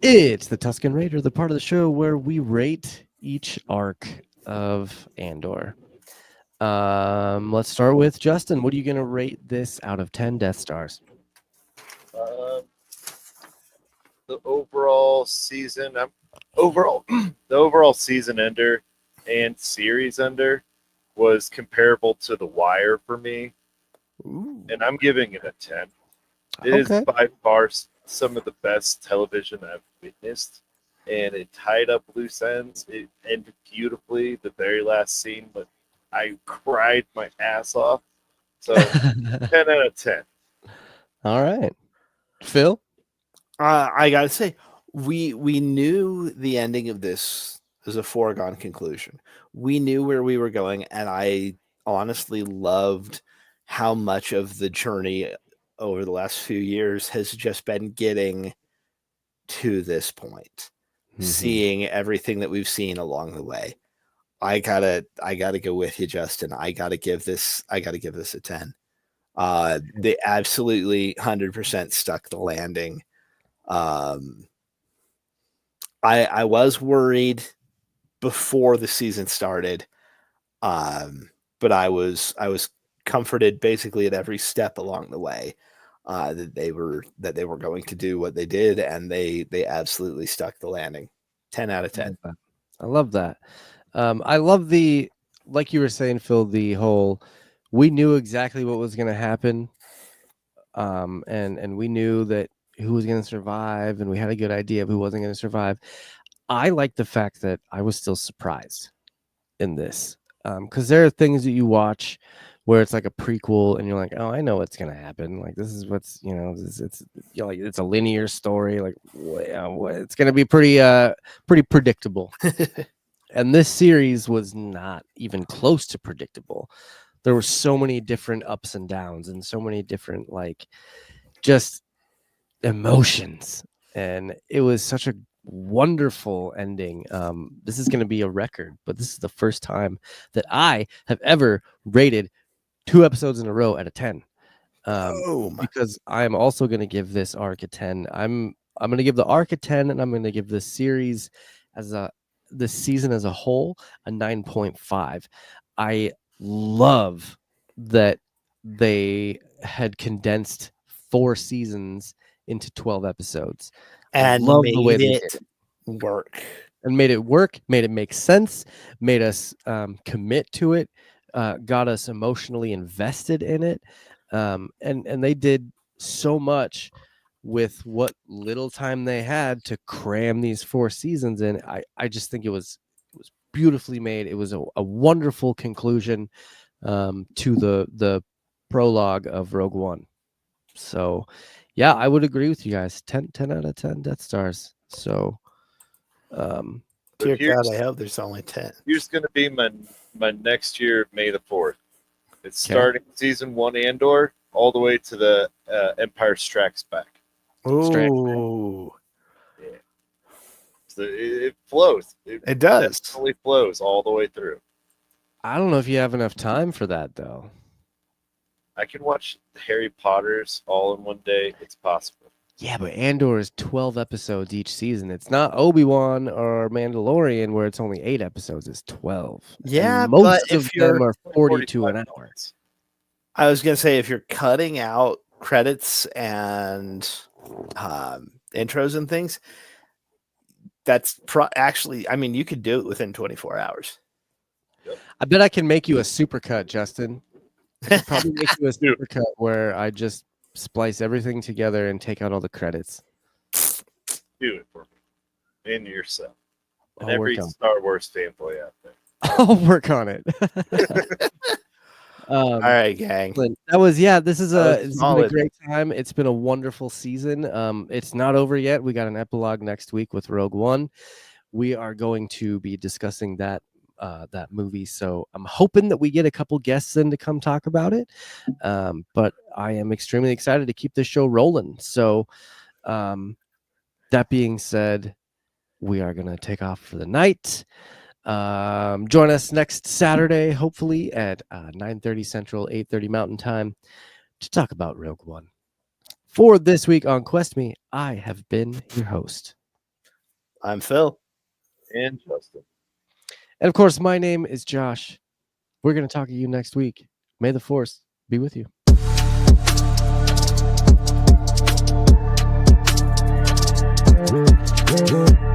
It's the Tuscan Raider, the part of the show where we rate each arc of Andor. Let's start with Justin. What are you going to rate this out of 10 Death Stars? The overall season, the overall season ender and series ender was comparable to The Wire for me, and I'm giving it a 10. It is by far some of the best television I've witnessed, and it tied up loose ends. It ended beautifully. The very last scene, but I cried my ass off. So 10 out of 10. All right. Phil? I gotta say, we knew the ending of this was a foregone conclusion. We knew where we were going, and I honestly loved how much of the journey over the last few years has just been getting to this point, seeing everything that we've seen along the way. I gotta go with you, Justin. I gotta give this a 10. They absolutely 100% stuck the landing. I was worried before the season started, but I was comforted basically at every step along the way that they were going to do what they did, and they absolutely stuck the landing. 10 out of 10. I love that. I love the, like you were saying, Phil, the whole, we knew exactly what was going to happen. And we knew that who was going to survive, and we had a good idea of who wasn't going to survive. I like the fact that I was still surprised in this, because there are things that you watch where it's like a prequel and you're like, oh, I know what's going to happen. Like, this is what's, it's like, it's a linear story. Like, it's going to be pretty predictable. And this series was not even close to predictable. There were so many different ups and downs and so many different, like, just emotions. And it was such a wonderful ending. This is going to be a record, but this is the first time that I have ever rated 2 episodes in a row at a 10. Because I'm also going to give this arc a 10. I'm going to give the arc a 10, and I'm going to give this series this season as a whole a 9.5. I love that they had condensed 4 seasons into 12 episodes, and love made the way they it did work. And made it work, made it make sense, made us commit to it, got us emotionally invested in it, and they did so much with what little time they had to cram these 4 seasons in. I just think it was beautifully made. It was a wonderful conclusion to the prologue of Rogue One. So, yeah, I would agree with you guys. 10 out of 10 Death Stars. So, dear God, I hope there's only 10. Here's going to be my next year, May the 4th. It's starting season 1 Andor all the way to the Empire Strikes Back. Ooh. Yeah. So it flows. It does. It totally flows all the way through. I don't know if you have enough time for that, though. I can watch Harry Potter's all in one day. It's possible. Yeah, but Andor is 12 episodes each season. It's not Obi-Wan or Mandalorian where it's only 8 episodes. It's 12. Yeah, and most but of them are 42 an hour. I was going to say, if you're cutting out credits and intros and things, that's actually, I mean, you could do it within 24 hours. I bet I can make you a supercut, Justin. I could probably make you a supercut where I just splice everything together and take out all the credits. Do it for me. And yourself. And I'll every Star Wars fanboy out there. I'll work on it. All right, gang. That was, this is it's been a solid. great time. It's been a wonderful season. It's not over yet. We got an epilogue next week with Rogue One. We are going to be discussing that movie, so I'm hoping that we get a couple guests in to come talk about it. But I am extremely excited to keep this show rolling. So that being said, we are going to take off for the night. Join us next Saturday, hopefully at 9:30 Central, 8:30 Mountain Time, to talk about Rogue One. For this week on Quest Me, I have been your host. I'm Phil. And Justin. And of course, my name is Josh. We're going to talk to you next week. May the Force be with you. Good.